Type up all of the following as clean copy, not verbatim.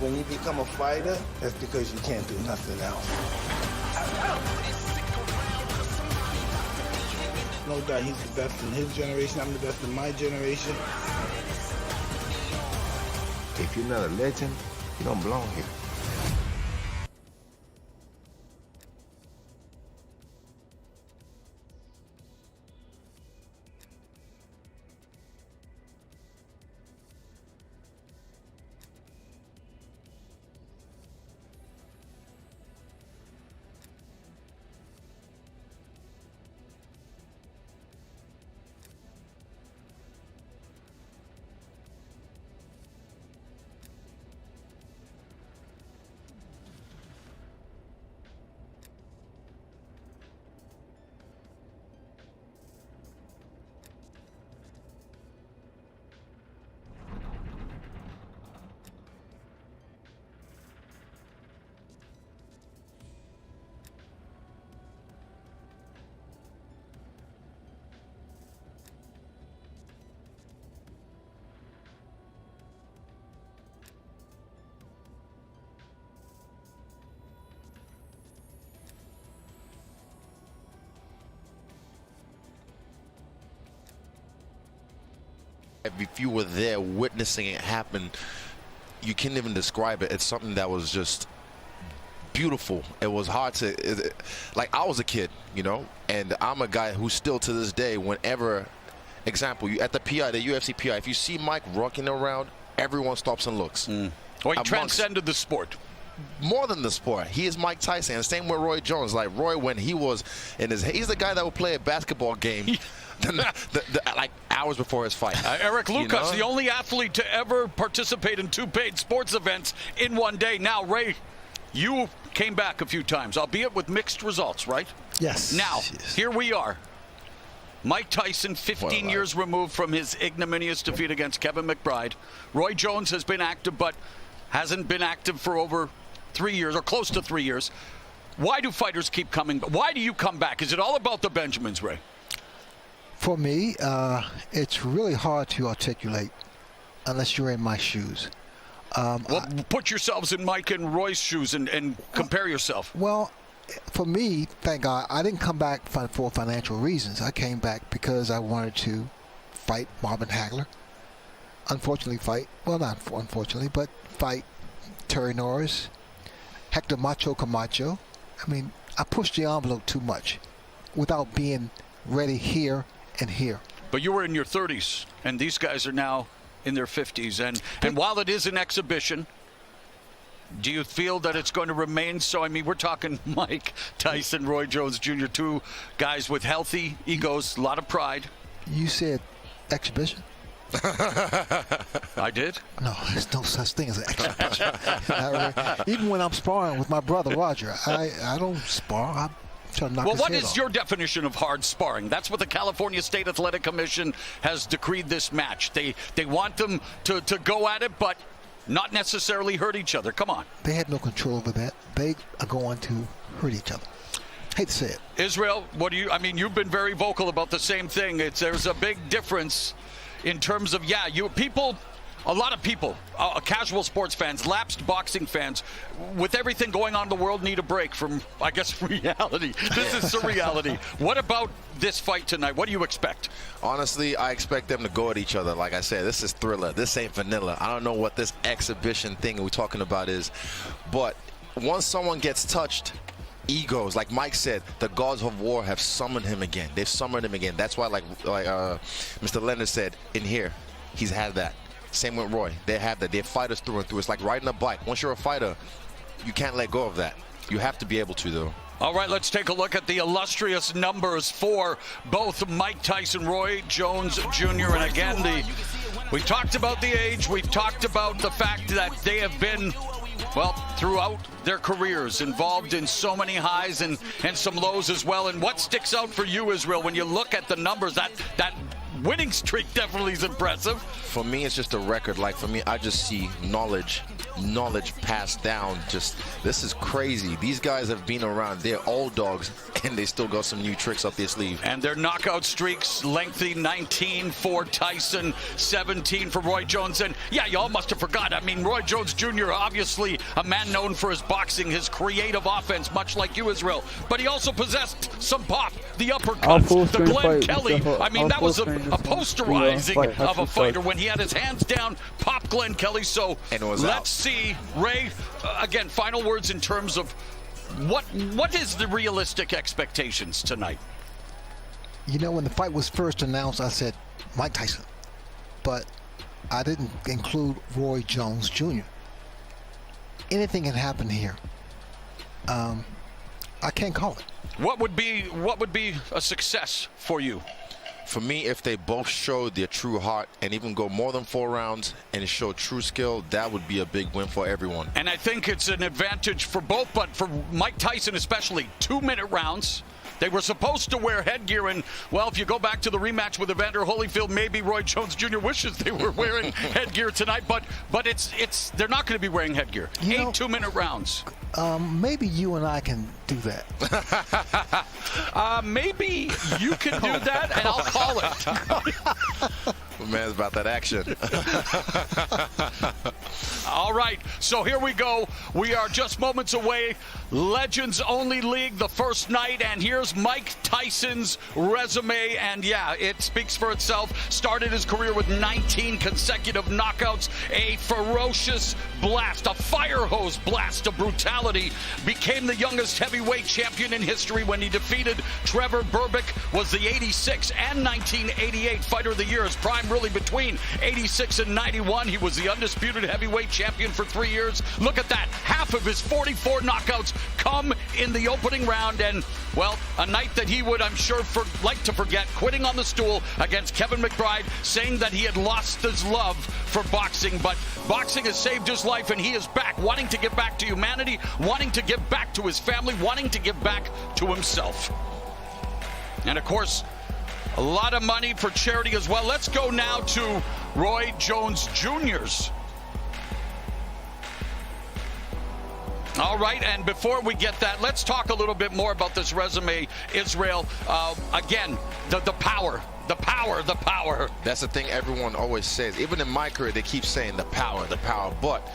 when you become a fighter, that's because you can't do nothing else. No doubt he's the best in his generation. I'm the best in my generation. If you're not a legend, you don't belong here. If you were there witnessing it happen, you can't even describe it. It's something that was just beautiful. It was hard to, like, I was a kid, you know, and I'm a guy who still to this day, whenever, example, you at the PI, the UFC PI, if you see Mike rocking around, everyone stops and looks. Well, he transcended the sport. More than the sport. He is Mike Tyson. And same with Roy Jones. Like Roy, when he was in his, he's the guy that would play a basketball game like hours before his fight. Eric Lucas, you know? the only athlete to ever participate in 2 paid sports events in one day. Now, Ray, you came back a few times, albeit with mixed results, right? Yes. Now, yes. Here we are. Mike Tyson, 15 years removed from his ignominious defeat against Kevin McBride. Roy Jones has been active, but hasn't been active for over 3 years, or close to 3 years. Why do fighters keep coming? Why do you come back? Is it all about the Benjamins, Ray? For me, it's really hard to articulate unless you're in my shoes. Well, put yourselves in Mike and Roy's shoes and compare yourself. Well, for me, thank God, I didn't come back for financial reasons. I came back because I wanted to fight Marvin Hagler. Not unfortunately, but fight Terry Norris, Hector Macho Camacho. I mean, I pushed the envelope too much without being ready here and here. But you were in your 30s, and these guys are now in their 50s. And while it is an exhibition, do you feel that it's going to remain so? I mean, we're talking Mike Tyson, Roy Jones Jr., 2 guys with healthy egos, a lot of pride. You said exhibition? I did? No, there's no such thing as an exhibition. Even when I'm sparring with my brother Roger, I don't spar. I try to knock his what head is off. your definition of hard sparring? That's what the California State Athletic Commission has decreed this match. They want them to go at it, but not necessarily hurt each other. Come on. They had no control over that. They are going to hurt each other. Hate to say it. Israel, you've been very vocal about the same thing. There's a big difference in terms of, a lot of people, casual sports fans, lapsed boxing fans, with everything going on in the world, need a break from, I guess, reality. This is surreality. What about this fight tonight? What do you expect? Honestly, I expect them to go at each other. Like I said, this is Thriller. This ain't vanilla. I don't know what this exhibition thing we're talking about is, but once someone gets touched, egos, like Mike said, the gods of war have summoned him again. They've summoned him again. That's why, like Mr. Leonard said, in here, he's had that. Same with Roy. They have that. They're fighters through and through. It's like riding a bike. Once you're a fighter, you can't let go of that. You have to be able to, though. All right, let's take a look at the illustrious numbers for both Mike Tyson, Roy Jones Jr. And again, we talked about the age. We've talked about the fact that they have been, well, throughout their careers, involved in so many highs and some lows as well. And what sticks out for you, Israel, when you look at the numbers, that winning streak definitely is impressive. For me, it's just a record. Like, for me, I just see knowledge passed down. Just, this is crazy. These guys have been around. They're old dogs, and they still got some new tricks up their sleeve. And their knockout streaks lengthy, 19 for Tyson, 17 for Roy Jones. And yeah, y'all must have forgot. I mean, Roy Jones Jr., obviously a man known for his boxing, his creative offense, much like you, Israel. But he also possessed some pop, the uppercuts, the Glenn Kelly. I mean, that was a posterizing of a fighter when he had his hands down, pop Glenn Kelly. So let's see, Ray, again, final words in terms of what is the realistic expectations tonight? You know, when the fight was first announced, I said Mike Tyson, but I didn't include Roy Jones Jr. Anything can happen here. I can't call it. What would be a success for you? For me, if they both show their true heart and even go more than 4 rounds and show true skill, that would be a big win for everyone. And I think it's an advantage for both, but for Mike Tyson especially, 2-minute rounds. They were supposed to wear headgear, and, well, if you go back to the rematch with Evander Holyfield, maybe Roy Jones Jr. wishes they were wearing headgear tonight, but it's they're not going to be wearing headgear. 8 2-minute rounds. Maybe you and I can do that. Maybe you can do that, and I'll call it. My man's about that action. All right, so here we go. We are just moments away. Legends Only League, the first night, and here's Mike Tyson's resume. And yeah, it speaks for itself. Started his career with 19 consecutive knockouts, a ferocious blast, a fire hose blast of brutality. Became the youngest heavyweight champion in history when he defeated Trevor Berbick. Was the 86 and 1988 Fighter of the Year. His prime really between 86 and 91. He was the undisputed heavyweight champion for 3 years. Look at that. Half of his 44 knockouts come in the opening round, and, well, a night that he would, I'm sure, like to forget, quitting on the stool against Kevin McBride, saying that he had lost his love for boxing, but boxing has saved his life, and he is back, wanting to give back to humanity, wanting to give back to his family, wanting to give back to himself. And, of course, a lot of money for charity as well. Let's go now to Roy Jones Jr.'s. All right, and before we get that, let's talk a little bit more about this resume, Israel. Again, the power. That's the thing everyone always says. Even in my career, they keep saying the power. But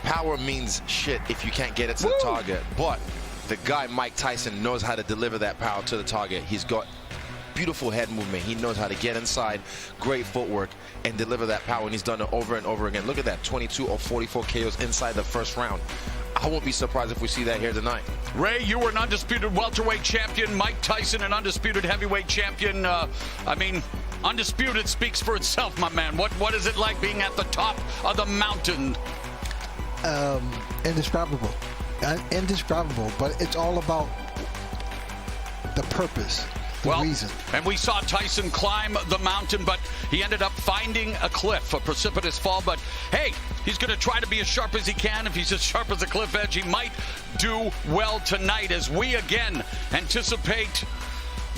power means shit if you can't get it to the target. But the guy, Mike Tyson, knows how to deliver that power to the target. He's got beautiful head movement. He knows how to get inside, great footwork, and deliver that power, and he's done it over and over again. Look at that, 22 or 44 KOs inside the first round. I won't be surprised if we see that here tonight. Ray, you were an undisputed welterweight champion. Mike Tyson, an undisputed heavyweight champion. I mean, undisputed speaks for itself, my man. What is it like being at the top of the mountain? Indescribable. Indescribable, but it's all about the purpose. Reason. And we saw Tyson climb the mountain, but he ended up finding a cliff, a precipitous fall. But hey, he's going to try to be as sharp as he can. If he's as sharp as a cliff edge, he might do well tonight as we again anticipate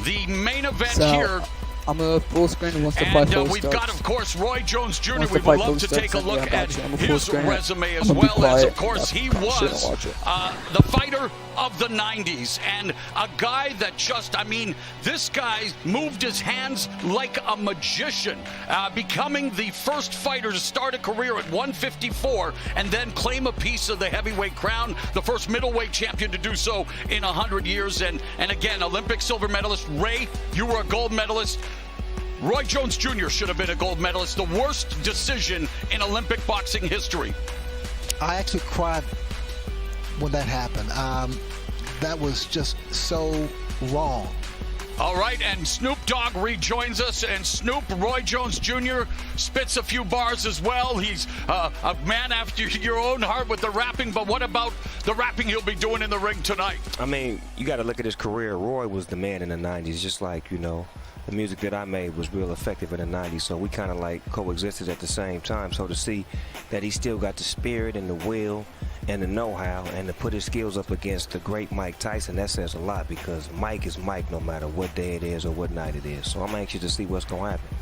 the main event here. I'm a full screen once the fight and we've got, of course, Roy Jones Jr. We would love to take a look at his resume as well as, of course, he was the fighter of the 90s and a guy that just, I mean, this guy moved his hands like a magician, becoming the first fighter to start a career at 154 and then claim a piece of the heavyweight crown, the first middleweight champion to do so in 100 years. And again, Olympic silver medalist. Ray, you were a gold medalist. Roy Jones Jr. should have been a gold medalist. The worst decision in Olympic boxing history. I actually cried when that happened. That was just so wrong. All right, and Snoop Dogg rejoins us, and Snoop, Roy Jones Jr. spits a few bars as well. He's a man after your own heart with the rapping, but what about the rapping he'll be doing in the ring tonight? I mean, you got to look at his career. Roy was the man in the 90s, just like, you know, the music that I made was real effective in the 90s, so we kind of like coexisted at the same time. So to see that he still got the spirit and the will and the know-how and to put his skills up against the great Mike Tyson, that says a lot, because Mike is Mike no matter what day it is or what night it is. So I'm anxious to see what's going to happen.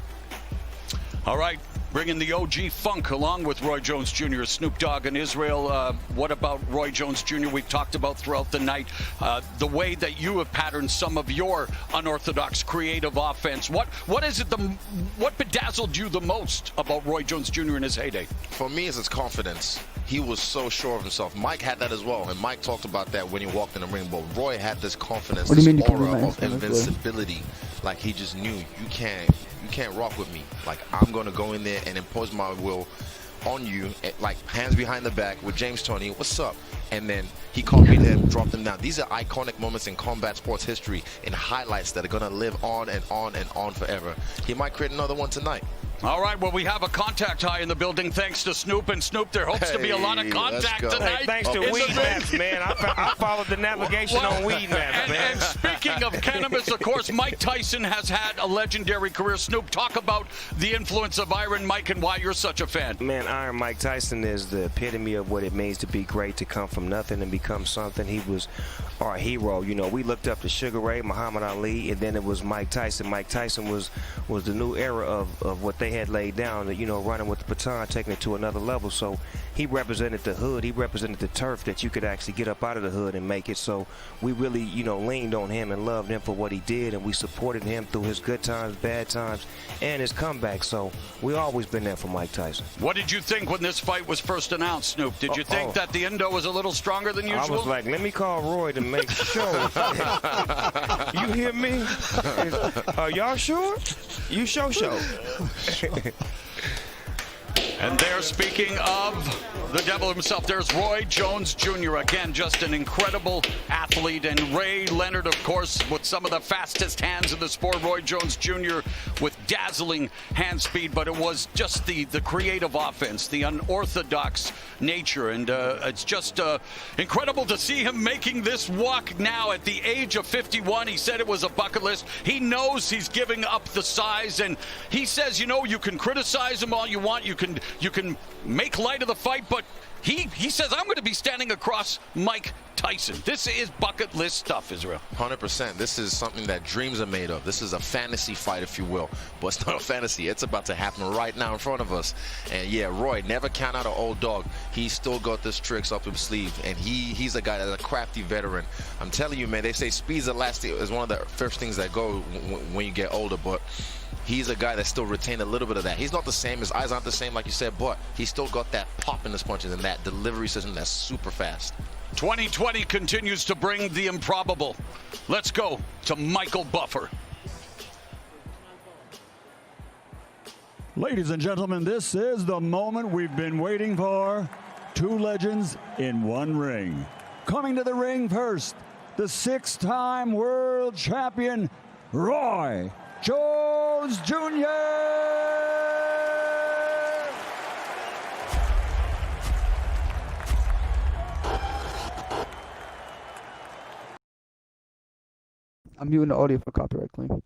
All right, bringing the OG Funk along with Roy Jones Jr., Snoop Dogg and Israel. What about Roy Jones Jr.? We've talked about throughout the night the way that you have patterned some of your unorthodox creative offense. What is it? What bedazzled you the most about Roy Jones Jr. in his heyday? For me, it's his confidence. He was so sure of himself. Mike had that as well, and Mike talked about that when he walked in the ring. But Roy had this confidence, What do you this mean you can't aura relax? of invincibility. Like he just knew you can't rock with me. Like I'm gonna go in there and impose my will on you, like hands behind the back with James Toney. What's up? And then he copied him, dropped him down. These are iconic moments in combat sports history and highlights that are gonna live on and on and on forever. He might create another one tonight. All right, well, we have a contact high in the building thanks to Snoop. And Snoop, there hopes to be a lot of contact tonight. Hey, thanks to Weed Maps, man. I followed the navigation on Weed Maps, man. And speaking of cannabis, of course, Mike Tyson has had a legendary career. Snoop, talk about the influence of Iron Mike and why you're such a fan. Man, Iron Mike Tyson is the epitome of what it means to be great, to come from nothing and become something. He was our hero. You know, we looked up to Sugar Ray, Muhammad Ali, and then it was Mike Tyson. Mike Tyson was the new era of what they had laid down, you know, running with the baton, taking it to another level. So he represented the hood. He represented the turf that you could actually get up out of the hood and make it. So we really, you know, leaned on him and loved him for what he did, and we supported him through his good times, bad times, and his comeback. So we always been there for Mike Tyson. What did you think when this fight was first announced, Snoop? Did you think that the Indo was a little stronger than usual? I was like, let me call Roy to make sure. You hear me? Are y'all sure? You show. And there, speaking of the devil himself, there's Roy Jones Jr. Again, just an incredible athlete. And Ray Leonard, of course, with some of the fastest hands in the sport. Roy Jones Jr. with dazzling hand speed. But it was just the creative offense, the unorthodox nature. And it's just incredible to see him making this walk now at the age of 51. He said it was a bucket list. He knows he's giving up the size. And he says, you know, you can criticize him all you want. You can make light of the fight, but he says, I'm going to be standing across Mike Tyson. This is bucket list stuff, Israel. 100%. This is something that dreams are made of. This is a fantasy fight, if you will. But it's not a fantasy. It's about to happen right now in front of us. And yeah, Roy, never count out an old dog. He's still got this tricks up his sleeve. And he's a guy that's a crafty veteran. I'm telling you, man, they say speed's elastic is one of the first things that go when you get older. But he's a guy that still retained a little bit of that. He's not the same. His eyes aren't the same, like you said, but he's still got that pop in his punches and that delivery system that's super fast. 2020 continues to bring the improbable. Let's go to Michael Buffer. Ladies and gentlemen, this is the moment we've been waiting for. Two legends in one ring. Coming to the ring first, the six-time world champion, Roy Jones Jr. I'm muting the audio for copyright claim.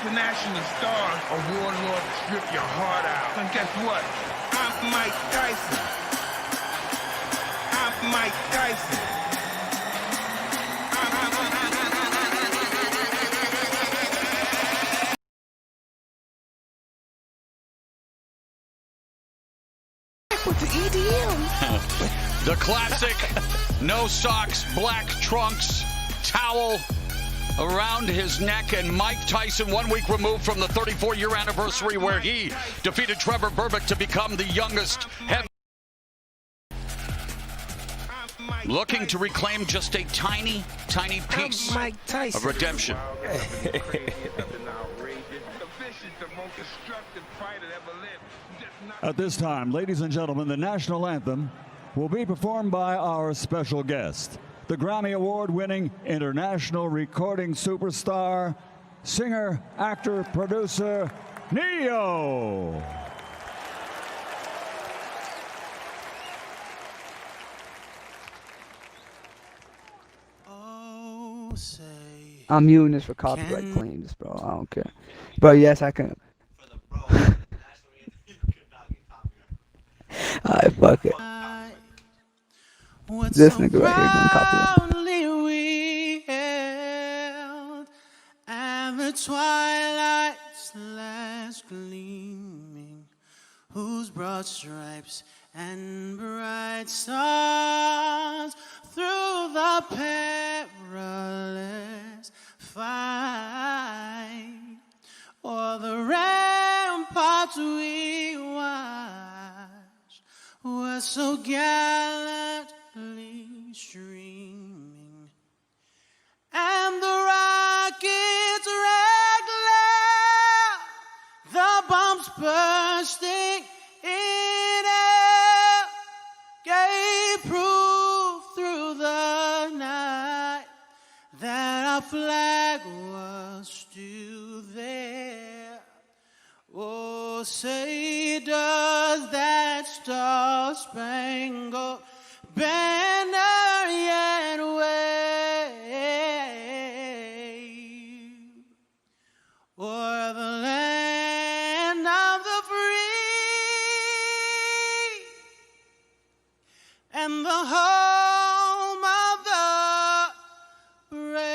international star, a warlord to strip your heart out. And guess what? I'm Mike Tyson. I'm Mike Tyson. With the EDM. The classic no socks, black trunks, towel around his neck, and Mike Tyson 1 week removed from the 34-year anniversary where he defeated Trevor Berbick to become the youngest heavy. Looking to reclaim just a tiny, tiny piece of redemption. At this time, ladies and gentlemen, the national anthem will be performed by our special guest, the Grammy Award-winning international recording superstar, singer, actor, producer, Ne-Yo. I'm muting this for copyright claims, bro. I don't care. But yes, I can. Alright, fuck it. This nigga right here gonna copyright. And the twilight's last gleaming, whose broad stripes and bright stars through the perilous fight, o'er the ramparts we watched, were so gallantly streaming, and the rockets regular, the bombs bursting in air, gave proof through the night that our flag was still there. Oh, say does that star-spangled banner yet wave o'er the land of the free and the home of the brave?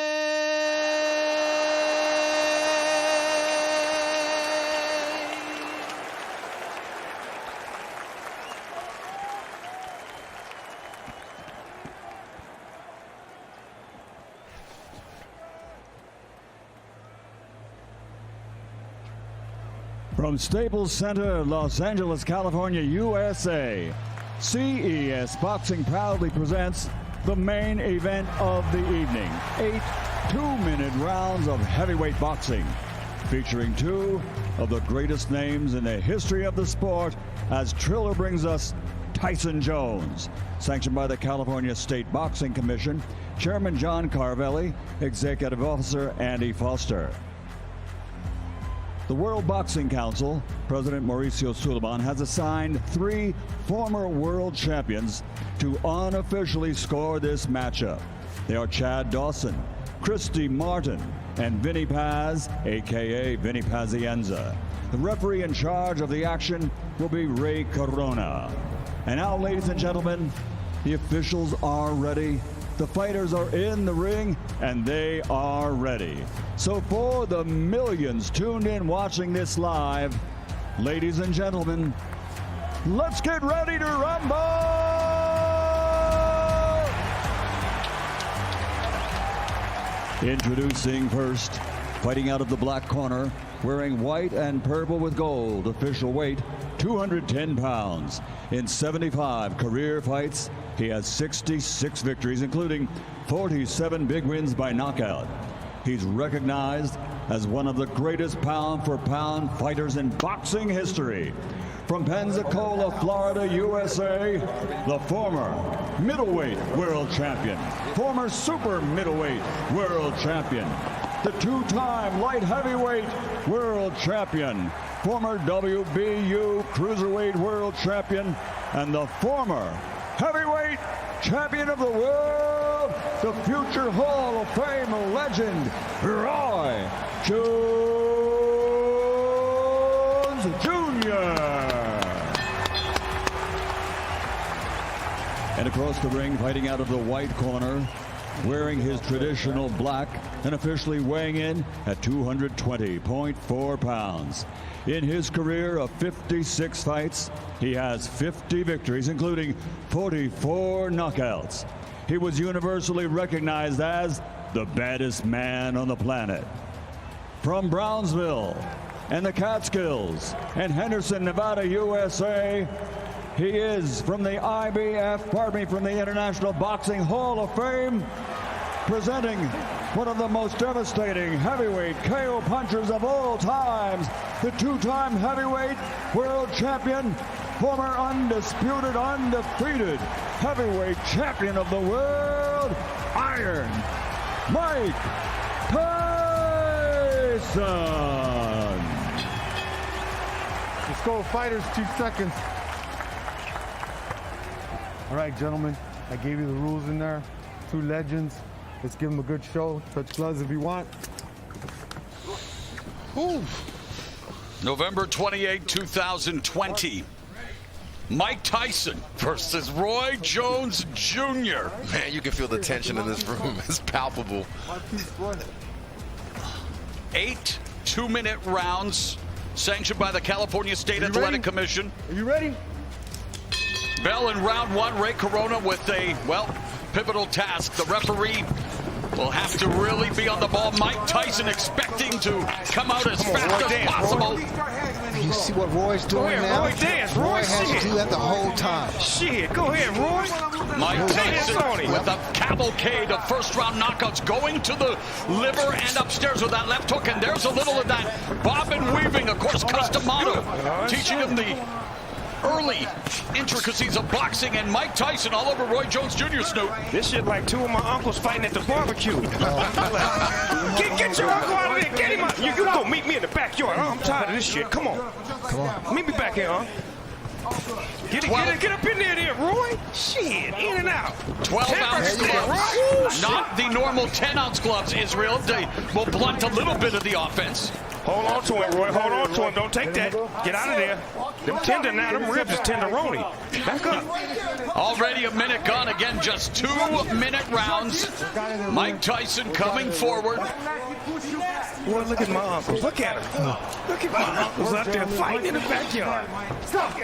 From Staples Center, Los Angeles, California, USA, CES Boxing proudly presents the main event of the evening. 8 two-minute rounds of heavyweight boxing, featuring two of the greatest names in the history of the sport, as Triller brings us Tyson Jones, sanctioned by the California State Boxing Commission, Chairman John Carvelli, Executive Officer Andy Foster. The World Boxing Council, President Mauricio Sulaiman, has assigned 3 former world champions to unofficially score this matchup. They are Chad Dawson, Christy Martin, and Vinny Paz, a.k.a. Vinny Pazienza. The referee in charge of the action will be Ray Corona. And now, ladies and gentlemen, the officials are ready. The fighters are in the ring, and they are ready. So for the millions tuned in watching this live, ladies and gentlemen, let's get ready to rumble! Introducing first, fighting out of the black corner, wearing white and purple with gold, official weight 210 pounds. In 75 career fights, he has 66 victories, including 47 big wins by knockout. He's recognized as one of the greatest pound-for-pound fighters in boxing history. From Pensacola, Florida, USA, the former middleweight world champion, former super middleweight world champion, the 2-time light heavyweight world champion, former WBU cruiserweight world champion, and the former heavyweight champion of the world, the future Hall of Fame legend, Roy Jones. And across the ring, fighting out of the white corner, wearing his traditional black and officially weighing in at 220.4 pounds. In his career of 56 fights, he has 50 victories, including 44 knockouts. He was universally recognized as the baddest man on the planet. From Brownsville and the Catskills and Henderson, Nevada, USA, he is from the from the International Boxing Hall of Fame, presenting one of the most devastating heavyweight KO punchers of all times, the two-time heavyweight world champion, former undisputed, undefeated heavyweight champion of the world, Iron Mike Tyson. Let's go, fighters, 2 seconds. All right, gentlemen, I gave you the rules in there. 2 legends. Let's give them a good show. Touch gloves if you want. Ooh. November 28, 2020. Mike Tyson versus Roy Jones Jr. Man, you can feel the tension in this room. It's palpable. 8 2-minute rounds sanctioned by the California State Athletic Commission. Are you ready? Bell in round 1, Ray Corona with a, well, pivotal task. The referee will have to really be on the ball. Mike Tyson expecting to come out as fast as possible. You see what Roy's doing now? Roy dance. Roy has to do that the whole time. Shit, go ahead, Roy. Mike Tyson with a cavalcade of first-round knockouts, going to the liver and upstairs with that left hook. And there's a little of that bobbin weaving, of course, Customato, teaching him the early intricacies of boxing, and Mike Tyson all over Roy Jones Jr. Snoop. This shit like 2 of my uncles fighting at the barbecue. Get your uncle out of there. Get him out. You go meet me in the backyard. I'm tired of this shit. Come on. Meet me back here, huh? Get up in there, Roy. Shit, in and out. 12-ounce gloves. Not the normal 10-ounce gloves, Israel. They will blunt a little bit of the offense. Hold on to him, Roy. Hold on to him. Don't take that. Get out of there. Them tender now. Them ribs is tenderoni. Back up. Already a minute gone. Again, just 2-minute rounds. Mike Tyson coming forward. Boy, look at my uncles. Look at them. Look at my uncles out there fighting in the backyard. Stop.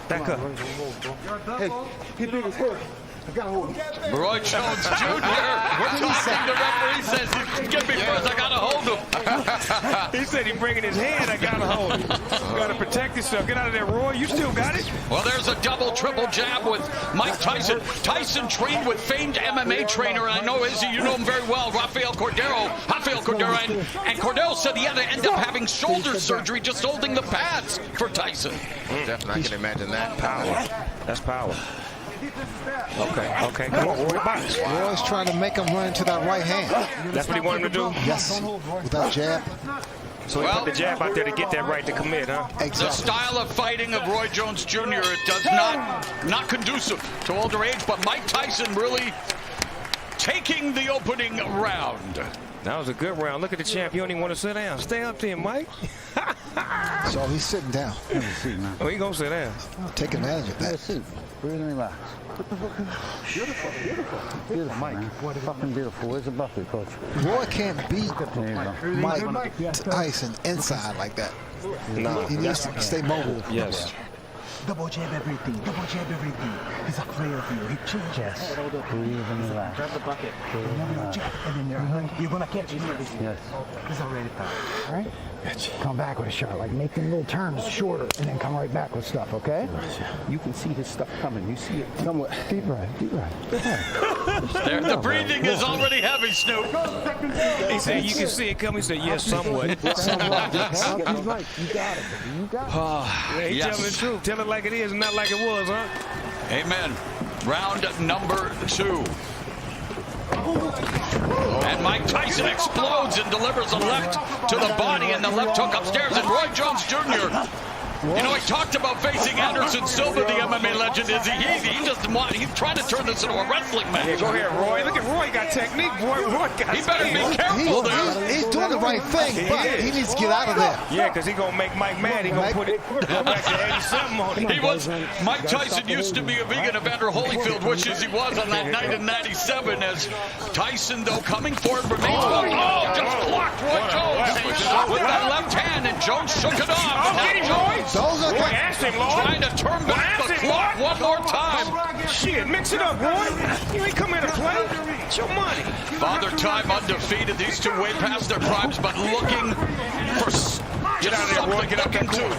Back up. Hey, get big as hell. I got hold of him. Roy Jones Jr. talking. The referee says, "Get me first. I gotta hold him." He said he's bringing his hand. I gotta hold him. Gotta protect yourself. Get out of there, Roy. You still got it. Well, there's a double, triple jab with Mike Tyson. Tyson trained with famed MMA trainer, and I know, Izzy, you know him very well, Rafael Cordero. And Cordero said he had to end up having shoulder surgery just holding the pads for Tyson. Definitely, I can imagine that. Power. That's power. Okay. Come on, Roy. Box. Roy's trying to make him run into that right hand. That's what he wanted to do? Yes, with that jab. So he put the jab out there to get that right to commit, huh? Exactly. The style of fighting of Roy Jones Jr., it does not conducive to older age, but Mike Tyson really taking the opening round. That was a good round. Look at the champ. You don't even want to sit down. Stay up there, Mike. So he's sitting down. Oh, he gonna sit down. Take advantage of that. Breathe and relax. Beautiful. Beautiful, Mike. Fucking beautiful. Where's the buffet, coach? Roy can't beat Mike Tyson inside like that. No. He needs to stay mobile. Yes. Double jab everything. He's a player for you. He changes. Yes. Breathe and relax. Grab the bucket. And then you're going to catch it. Yes. He's already tired. All right? Come back with a shot. Like make them little turns shorter and then come right back with stuff, okay? You can see his stuff coming. You see it. Somewhat. Deep breath. There, the breathing is already heavy, Snoop. He said, you can see it coming. He said, yes, somewhat. He's right. You got it. He telling the truth. Tell it like it is and not like it was, huh? Amen. Round number 2. And Mike Tyson explodes and delivers a left to the body and the left hook upstairs. And Roy Jones Jr. You know, he talked about facing Anderson Silva, the MMA legend. Is he just he's trying to turn this into a wrestling match. Yeah, go ahead, Roy. Look at Roy, got technique, boy. Roy got He better be careful there. He's doing the right thing, but he needs to get out of there. Yeah, because he's going to make Mike mad. He's going to go back to 87 on him. Mike Tyson used to be a vegan. Evander Holyfield wishes he was on that night in 97. As Tyson, though, coming forward, remains. Just blocked Roy Jones with that left hand, and Jones shook it off. Oh, get him, Roy. Roy trying to turn back the clock one more time. Shit, mix it up, Roy. You ain't come here to play. It's your money. Father Time undefeated. These two way past their primes, but looking for Get out of there, Roy. Get up that corner.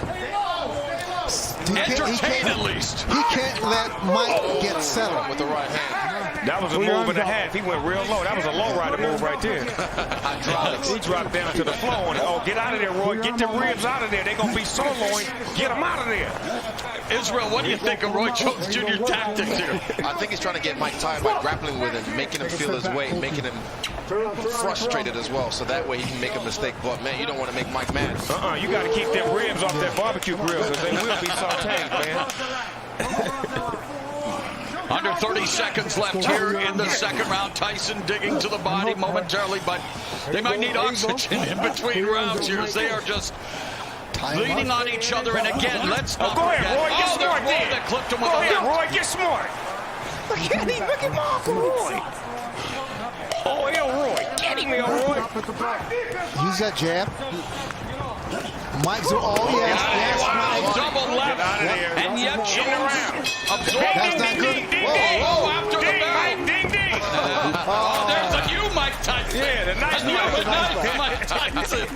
Entertain at least. He can't let Mike get settled with the right hand. That was a move and a half. He went real low. That was a low rider move right there. He dropped down to the floor. And, get out of there, Roy. Get the ribs out of there. They're going to be soloing. Get them out of there. Israel, what do you think of Roy Jones Jr. tactics here? I think he's trying to get Mike tired by grappling with him, making him feel his weight, making him frustrated as well, so that way he can make a mistake. But, man, you don't want to make Mike mad. You got to keep them ribs off that barbecue grill, because they will be sauteed, man. Under 30 seconds left here in the second round. Tyson digging to the body momentarily, but they might need oxygen in between rounds here as they are just leaning on each other. And again, let's not go ahead, forget. Roy, get smart Roy there. that clipped him with Go a ahead, left. Roy, get smart. Look at him. Look at Marco Roy. Oh, Roy. Get him, Roy. Use that jab. Mike's yes, Mike. Double left. Get out of there. And yet Jones absorbed. That's not good. Whoa, after the bell. Ding, ding. There's a new Mike Tyson. Yeah, the nice Mike Tyson.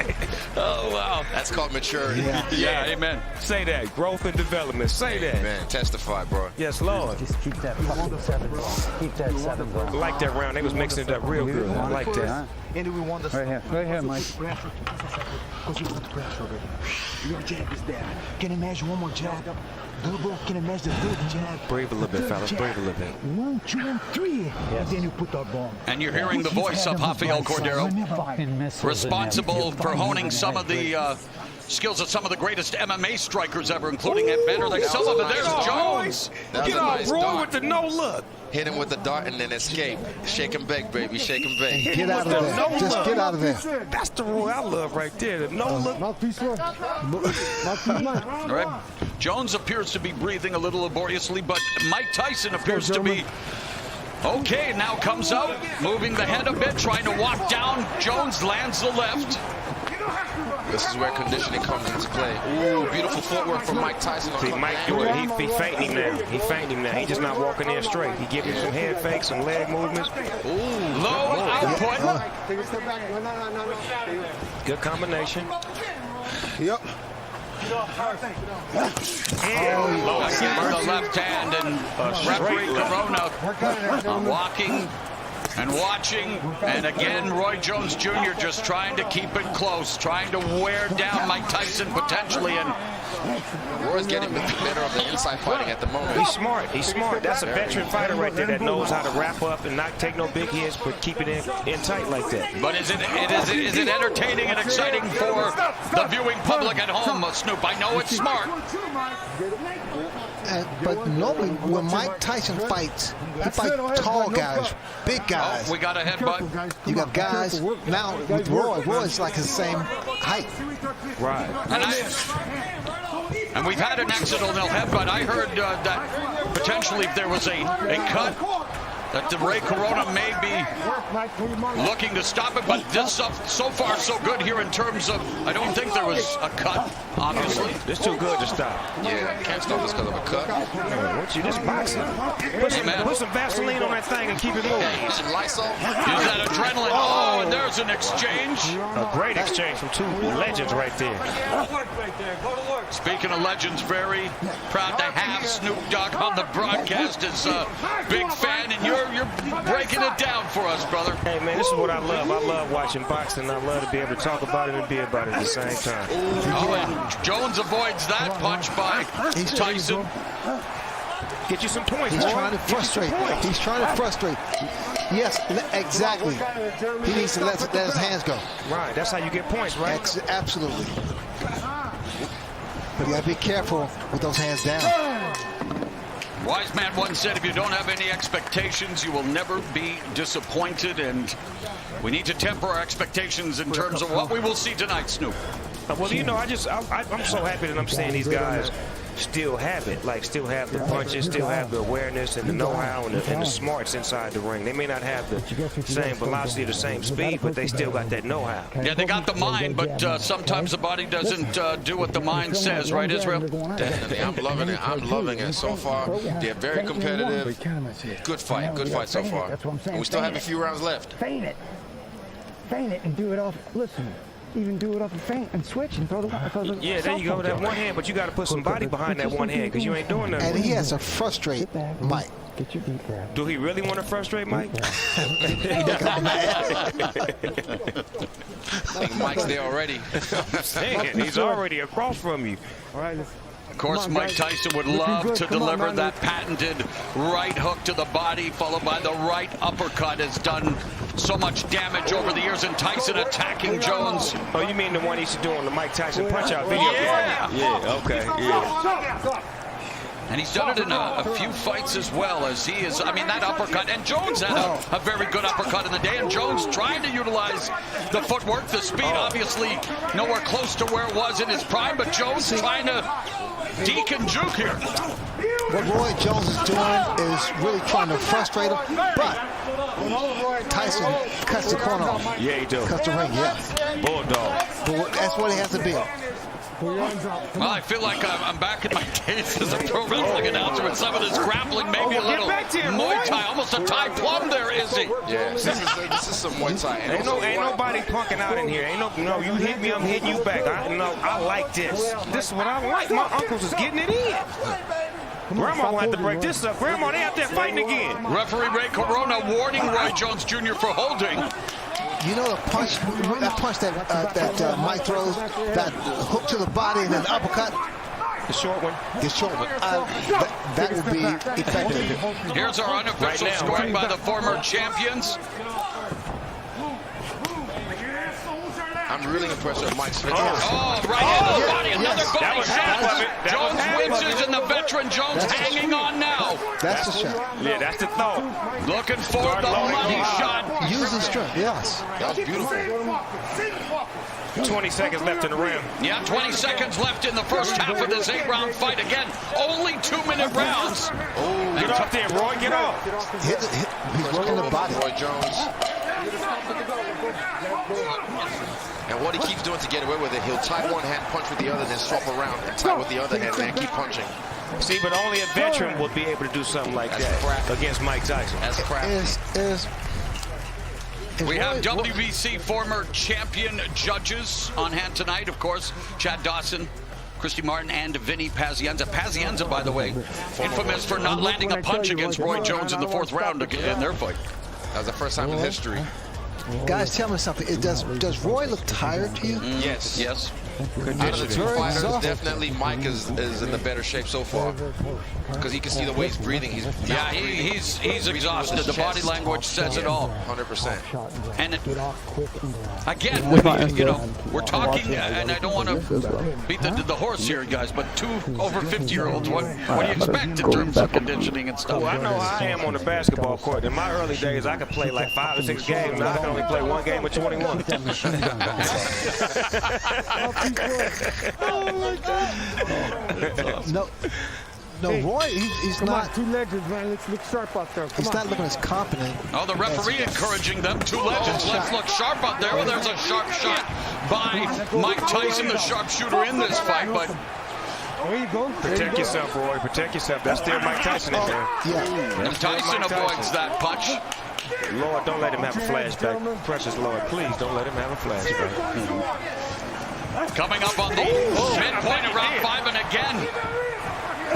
Oh, wow. That's called maturity. Yeah, amen. Say that. Growth and development. Say that. Man, testify, bro. Yes, Lord. Just keep that fucking 7 going. Keep that 7 going. I like that round. They was mixing it up real good. I like that. Andy, we want the Right here, Mike. Because you want the pressure already. Your jab is there. Can you imagine one more jab? Good bro, can you imagine the third jab? Breathe a little bit, fellas. Breathe a little bit. 1, 2, and 3. And then you put that bomb. And you're hearing the voice of Rafael Cordero, responsible for honing some of the skills of some of the greatest MMA strikers ever, including Evander Silva. But there's Jones. Get off, Roy, with the no look. Hit him with the dart and then escape. Shake and bake, baby. Shake and bake. Get out of there. Just get out of there. That's the Roy I love right there. The no look. All right. Jones appears to be breathing a little laboriously, but Mike Tyson appears to be okay. Now comes out, moving the head a bit, trying to walk down. Jones lands the left. This is where conditioning comes into play. Ooh, beautiful footwork from Mike Tyson. See, Mike do it. He fainting him now. He fainting him now. He just not walking in straight. He giving some head fakes, some leg movements. Ooh, low output. Good combination. Yep. Again, the left hand, and referee Corona walking and watching, and again Roy Jones Jr. just trying to keep it close, trying to wear down Mike Tyson potentially, and Roy's getting the better of the inside fighting at the moment. He's smart. He's smart. That's a veteran fighter right there that knows how to wrap up and not take no big hits, but keep it in tight like that. But is it entertaining and exciting for the viewing public at home, Snoop? I know it's smart. But normally when Mike Tyson fights, he fights tall guys, big guys. Oh, we got a headbutt. You got guys now with Roy's like his same height. Right. And we've had an accidental headbutt. I heard that potentially if there was a cut, that the Ray Corona may be looking to stop it, but this so far so good here in terms of, I don't think there was a cut, obviously. It's too good to stop. Yeah, can't stop this because of a cut. What you just boxing? Put some Vaseline on that thing and keep it moving. Yeah, some Lysol. Use that adrenaline. Oh, and there's an exchange. A great exchange from two legends right there. Speaking of legends, very proud to have Snoop Dogg on the broadcast as a big fan, and you're breaking it down for us, brother. Hey, man, this is what I love. I love watching boxing. I love to be able to talk about it and be about it at the same time. Oh, and Jones avoids that punch by Tyson. Get you some points. He's trying to frustrate. He's trying to frustrate. Yes, exactly. He needs to let his hands go. Right, that's how you get points, right? Absolutely. But you got to be careful with those hands down. Wise man once said, if you don't have any expectations, you will never be disappointed. And we need to temper our expectations in terms of what we will see tonight, Snoop. Well, you know, I'm so happy that I'm seeing these guys still have it, like still have the punches, still have the awareness and the know-how and the smarts inside the ring. They may not have the same velocity or the same speed, but they still got that know-how. Yeah, they got the mind, but sometimes the body doesn't do what the mind says, right, Israel? Definitely. I'm loving it. I'm loving it so far. They're very competitive. Good fight. Good fight so far. And we still have a few rounds left. Feint it and do it off. Listen. Even do it off the feint and switch and throw the yeah, there you go. That one hand, but you got to put some body behind that one hand because you ain't doing nothing. And he has to frustrate Mike. Get your feet there. Do he really want to frustrate Mike? I think Mike's there already. I'm saying, he's already across from you. All right, let's. Of course, Mike Tyson would love to deliver that patented right hook to the body, followed by the right uppercut. Has done so much damage over the years, and Tyson attacking Jones. Oh, you mean the one he used to do on the Mike Tyson Punch-Out video? Yeah, okay, yeah. And he's done it in a few fights as well, as he is, I mean, that uppercut. And Jones had a very good uppercut in the day, and Jones trying to utilize the footwork, the speed, obviously nowhere close to where it was in his prime, but Jones trying to deke and juke here. What Roy Jones is doing is really trying to frustrate him, but Tyson cuts the corner off. Yeah, he does. Cuts the ring, yeah. Bulldog. But that's what he has to be. Well, I feel like I'm back in my days as a pro wrestling announcer with some of this grappling, maybe a little Muay Thai, almost a Thai plum there, is he? Yeah, this is some Muay Thai. Ain't nobody punking out in here. Ain't no, you hit me, I'm hitting you back. I like this. This is what I like. My uncles is getting it in. Grandma will have to break this up. Grandma, they out there fighting again. Referee Ray Corona warning Roy Jones Jr. for holding. You know the punch, that Mike throws, that hook to the body and then the uppercut? The short one. The short one. That would be effective. Here's our unofficial scoring by the former champions. I'm really impressed with Mike's fitness. Oh, right into the body, another body shot. Jones winces, and the veteran Jones hanging on now. That's the shot. Yeah, that's the thought. Looking for the money shot. Using strength, yes. That was beautiful. 20 seconds left in the round. Yeah, 20 seconds left in the first half of this 8-round fight. Again, only 2-minute rounds. Oh, get off there, Roy, get off. He's working the body. Roy Jones. And what he keeps doing to get away with it, he'll tie one hand, punch with the other, then swap around and tie with the other hand, and then keep punching. See, but only a veteran would be able to do something like that against Mike Tyson. That's crafty. We have WBC former champion judges on hand tonight, of course. Chad Dawson, Christy Martin, and Vinny Pazienza. Pazienza, by the way, infamous for not landing a punch against Roy Jones in the 4th round in their fight. That was the first time in history. Guys, tell me something. Does Roy look tired to you? Yes. Yes. Out of the two fighters, definitely Mike is in the better shape so far. Because you can see the way he's breathing. He's exhausted. The body language says it all. 100%. And again, you know, we're talking, and I don't want to beat the horse here, guys, but 2 over 50-year-olds, what do you expect in terms of conditioning and stuff? Well, I know how I am on the basketball court. In my early days, I could play like 5 or 6 games. Now I can only play 1 game of 21. Oh my God! No, Roy, he's not. 2 legends, man. Let's look sharp out there. He's not looking as confident. Oh, the referee encouraging them. 2 legends. Let's look sharp out there. Well, there's a sharp shot by Mike Tyson, the sharpshooter in this fight. But there you go. Protect yourself, Roy. Protect yourself. That's still Mike Tyson in there. Yeah. And Tyson avoids that punch. Lord, don't let him have a flashback. Precious Lord, please don't let him have a flashback. Coming up on the midpoint of round 5, and again,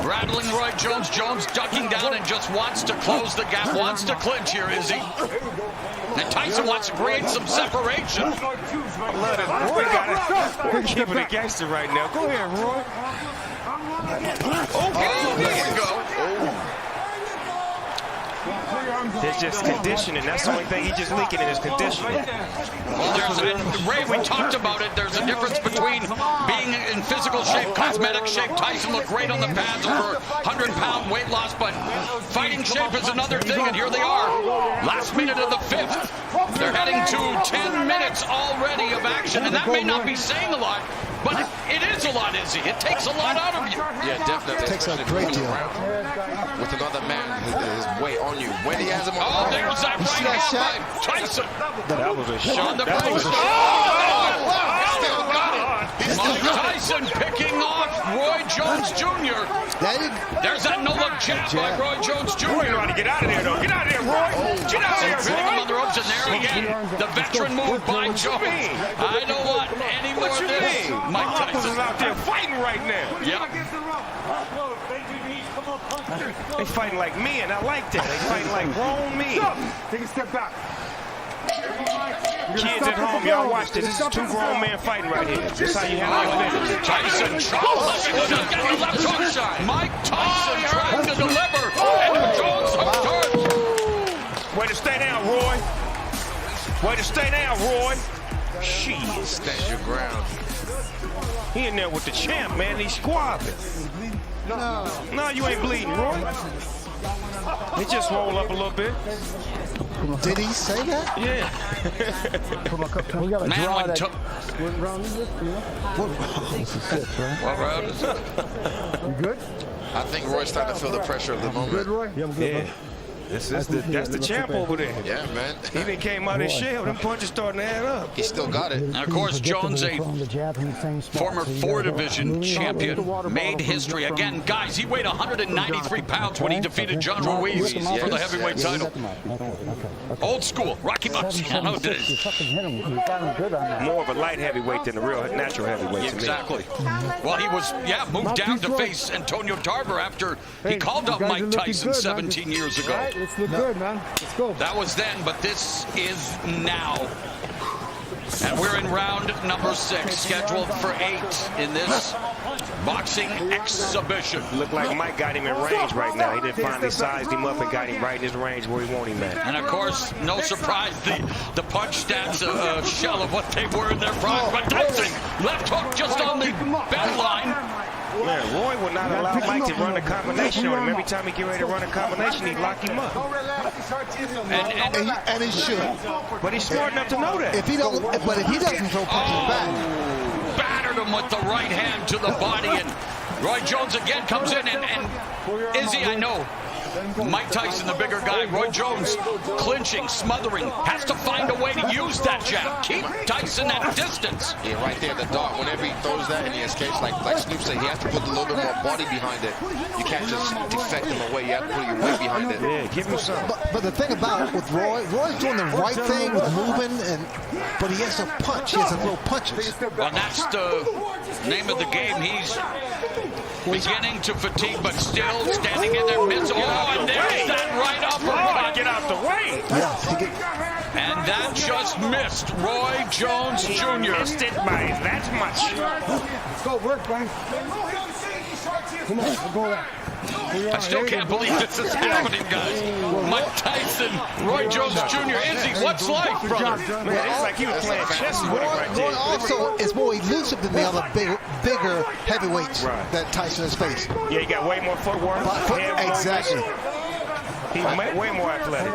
rattling Roy Jones. Jones ducking down and just wants to close the gap, wants to clinch here, is he? And Tyson wants to create some separation. Roy got it. We're keeping it gangster right now. Go ahead, Roy. Oh, there we go. It's just conditioning. That's the only thing he's just leaking in his conditioning. Well, Ray, we talked about it. There's a difference between being in physical shape, cosmetic shape. Tyson looked great on the pads over 100-pound weight loss, but fighting shape is another thing, and here they are. Last minute of the 5th. They're heading to 10 minutes already of action, and that may not be saying a lot, but it is a lot, Izzy. It takes a lot out of you. Yeah, definitely. It takes a great deal. With another man, his weight on you. When he has him on. Oh, there's that right hand by Tyson. That was a shot. That was a Mike Tyson picking off Roy Jones Jr. There's that no-look jab by Roy Jones Jr. Roy trying to get out of there, though. Get out of there, Roy. Get out of there, Hitting him on the Roy. ropes, and there again, the veteran move by Jones. I don't want any more of this. Mike Tyson is out there fighting right now. Yep. They fighting like men. I like that. They fighting like grown men. Take a step back. Kids at home, y'all watch this. This is two grown men fighting right here. This is how you handle your business. Tyson Charles getting the left hook shot. Mike Tyson trying to deliver, and Jones hooked hard. Way to stay down, Roy. Way to stay down, Roy. Shit. Stand your ground. He in there with the champ, man. He's squabbling. No, you ain't bleeding, Roy. He just rolled up a little bit. Did he say that? Yeah. We got a Man draw went that. to... What round is this? This is 6, right? What round is it? You good? I think Roy's starting to feel the pressure of the moment. Good, Roy? Yeah, I'm good. Yeah. That's the champ over there. Yeah, man. He done came out of his shell. Them punches starting to add up. He still got it. And of course, Jones, a former 4-division champion, made history. Again, guys, he weighed 193 pounds when he defeated John Ruiz for the heavyweight title. Old school, Rocky Marciano did it. More of a light heavyweight than a real natural heavyweight to me. Exactly. Well, he was, moved down to face Antonio Tarver after he called up Mike Tyson 17 years ago. Let's look good, man. Let's go. That was then, but this is now. And we're in round number 6, scheduled for 8 in this boxing exhibition. Looked like Mike got him in range right now. He done finally sized him up and got him right in his range where he want him at. And of course, no surprise, the punch stats a shell of what they were in their prime. But Tyson, left hook just on the bell line. Man, Roy would not allow Mike to run a combination on him. Every time he get ready to run a combination, he'd lock him up. And he should. But he's smart enough to know that. If he doesn't throw punches back. Battered him with the right hand to the body, and Roy Jones again comes in, and Izzy, I know, Mike Tyson, the bigger guy, Roy Jones clinching, smothering, has to find a way to use that jab. Keep Tyson at a distance. Yeah, right there, the dart. Whenever he throws that and he escapes, like Snoop said, he has to put a little bit more body behind it. You can't just defect him away. You have to put your weight behind it. Yeah, give him some. But the thing about it with Roy's doing the right thing with moving, but he has to punch. He has to throw punches. Well, that's the name of the game. He's beginning to fatigue, but still standing in there midst. Oh, and there's that right uppercut. Get out the way. And that just missed Roy Jones Jr. Missed it by that much. Let's go, work, man. Come on, we'll go there. I still can't believe this is happening, guys. Mike Tyson, Roy Jones Jr. Izzy, what's life, brother? Man, it's like he was playing chess with him right there. Roy also is more elusive than the other bigger heavyweights that Tyson has faced. Yeah, he got way more footwork. Exactly. He's way more athletic.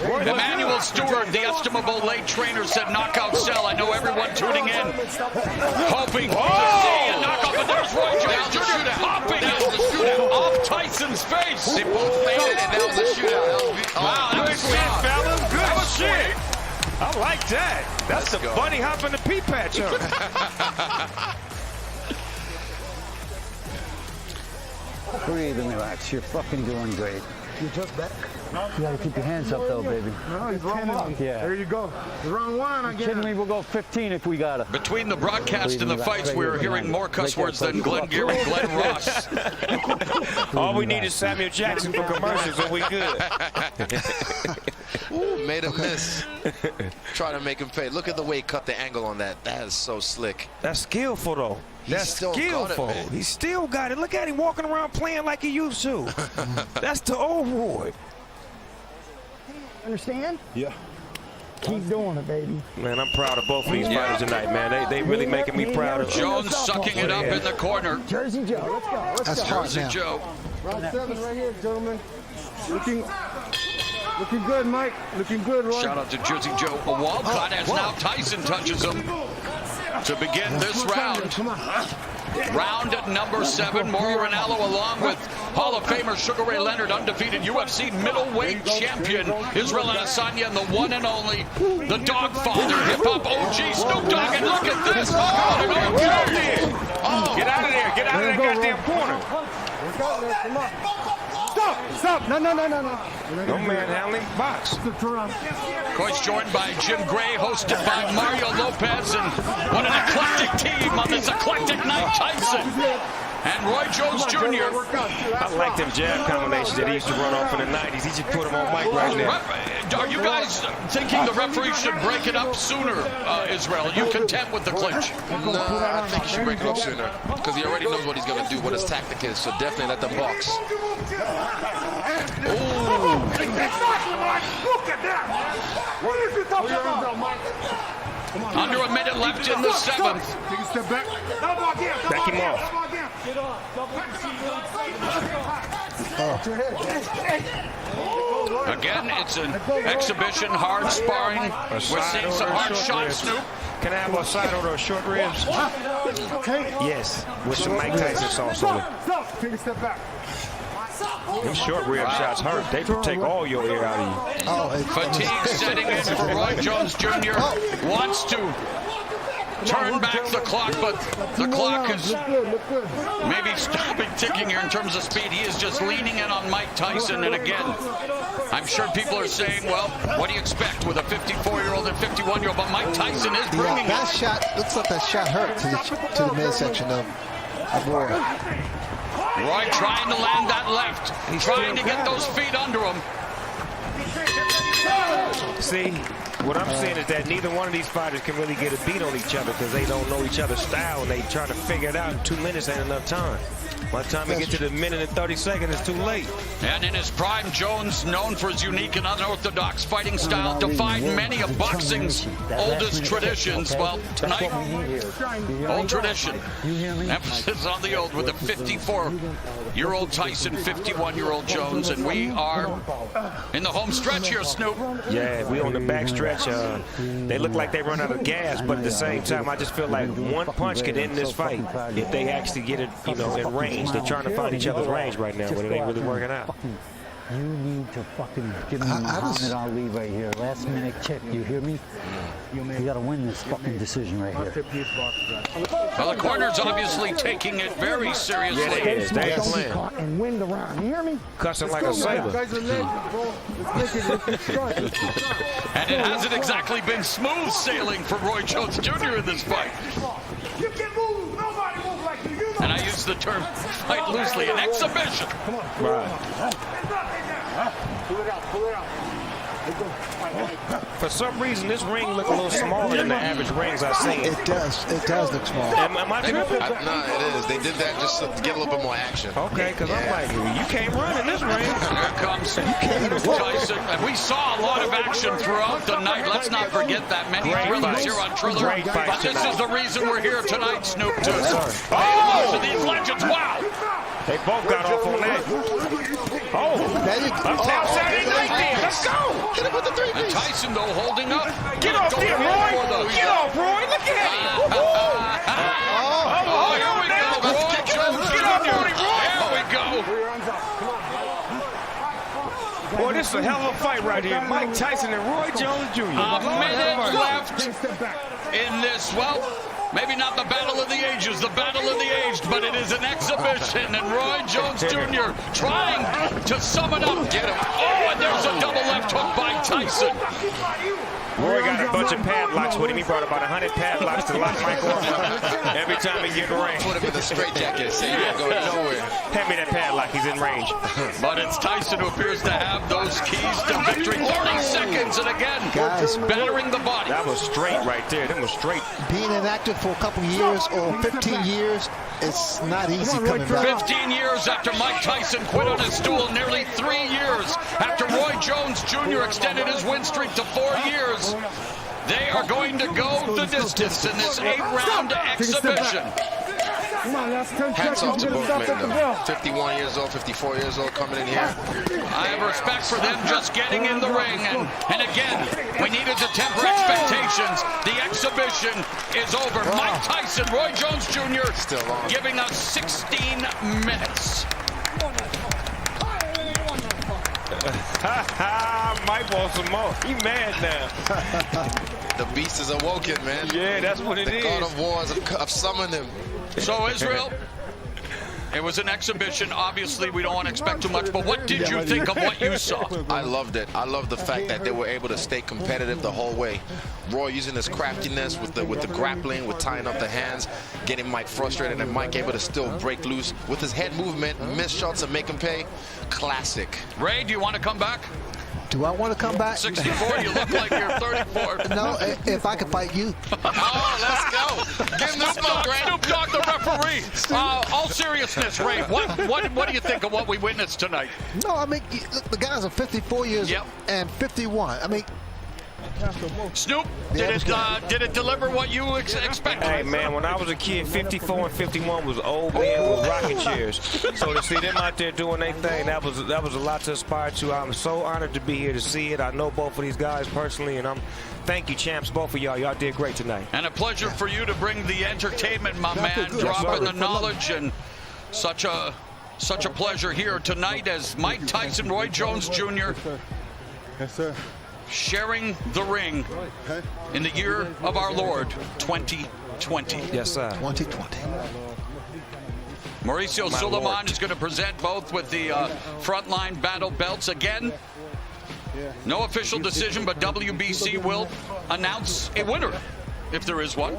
Emmanuel Stewart, the estimable late trainer, said knockout sell. I know everyone tuning in, hoping to see a knockout, but there's Roy Jones Jr. hopping off Tyson's face. They both made it, and that was a shootout. Wow, that was Good shit, fellas. Good shit. sweet. I like that. That's the bunny hop in the pea patch. Breathe and relax. You're fucking doing great. You're just back. You gotta keep your hands up though, baby. No, he's kidding me. Yeah. There you go. Round 1 again. Kidding me? We'll go 15 if we gotta. Between the broadcast and the fights, we're hearing more cuss words than Glenn Geary and Glenn Ross. All we need is Samuel Jackson for commercials and we good. Ooh, made him miss. Try to make him pay. Look at the way he cut the angle on that. That is so slick. That's skillful, though. That's still got it, skillful. man. He still got it. Look at him walking around playing like he used to. That's the old Roy. Understand? Yeah. Keep doing it, baby. Man, I'm proud of both of these fighters tonight, man. They really making me proud of them. Jones sucking it up in the corner. Jersey Joe, let's go. Let's That's go. hard Jersey now. Joe. Round 7 right here, gentlemen. Looking good, Mike. Looking good, Roy. Shout out to Jersey Joe. A Walcott as now Tyson touches him to begin this round. Come on. Round at number 7. Mauro Ranallo along with Hall of Famer Sugar Ray Leonard, undefeated UFC middleweight champion Israel Adesanya, and the one and only, the Dogfather, hip-hop OG Snoop Dogg. And look at this. Oh, Get out of there. Get out of there. Get out of that goddamn corner. Come on. Stop. No. No manhandling. Box. Of course, joined by Jim Gray, hosted by Mario Lopez, and what an eclectic team on this eclectic night. Tyson and Roy Jones Jr. I like them jab combinations that he used to run off in the 90s. He just put them on Mike right now. Are you guys thinking the referee should break it up sooner, Israel? Are you content with the clinch? No, I think he should break it up sooner because he already knows what he's going to do, what his tactic is. So definitely let them box. Under a minute left in the 7th. Take a step back. Back him off. Again, it's an exhibition, hard sparring. We're seeing some hard shots, Snoop. Can I have a side order of short ribs? Yes, with some Mike Tyson sauce on it. Take a step back. Them short rib shots hurt. They take all your air out of you. Fatigue setting in for Roy Jones Jr. Wants to turn back the clock, but the clock is maybe stopping ticking here in terms of speed. He is just leaning in on Mike Tyson, and again, I'm sure people are saying, well, what do you expect with a 54-year-old and 51-year-old? But Mike Tyson is bringing That it. shot looks like that shot hurt to the midsection of Roy. Roy trying to land that left, trying to get those feet under him. See, what I'm saying is that neither one of these fighters can really get a beat on each other because they don't know each other's style and they try to figure it out in 2 minutes ain't enough time. By the time we get to the minute and 30 seconds, it's too late. And in his prime, Jones, known for his unique and unorthodox fighting style, defied many of boxing's oldest traditions. Well, tonight, old tradition. Emphasis on the old with a 54-year-old Tyson, 51-year-old Jones, and we are in the home stretch here, Snoop. Yeah, we on the back stretch. They look like they run out of gas, but at the same time, I just feel like one punch could end this fight if they actually get it, in range. They're trying to find each other's range right now, but it ain't really working out. You need to fucking give me Muhammad Ali right here. Last minute kick, you hear me? You got to win this fucking decision right here. Well, the corner's obviously taking it very seriously. Yeah, they is. They ain't playing. And win the round. You hear me? Cussing like a sailor. And it hasn't exactly been smooth sailing for Roy Jones Jr. in this fight. You can move. Nobody moves like you. And I use the term fight loosely, an exhibition. Right. Pull it out. For some reason, this ring look a little smaller than the average rings I've seen. It does look small. Am I tripping? No, it is. They did that just to get a little bit more action. Okay, because I'm like, you can't run in this ring. Here comes Tyson. And we saw a lot of action throughout the night. Let's not forget that. Many thrillers here on Triller. Great fight But this is the reason we're here tonight, Snoop, to Oh! these legends. Wow! They both got off on that. Uptown Saturday night there. Let's go. Hit him with the 3 And Tyson, though, holding up. Get off there, Roy. Get off, Roy. Look at him. Oh, here we go. Roy Jones Get off, Roy. Here we go. Boy, this is a hell of a fight right here. Mike Tyson and Roy Jones Jr. A minute left in this, well, maybe not the battle of the ages, the battle of the aged, but it is an exhibition, and Roy Jones Jr. trying to sum it up. Get him. Oh, and there's a double left hook by Tyson. Roy got a bunch of padlocks with him. He brought about 100 padlocks to lock Mike off every time he get in the ring. Put him in the straitjacket. Say you ain't going nowhere. Hand me that padlock. He's in range. But it's Tyson who appears to have those keys to victory. 30 seconds, and again, Guys, battering the body. That was straight right there. That was straight. being inactive for a couple years or 15 years, it's not easy coming back. 15 years after Mike Tyson quit on his stool, nearly 3 years after Roy Jones Jr. extended his win streak to 4 years. They are going to go the distance in this 8-round exhibition. Hats off to both men, though. 51 years old, 54 years old, coming in here. I have respect for them just getting in the ring. And again, we needed to temper expectations. The exhibition is over. Mike Tyson, Roy Jones Jr. Still on. Giving us 16 minutes. Mike wants some more. He mad now. The beast is awoken, man. Yeah, that's what it is. The God of Wars have summoned him. So, Israel, it was an exhibition. Obviously, we don't want to expect too much, but what did you think of what you saw? I loved it. I love the fact that they were able to stay competitive the whole way. Roy using his craftiness with the grappling, with tying up the hands, getting Mike frustrated, and Mike able to still break loose with his head movement, miss shots and make him pay. Classic. Ray, do you want to come back? Do I want to come back? 64, you look like you're 34. No, if I could fight you. Oh, let's go. Give him the smoke, Ray. Snoop Dogg, the referee. All seriousness, Ray, what do you think of what we witnessed tonight? No, I mean, look, the guys are 54 years old and 51. I mean, Snoop, did it deliver what you expected? Hey, man, when I was a kid, 54 and 51 was old men with rocking chairs. So to see them out there doing their thing, that was a lot to aspire to. I'm so honored to be here to see it. I know both of these guys personally, and thank you, champs, both of y'all. Y'all did great tonight. And a pleasure for you to bring the entertainment, my man, dropping the knowledge, and such a pleasure here tonight as Mike Tyson, Roy Jones Jr. Yes, sir. sharing the ring in the year of our Lord 2020. Yes, sir. 2020. Mauricio Suleiman is going to present both with the frontline battle belts again. No official decision, but WBC will announce a winner if there is one.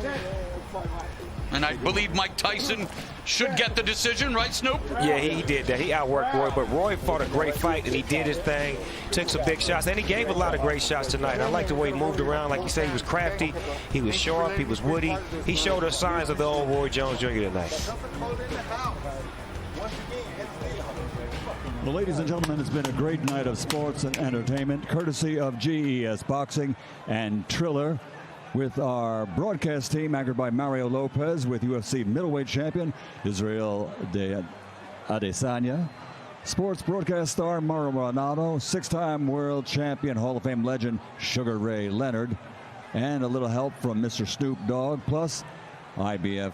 And I believe Mike Tyson should get the decision, right, Snoop? Yeah, he did that. He outworked Roy, but Roy fought a great fight, and he did his thing, took some big shots, and he gave a lot of great shots tonight. I like the way he moved around. Like you said, he was crafty, he was sharp, he was woody. He showed us signs of the old Roy Jones Jr. tonight. Well, ladies and gentlemen, it's been a great night of sports and entertainment, courtesy of GES Boxing and Triller, with our broadcast team anchored by Mario Lopez, with UFC middleweight champion Israel Adesanya, sports broadcast star Mauro Ranallo, 6-time world champion Hall of Fame legend Sugar Ray Leonard, and a little help from Mr. Snoop Dogg, plus International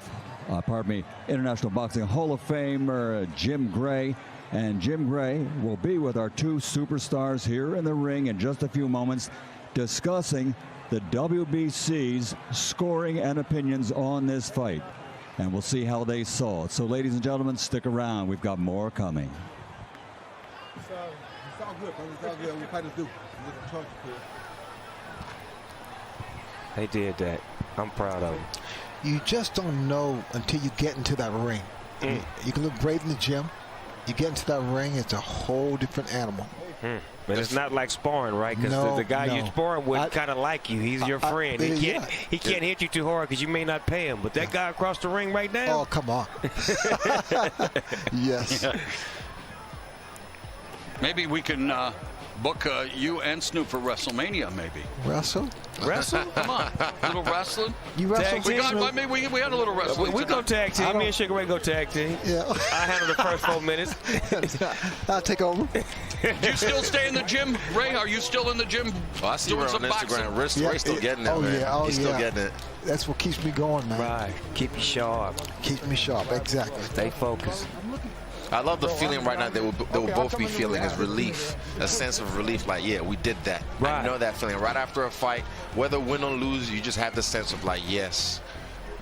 Boxing Hall of Famer Jim Gray. And Jim Gray will be with our two superstars here in the ring in just a few moments, discussing the WBC's scoring and opinions on this fight. And we'll see how they saw it. So, ladies and gentlemen, stick around. We've got more coming. It's all good, brother. It's all good. We fighters do. They did that. I'm proud of them. You just don't know until you get into that ring. You can look great in the gym. You get into that ring, it's a whole different animal. But it's not like sparring, right? Because the guy you're sparring with kind of like you. He's your friend. He can't hit you too hard because you may not pay him. But that guy across the ring right now. Oh, come on. Yes. Yeah. Maybe we can book you and Snoop for WrestleMania, maybe. Wrestle? Wrestle? Come on. A little wrestling. You wrestle? We had a little wrestling. We go tag team. Me and Sugar Ray go tag team. Yeah. I handle the first 4 minutes. I'll take over. Do you still stay in the gym, Ray? Are you still in the gym? I see her on Instagram. Ray's still getting it, man. He's still getting it. That's what keeps me going, man. Right. Keep you sharp. Keep me sharp, exactly. Stay focused. I love the feeling right now they will both be feeling is relief, a sense of relief, like, yeah, we did that. Right. I know that feeling. Right after a fight, whether win or lose, you just have the sense of like, yes,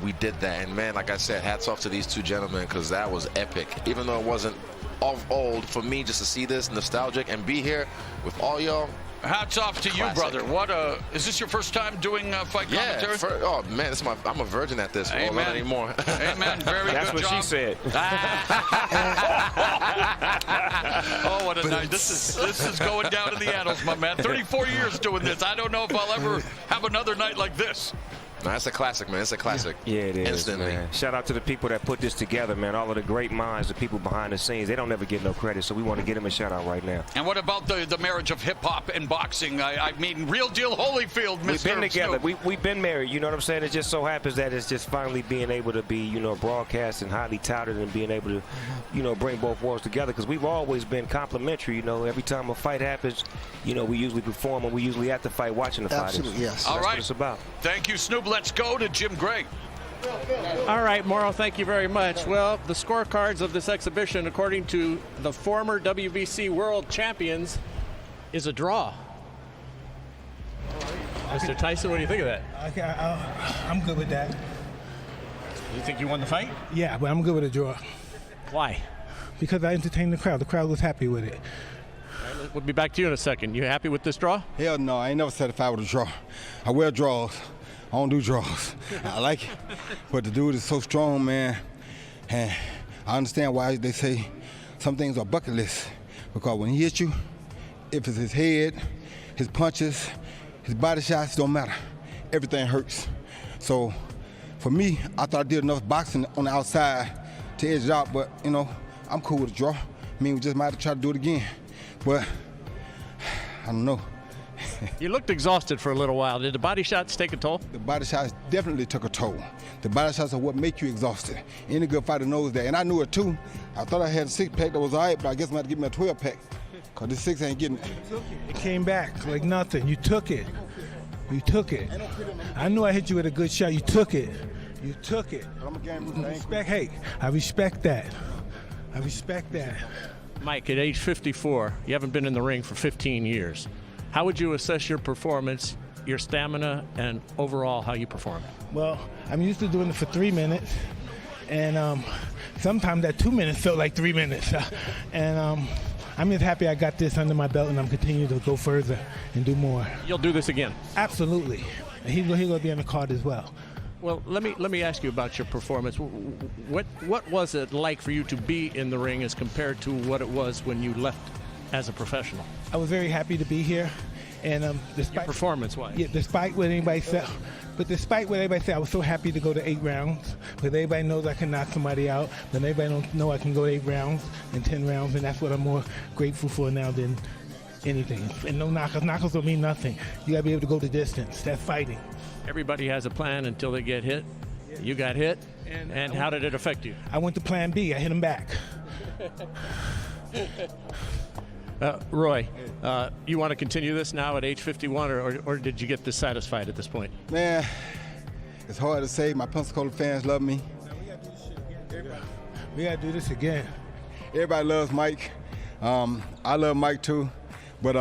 we did that. And man, like I said, hats off to these two gentlemen, because that was epic. Even though it wasn't of old, for me just to see this nostalgic and be here with all y'all. Hats off to you, brother. Is this your first time doing fight commentary? Oh man, I'm a virgin at this. Amen. Not anymore. Amen. Very That's good what job. she said. what a night. This is going down in the annals, my man. 34 years doing this. I don't know if I'll ever have another night like this. No, that's a classic, man. It's a classic. Yeah, it is, Instantly. man. Shout out to the people that put this together, man. All of the great minds, the people behind the scenes. They don't ever get no credit, so we want to give them a shout out right now. And what about the marriage of hip-hop and boxing? I mean, real deal Holyfield, Mr. We've been together. Snoop. We've been married. You know what I'm saying? It just so happens that it's just finally being able to be, you know, broadcast and highly touted and being able to, you know, bring both worlds together, because we've always been complimentary. You know, every time a fight happens, you know, we usually perform and we usually at the fight watching the fighters. Absolutely, yes. So All that's right. what it's about. Thank you, Snoop. Let's go to Jim Gray. All right, Morrow, thank you very much. Well, the scorecards of this exhibition, according to the former WBC world champions, is a draw. Mr. Tyson, what do you think of that? I'm good with that. You think you won the fight? Yeah, but I'm good with a draw. Why? Because I entertained the crowd. The crowd was happy with it. We'll be back to you in a second. You happy with this draw? Hell no, I ain't never satisfied with a draw. I wear draws. I don't do draws. I like it. But the dude is so strong, man. And I understand why they say some things are bucket list. Because when he hits you, if it's his head, his punches, his body shots, don't matter. Everything hurts. So for me, I thought I did enough boxing on the outside to edge it out. But, you know, I'm cool with a draw. I mean, we just might have to try to do it again. But I don't know. You looked exhausted for a little while. Did the body shots take a toll? The body shots definitely took a toll. The body shots are what make you exhausted. Any good fighter knows that. And I knew it too. I thought I had a 6-pack that was all right, but I guess I'm going to give me a 12-pack. Because this 6 ain't getting it. It came back like nothing. You took it. You took it. I knew I hit you with a good shot. You took it. You took it. Hey, I respect that. I respect that. Mike, at age 54, you haven't been in the ring for 15 years. How would you assess your performance, your stamina, and overall how you perform? Well, I'm used to doing it for 3 minutes, and sometimes that 2 minutes felt like 3 minutes. And I'm just happy I got this under my belt, and I'm continuing to go further and do more. You'll do this again? Absolutely. And he's going to be on the card as well. Well, let me ask you about your performance. What was it like for you to be in the ring as compared to what it was when you left as a professional? I was very happy to be here, and despite performance-wise. Yeah, despite what anybody said, I was so happy to go to 8 rounds. But everybody knows I can knock somebody out, but everybody don't know I can go 8 rounds and 10 rounds, and that's what I'm more grateful for now than anything. And no knockers. Knockers don't mean nothing. You gotta be able to go the distance. That's fighting. Everybody has a plan until they get hit. You got hit, and how did it affect you? I went to plan B. I hit him back. Roy, you want to continue this now at age 51, or did you get dissatisfied at this point? Man, it's hard to say. My Pensacola fans love me. We got to do this again. Everybody loves Mike. I love Mike too. But,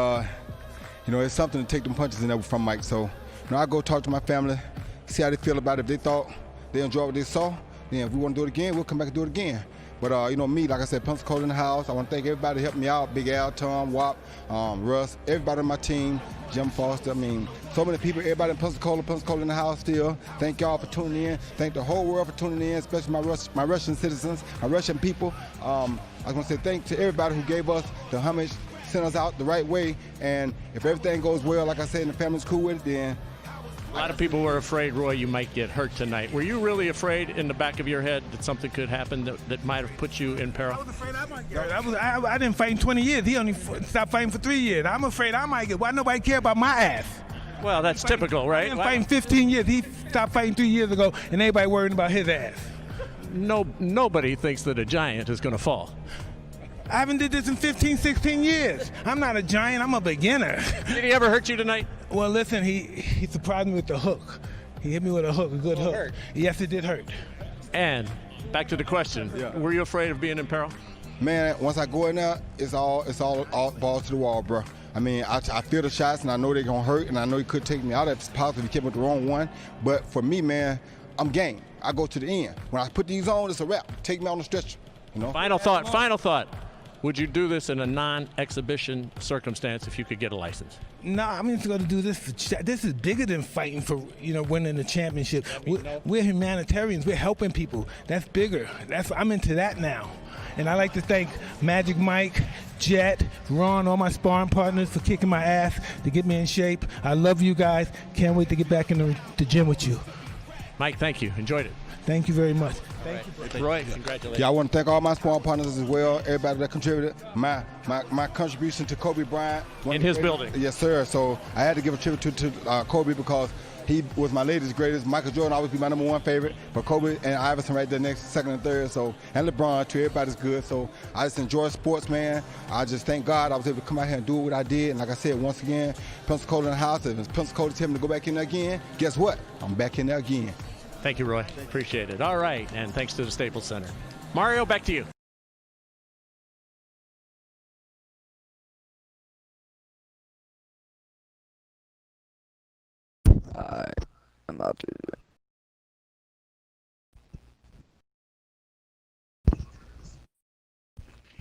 you know, it's something to take them punches in there from Mike. So, you know, I go talk to my family, see how they feel about it. If they thought they enjoyed what they saw, then if we want to do it again, we'll come back and do it again. But, you know, me, like I said, Pensacola in the house. I want to thank everybody who helped me out. Big Al, Tom, Wap, Russ, everybody on my team, Jim Foster. I mean, so many people, everybody in Pensacola in the house still. Thank y'all for tuning in. Thank the whole world for tuning in, especially my Russian citizens, my Russian people. I was going to say thank to everybody who gave us the homage, sent us out the right way. And if everything goes well, like I said, and the family's cool with it, then a lot of people were afraid, Roy, you might get hurt tonight. Were you really afraid in the back of your head that something could happen that might have put you in peril? I was afraid I might get hurt. I didn't fight in 20 years. He only stopped fighting for 3 years. I'm afraid I might get. Why nobody care about my ass? Well, that's typical, right? I've been fighting 15 years. He stopped fighting 3 years ago, and everybody worrying about his ass. Nobody thinks that a giant is going to fall. I haven't did this in 15, 16 years. I'm not a giant. I'm a beginner. Did he ever hurt you tonight? Well, listen, he surprised me with the hook. He hit me with a hook, a good hook. Hurt. Yes, it did hurt. And back to the question, were you afraid of being in peril? Man, once I go in there, it's all balls to the wall, bro. I mean, I feel the shots, and I know they're going to hurt, and I know he could take me out if it's possible if he came with the wrong one. But for me, man, I'm game. I go to the end. When I put these on, it's a wrap. Take me on the stretcher, you know? Final thought. Would you do this in a non-exhibition circumstance if you could get a license? No, I'm just going to do this. This is bigger than fighting for, winning the championship. We're humanitarians. We're helping people. That's bigger. I'm into that now. And I like to thank Magic Mike, Jet, Ron, all my sparring partners for kicking my ass to get me in shape. I love you guys. Can't wait to get back in the gym with you. Mike, thank you. Enjoyed it. Thank you very much. Thank you. Roy, congratulations. Yeah, I want to thank all my sparring partners as well, everybody that contributed. My contribution to Kobe Bryant. In his building. Yes, sir. So I had to give a tribute to Kobe because he was my latest greatest. Michael Jordan always be my number one favorite, but Kobe and Iverson right there next, second and third. So, and LeBron too, everybody's good. So I just enjoy sports, man. I just thank God I was able to come out here and do what I did. And like I said, once again, Pensacola in the house. If Pensacola tell me to go back in there again, guess what? I'm back in there again. Thank you, Roy. Appreciate it. All right, and thanks to the Staples Center. Mario, back to you. I'm out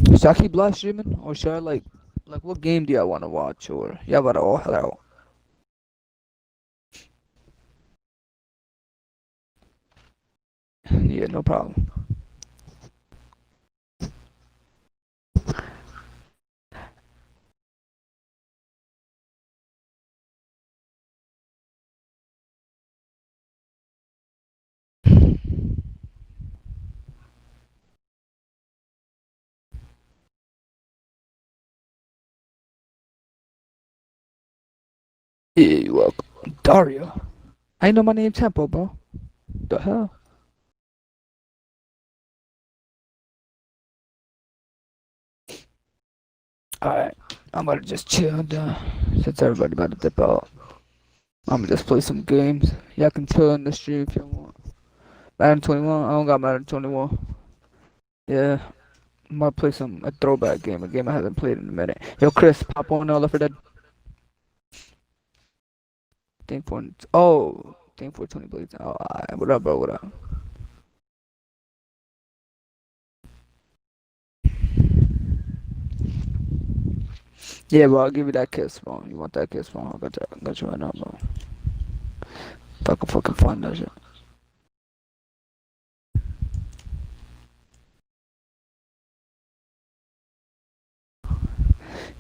there. Should I keep live streaming, or should I like what game do y'all want to watch, or yeah, but oh hello. Yeah, no problem. Yeah, you're welcome. Dario. I know my name Tempo, bro. The hell? Alright, I'm gonna just chill down since everybody about to dip out. I'm gonna just play some games. Y'all can chill in the stream if you want. Madden 21, I don't got Madden 21. Yeah, I'm gonna play a throwback game, a game I haven't played in a minute. Yo, Chris, pop on Left 4 Dead. Think 420 Blades. Oh, alright, what up, bro? What up? Yeah, bro, I'll give you that kiss, bro. You want that kiss, bro? I got you right now, bro. If I can fucking find that shit.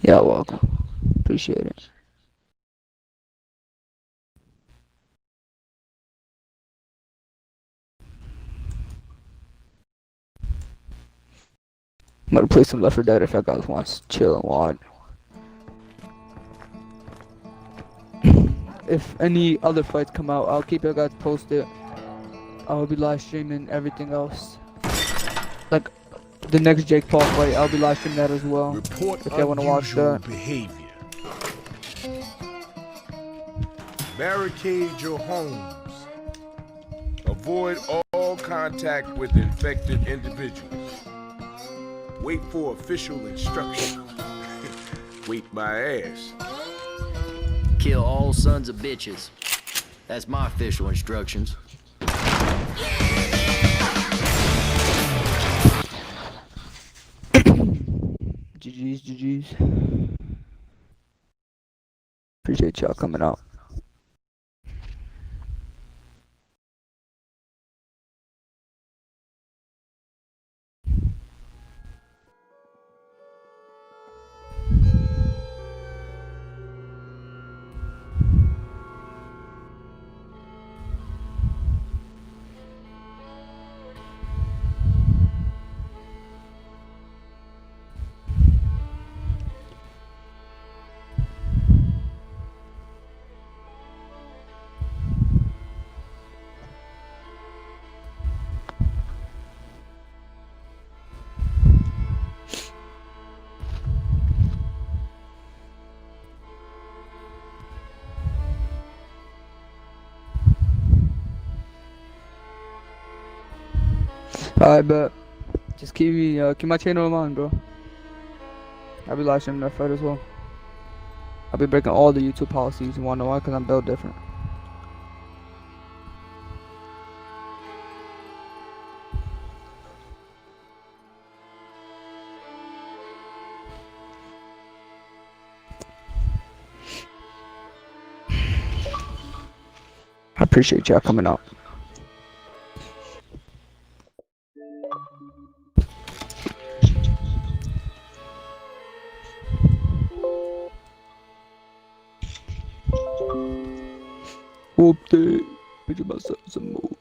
Yeah, welcome. Appreciate it. I'm gonna play some Left 4 Dead if you guys want to chill and watch. If any other fights come out, I'll keep you guys posted. I'll be live streaming everything else. Like the next Jake Paul fight, I'll be live streaming that as well. Report if you want to watch that. Behavior. Barricade your homes. Avoid all contact with infected individuals. Wait for official instructions. Wait my ass. Kill all sons of bitches. That's my official instructions. GG's. Appreciate y'all coming out. Alright, but just keep my channel in mind, bro. I'll be live streaming that fight as well. I'll be breaking all the YouTube policies. You wanna know why? Cause I'm built different. I appreciate y'all coming out. Movie. Picture myself as a movie.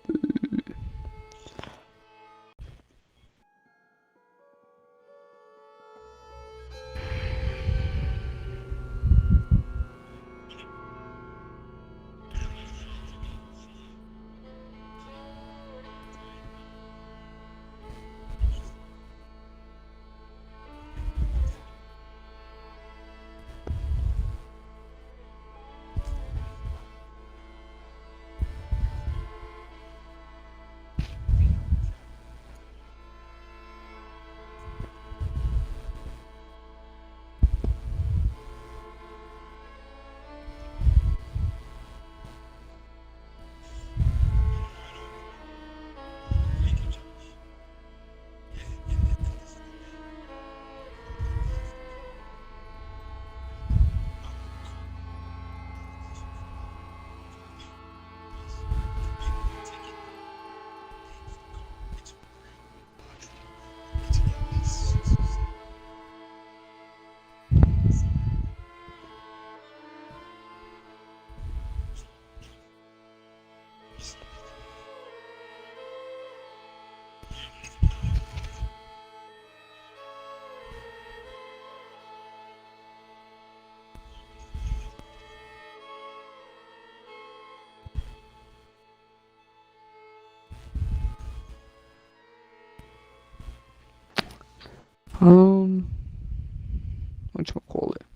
What you call it?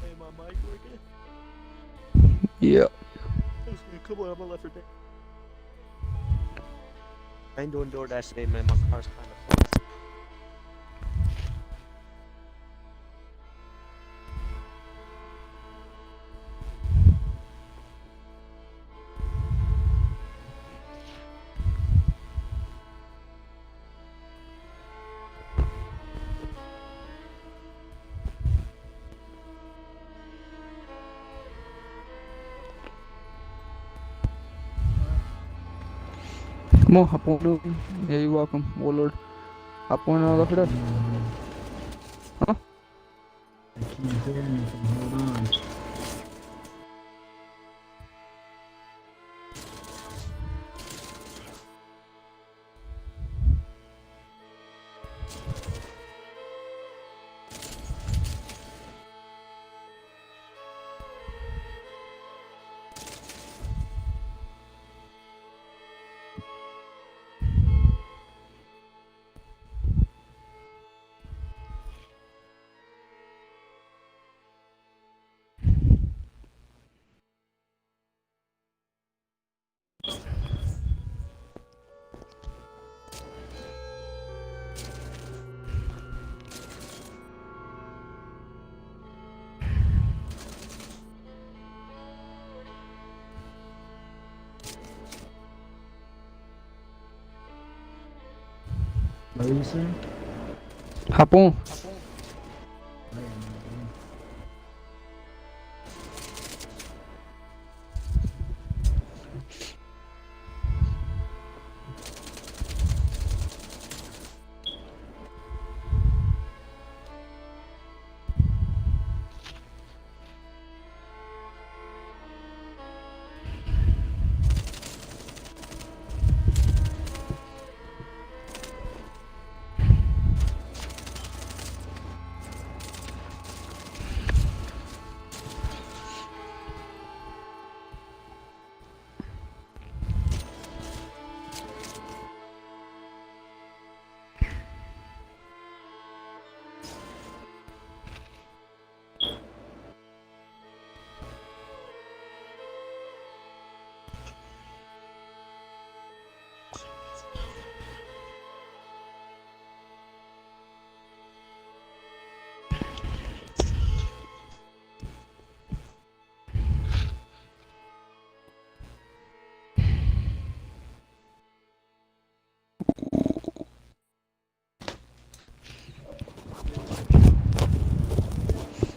Hey, my mic working? Yeah. Come on, I'm gonna let her down. I ain't doing DoorDash today, man. My car's kind of full. Come on, hop on, dude. Yeah, you're welcome, Warlord. Hop on all over there. Huh? I can't hear anything. Hold on. What are you saying? Hop on.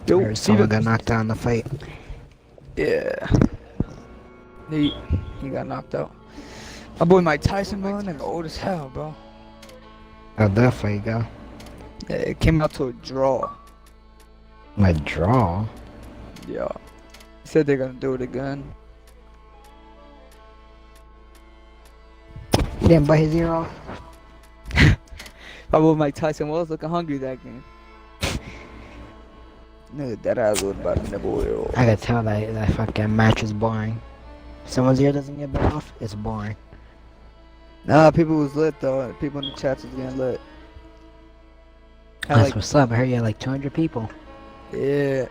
I heard someone got knocked out in the fight. Yeah. He got knocked out. My boy Mike Tyson, bro, that nigga old as hell, bro. How'd that fight go? Yeah, it came out to a draw. A draw? Yeah. Said they're gonna do it again. He didn't bite his ear off? My boy Mike Tyson was looking hungry that game. Nigga, that ass was about to nibble it off. I could tell that fucking match was boring. If someone's ear doesn't get bit off, it's boring. Nah, people was lit though. People in the chats was getting lit. That's what's up. I heard you had like 200 people. Yeah. It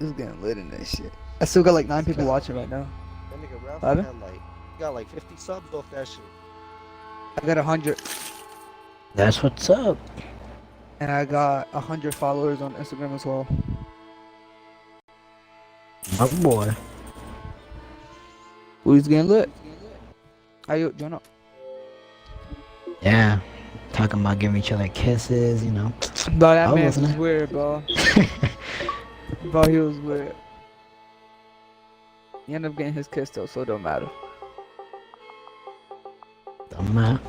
was getting lit in that shit. I still got like 9 people watching right now. That nigga Ralph Pardon? had like, he got like 50 subs off that shit. I got 100. That's what's up. And I got 100 followers on Instagram as well. Oh boy. Who's getting lit? How you join up? Yeah. Talking about giving each other kisses, you know. Bro, that Oh, man was wasn't it? weird, bro. Bro, he was weird. He ended up getting his kiss though, so it don't matter. Don't matter.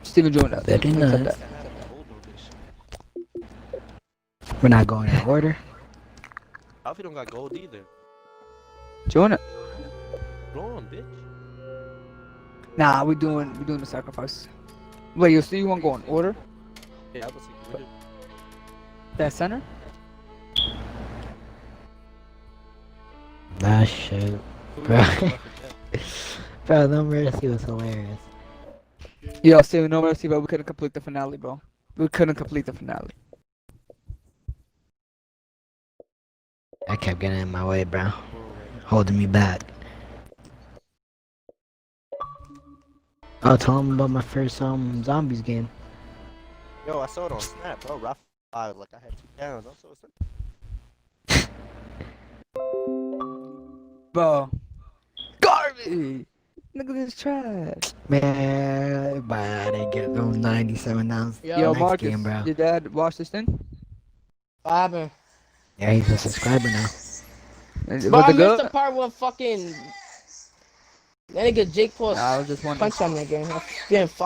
Steven joined up. Very Accept nice. that. We're not going in order. Alfie don't got gold either. Join it. Go on, bitch. Nah, we doing the sacrifice. Wait, you see you wanna go in order? Yeah, I was thinking. That center? That shit. Bro. Bro, No Mercy was hilarious. Yo, Steven, no mercy, but we couldn't complete the finale, bro. We couldn't complete the finale. I kept getting in my way, bro. Holding me back. Oh, tell him about my first zombies game. Yo, I saw it on Snap, bro. Ralph, like I had 2 downs. I saw it. Bro. Garbage! Nigga, this trash. Man, but I didn't get those 97 downs. Yo, next Marcus, game, bro. your dad watch this thing? What happened? Yeah, he's a subscriber now. Was But I it missed good? the part where fucking that nigga Jake Paul Nah, I was just wondering. punched on that game. I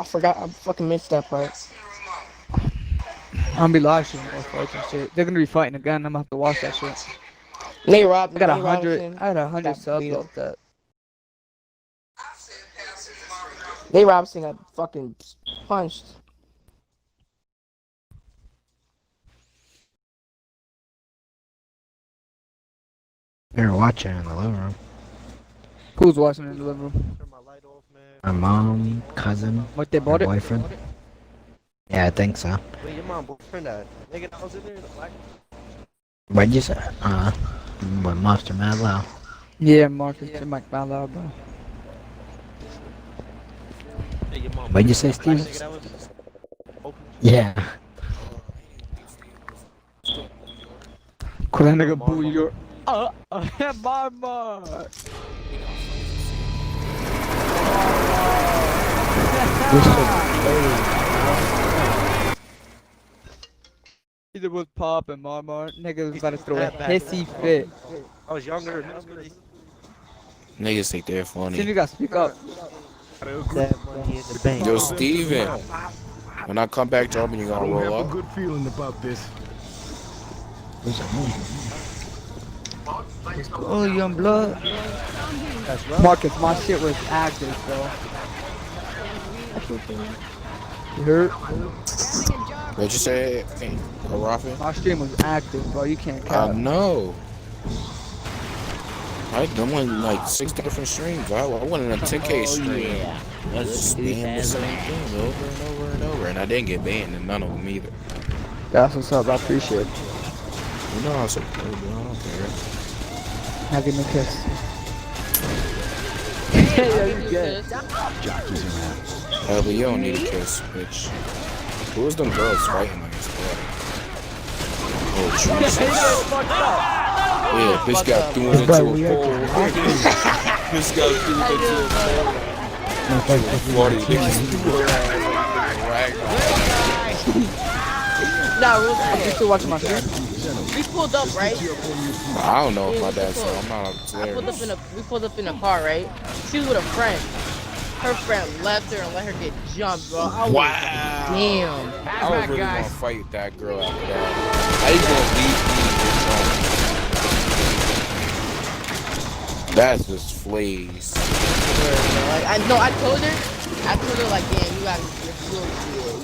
forgot. I fucking missed that part. I'm gonna be live streaming those fights and shit. They're gonna be fighting again. I'm gonna have to watch that shit. Nate Robinson. I got 100. I had 100 subs off that. Nate Robinson got fucking punched. They were watching in the living room. Who's watching in the living room? My mom, cousin, What, they bought my it? boyfriend. Yeah, I think so. Wait, your mom boyfriend that nigga that was in there, the black. What'd you say? With Monster Mad Low. Yeah, Marcus and Mike Ballard, bro. Hey, your mom. What'd you say, Black Steve? nigga that was open. Yeah. Could that nigga boo your Mama? Either was Pop and Mama. Nigga was about to throw a hissy fit. I was younger. Niggas think they're funny. Then you gotta speak up. That money in the bank. Yo, Steven. When I come back, Jordan, you gotta I roll have a up. good feeling about this. Oh, young blood. Marcus, my shit was active, bro. You heard? What'd you say, Rafi? My stream was active, bro. You can't I count. know. I'm on like 6 different streams. I went on a 10K stream. I was just spam the same thing over and over and over. And I didn't get banned in none of them either. That's what's up. I appreciate it. You know how support, bro. I don't care. Now give me a kiss. Yeah, you good. Hell, but you don't need a kiss, bitch. Who was them girls fighting against, bro? Oh, Jesus. Yeah, bitch got thrown into a pole. Bitch got thrown into a pole. 40 niggas threw her ass like a rag doll. Nah, real You quick. still watching my stream? We pulled up, right? I don't know if my Yeah, dad we said I'm not we pulled up in a car, right? She was with a friend. Her friend left her and let her get jumped, bro. I was Wow. like, damn. I was really gonna fight that girl after that. How you gonna leave me? That's just fleas. Like, I told her like, damn,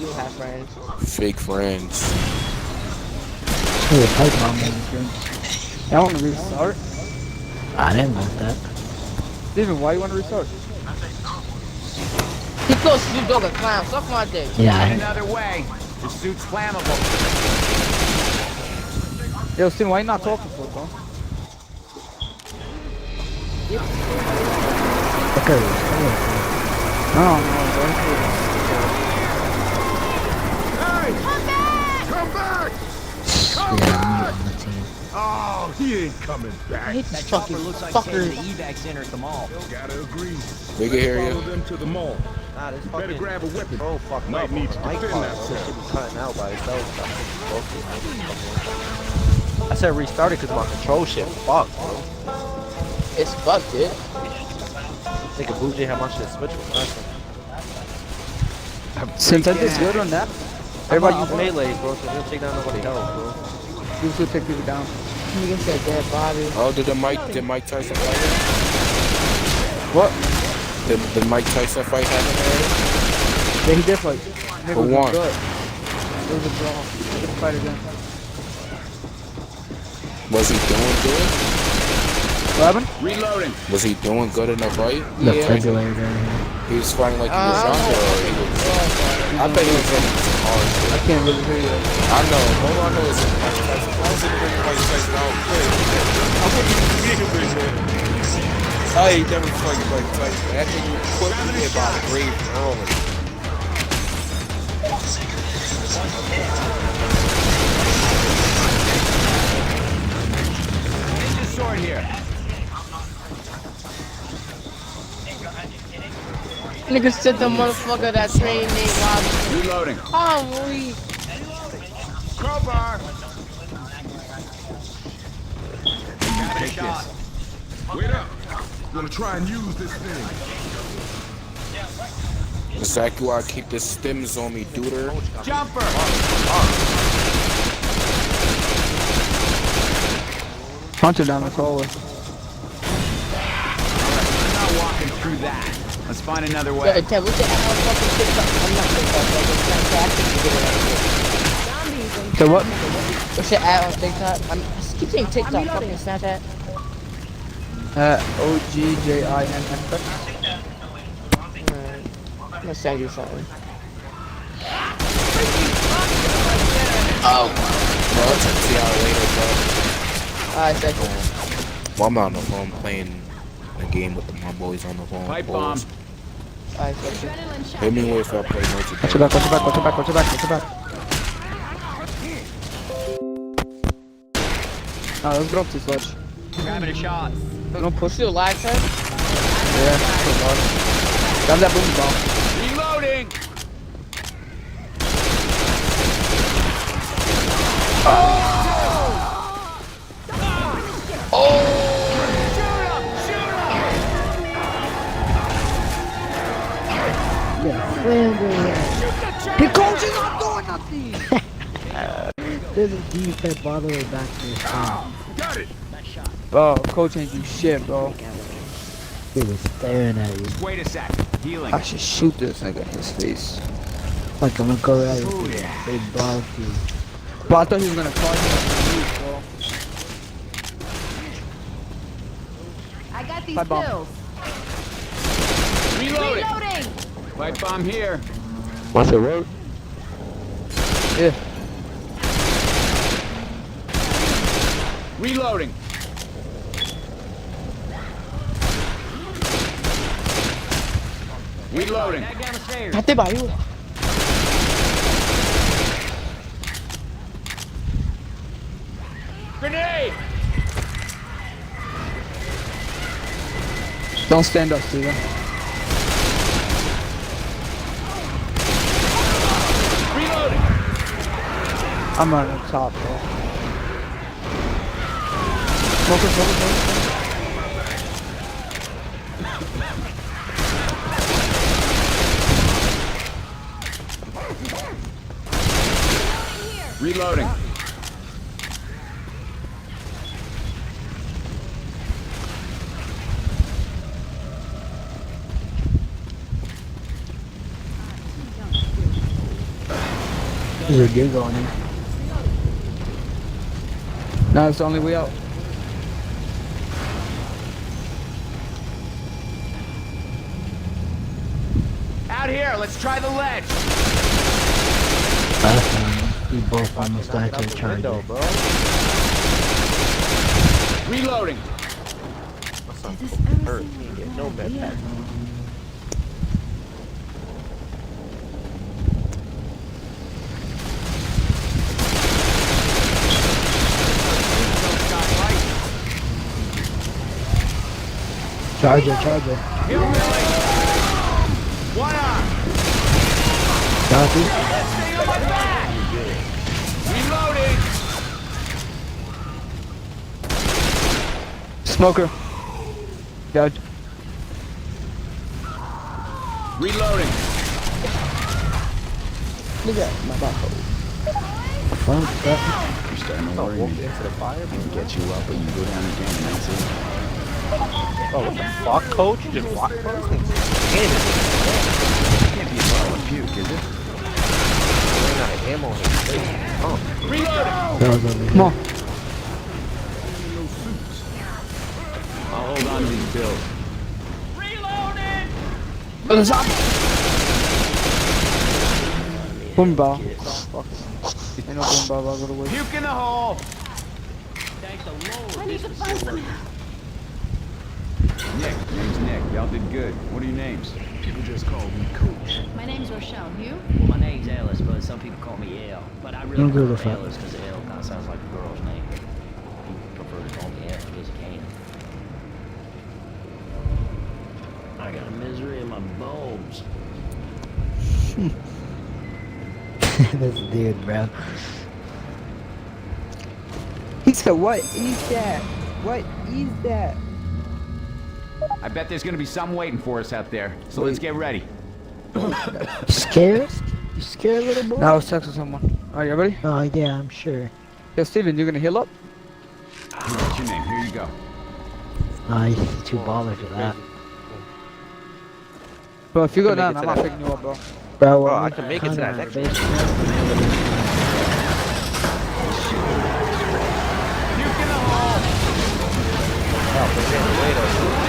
you have friends. Fake friends. Hey, pipe bomb in the stream. Y'all want to restart? I didn't want that. Steven, why you want to restart? He close Snoop Dogg a clown. Suck my dick. Yeah. Another way. The suit's flammable. Yo, Steven, why you not talking for, bro? Okay. No, Come back! Oh, he ain't coming back. I hate this That chopper fucking looks like fucker. the evac center at the mall. Gotta agree. We can hear Follow you. them to the mall. Nah, this Better fucking grab a weapon. bro fucked Might up. need to Mic defend part, that bro. cell. Should be cutting out by itself. I said restart it because my control shit fucked, bro. It's fucked, dude. Think of Bougie how much shit switch was last time. Since I did good on that, Everybody everybody use melee, bro, so they don't take down nobody else, bro. you should take people down. Nigga said dead body. Oh, did Mike Tyson fight? What? Did Mike Tyson fight happen already? Yeah, he did fight. Nigga Who was won? good. It was a draw. He didn't fight again. Was he doing good? What happened? Reloading. Was he doing good in the fight? The regulator. He was fighting like he was younger, or he was. I bet he was in hard shit. I can't really hear you. I know. All I know is Mike Tyson. I was in the ring with Mike Tyson. I ain't never fighting Mike Tyson. That nigga put me in by the grave early. Ninja sword here. Nigga said the motherfucker that trained named Robinson. Reloading. Oh, we. Crowbar. Take this. Wait up. Gonna try and use this thing. Exactly why I keep the stems on me, duder. Jumper. Hunter down the hallway. I'm not walking through that. Let's find another Yo, way. Ted, what's your ad on fucking TikTok? I'm not TikTok, bro. It's Snapchat. So what? What's your ad on TikTok? I keep saying TikTok, fucking Snapchat. OGJINN. I'm gonna send you something. Oh. Bro, I'll check see y'all later, bro. Alright, second. Well, I'm out on the phone playing a game with my boys on the phone. Pipe bomb. Alright, second. Hit me if I play Notre Watch your back, watch your back, watch your back, watch your back, watch your back. Ah, let's drop this watch. Grabbing a shot. Don't push Still live, Ted? Yeah, grab that boom ball. Reloading. The coach is not doing nothing! There's a defense all the way back there. Got it. Bro, coach ain't do shit, bro. He was staring at you. Wait a sec. Healing. I should shoot this nigga in his face. Like I'm gonna go at Ooh, you. yeah. They blocked you. Bro, I thought he was gonna call you up bro. I got these Pipe bomb. pills. Reloading. Reloading. Pipe bomb here. What's it work? Yeah. Reloading. Reloading. Back down the stairs. Hate barulho. Grenade. Don't stand up, Steven. Reloading. I'm on the top, bro. Smoker. Reloading. There's a dude going in. No, it's the only way out. Out here, let's try the ledge. Last time, we both almost died to the charger. Reloading. Hurt. Get no bed back. Charger. One arm. Copy. Stay on my back. Reloading. Smoker. Judge. Reloading. Look at my butthole. You're starting to worry me. Into the fire, and get you up, but you go down again, and that's it. Oh, what the fuck, coach? You just walk first? Damn it. Can't be a bottle of puke, is it? Ran out of ammo in his face. Oh. Reloading! Come on. I'll hold on to these bills. Boom ball. Ain't no boom ball, I'll go to waste. Puke in the hole! I need the person. Nick, name's Nick. Y'all did good. What are your names? People just call me Coach. My name's Rochelle. You? Well, my name's Ellis, but some people call me Elle. But I really Don't give a prefer fuck. Ellis because Elle kind of sounds like a girl's name. People prefer to call me Elle because you can. I got a misery in my bones. This dude, bro. He said, what is that? What is that? I bet there's gonna be some waiting for us out there. So let's get ready. Scared? You scared, little boy? Now I was texting someone. Alright, you ready? Oh, yeah, I'm sure. Yeah, Steven, you gonna heal up? What's your name? Here you go. He's too baller for that. Bro, if you go Can make down, it I'm to not that. picking you up, bro. Bro, I can make it to that next one. Puke in the hole! Oh, but man, wait a minute.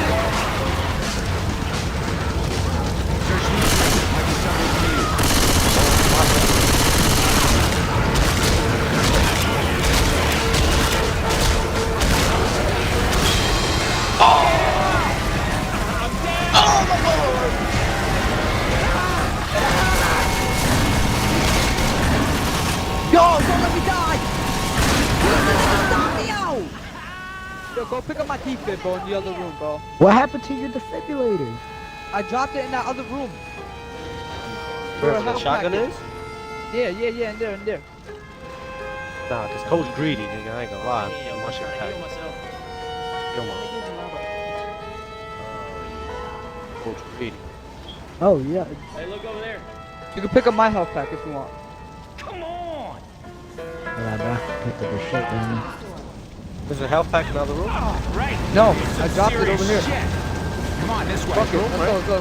Search these rooms. Might be something to use. Yo, don't let me die! Yo, go pick up my defib, bro, in the other room, bro. What happened to your defibrillator? I dropped it in that other room. Where the shotgun is? Yeah, in there. Nah, cause Coach greedy, nigga. I ain't gonna lie. My shit packed. Come on. Coach greedy. Oh, yeah. Hey, look over there. You can pick up my health pack if you want. Yeah, bro. Picked up the shit, down there. There's a health pack in the other room? No, I dropped it over here. Come on, this way. Fuck it, let's go.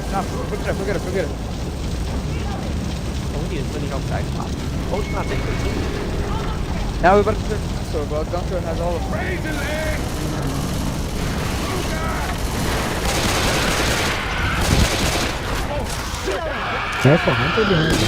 Nah, forget it. Oh, we need as many health packs as possible. Coach not taking the team. Now we're about to search the store, bro. Gunter has all of them. Careful, Hunter behind you.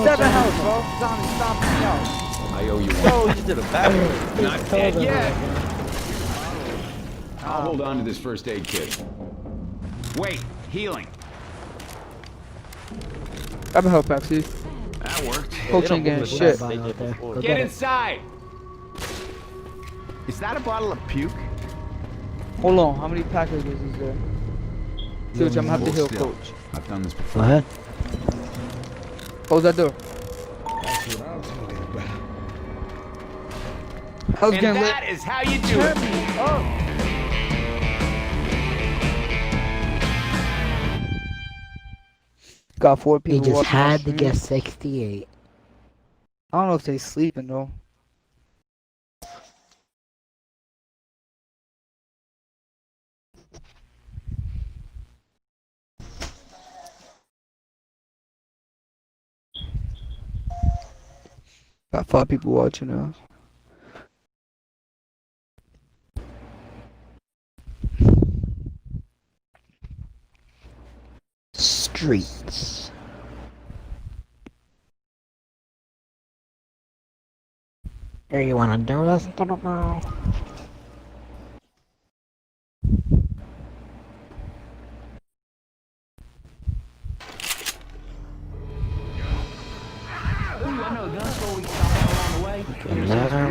Seven health, bro. Zombie stomping me out. I owe you one. Oh, he just did a backflip. Not dead yet. I'll hold on to this first aid kit. Wait, healing. Grab a health pack, see? That worked. Coach ain't getting shit. Get inside. Is that a bottle of puke? Hold on, how many packages is there? Coach, I'm gonna have to heal coach. I've done this Go before. ahead. Close that door. That's what I'm talking about. I was And getting that is how you do it. Got 4 He people just watching my had to stream. get 68. I don't know if they sleeping though. Got 5 people watching now. Streets. Here, you wanna do this? Never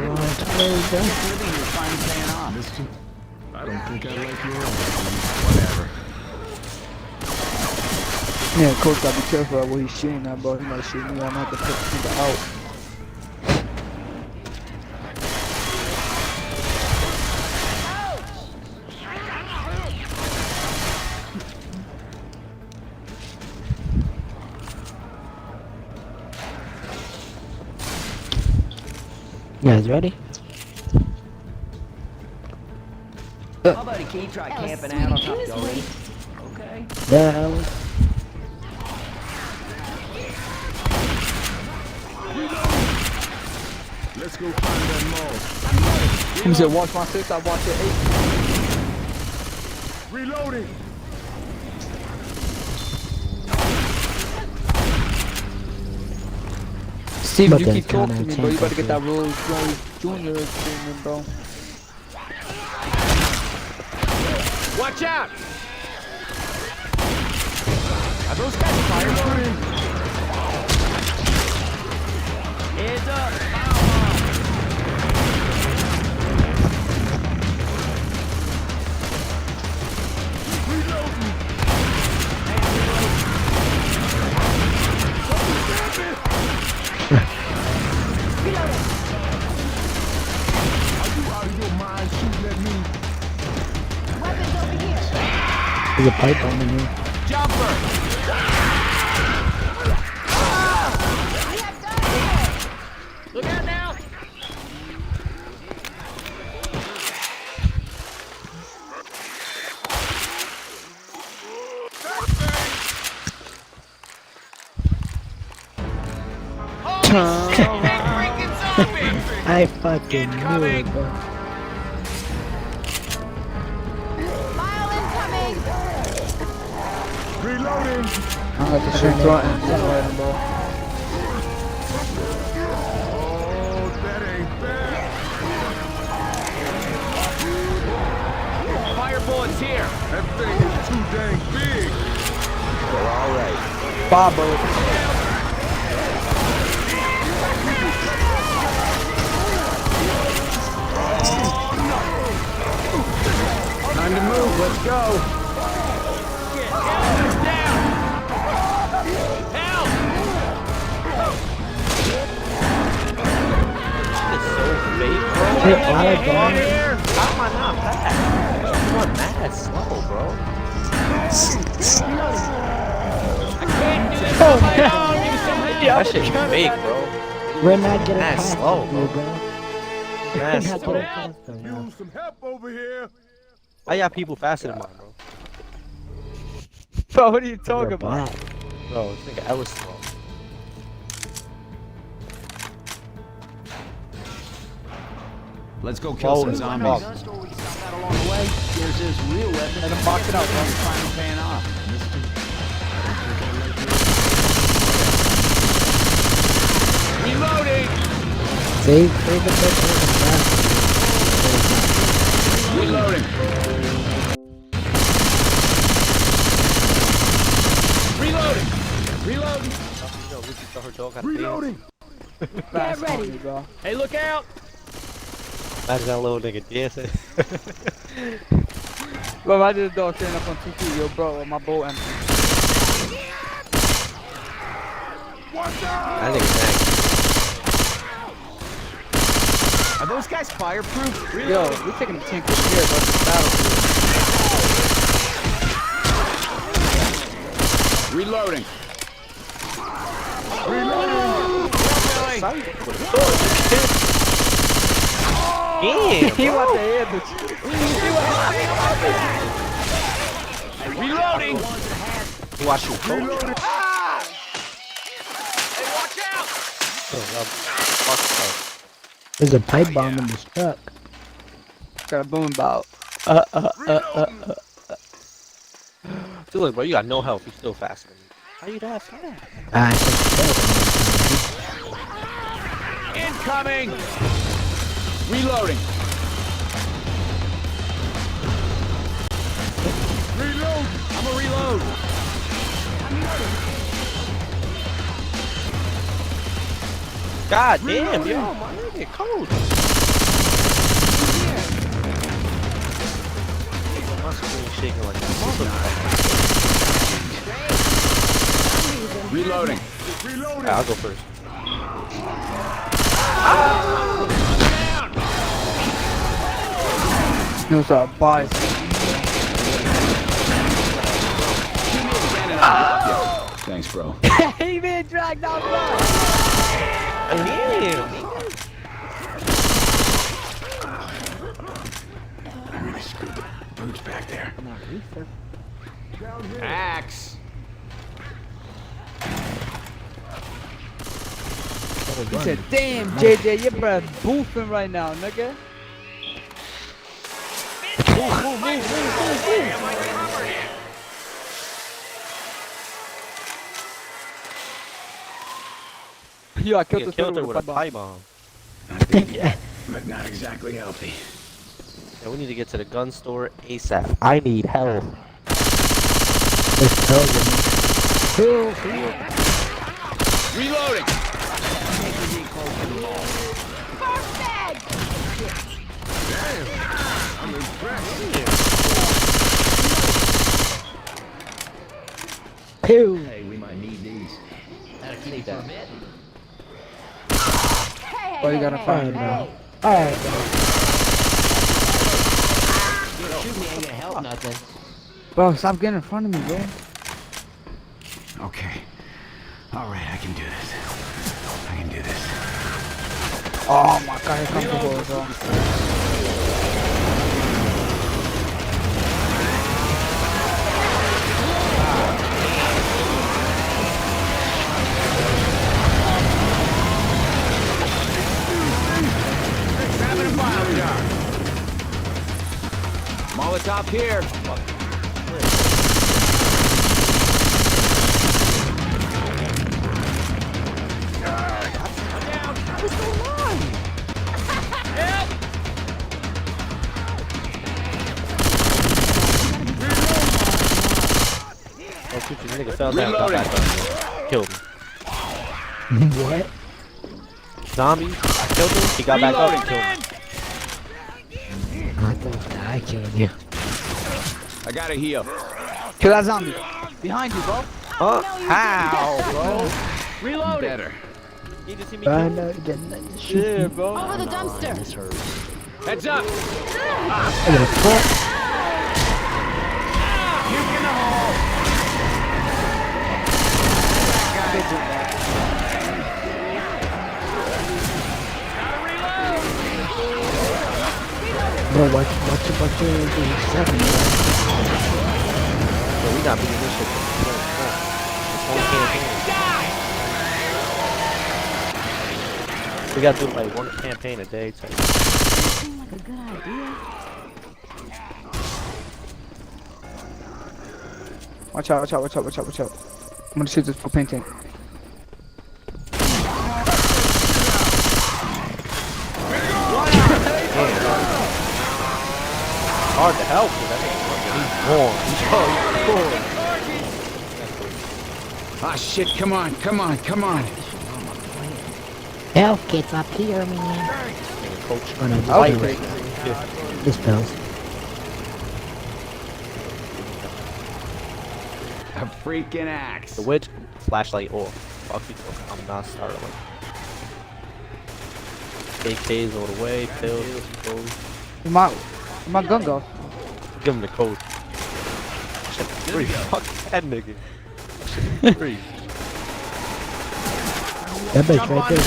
want to lose it. I don't think I like your whatever. Yeah, coach gotta be careful at what he's shooting at, bro. He might shoot me. I'm gonna have to put people out. You guys ready? How about a key try camping out on top of the Okay. Yeah. Let's go find that mall. He said, watch my 6, I watch your 8. Reloading. Steven, But you then keep talking to me, bro. You Tampa better get that Rose Junior treatment, bro. Watch out! Are those guys fireballs? Heads up. There's a pipe bomb in here. Look out now. I fucking knew it, bro. Reloading. I got the shit front and right, bro. Oh, that ain't bad. Fire bullets here. That thing is too dang big. Well, all right. 5 bullets. Time to move. Let's go. Hey, I got it. How am I not fast? I'm going mad slow, bro. I can't do this on my own. Give me some help. That shit's fake, bro. We're not getting Mad past slow, you, bro. bro. Mad We're not slow. getting past them, bro. Use some help over here. I got people faster than mine, bro. Bro, what are you talking We're about? black. Bro, this nigga Ellis slow. Let's go kill some zombies. Gun store we stopped out along the way. There's this real weapon. Let him box it out, bro. Finally paying off. Reloading. Save the best Reloading. Reloading. Reloading. Yo, Lucy thought her dog had a Reloading. Fast on me, bro. Hey, look out. Imagine that little nigga dancing. Bro, I did a dog standing up on 2 feet, yo, bro. My boat empty. I think it's next. Are those guys fireproof? Yo, we're taking the tank over here, bro. This battlefield. Reloading. Damn, He bro. want to hit the Reloading. Watch you, coach. There's a pipe bomb in this truck. Got a boom bout. Dude, look, bro, you got no health. You still faster than me. How you that fast? Incoming. Reloading. Reload. I'm a reload. God damn, yo, my nigga, coach. My screen shaking like that. Reloading. Alright, I'll go first. No, sir, boys. Thanks, bro. He being dragged out, bro. Damn. I really screwed the boots back there. Axe. He said, damn, JJ, your breath boofing right now, nigga. Yo, I killed You this killed her nigga with a pipe bomb. But not exactly healthy. Yeah, we need to get to the gun store ASAP. I need help. Reloading. I'm impressed. Hey, we might need these. That'll keep you for a bit. Oh, you gotta find bro. Alright, bro. Shooting me ain't gonna help nothing. Bro, stop getting in front of me, bro. Okay. All right, I can do this. I can do this. Oh my god, here comes the boy, bro. Molotov here. What's going on? Help! Oh, shoot, this nigga fell down, got back up. Killed him. What? Zombie, I killed him, he got back up and killed him. I thought I killed you. I gotta heal. Kill that zombie. Behind you, bro. Huh? How, bro? Reload. Better. You just see me I kill know you're getting that shit. Shit, bro. Over the dumpster. This hurts. Heads up. I got a fuck. Puke in the hole. Bro, watch your 7, bro. Bro, we not beating this shit. This whole campaign. We gotta do like one campaign a day. Type. Seemed like a good idea. Watch out, watch out, watch out, watch out, watch out. I'm gonna shoot this propane tank. Hard to help with that nigga. He's gone. Ah, shit, come on, come on, come on. Health kits up here, man. Coach. Oh no, Light just rate. pills. Just pills. a freaking axe. The witch, flashlight off. Fuck you, I'm not starting. AKs all the way, pills, gold. My gun go. Give him the code. Shit, free. Fuck that nigga. Shit, free. That bitch right there.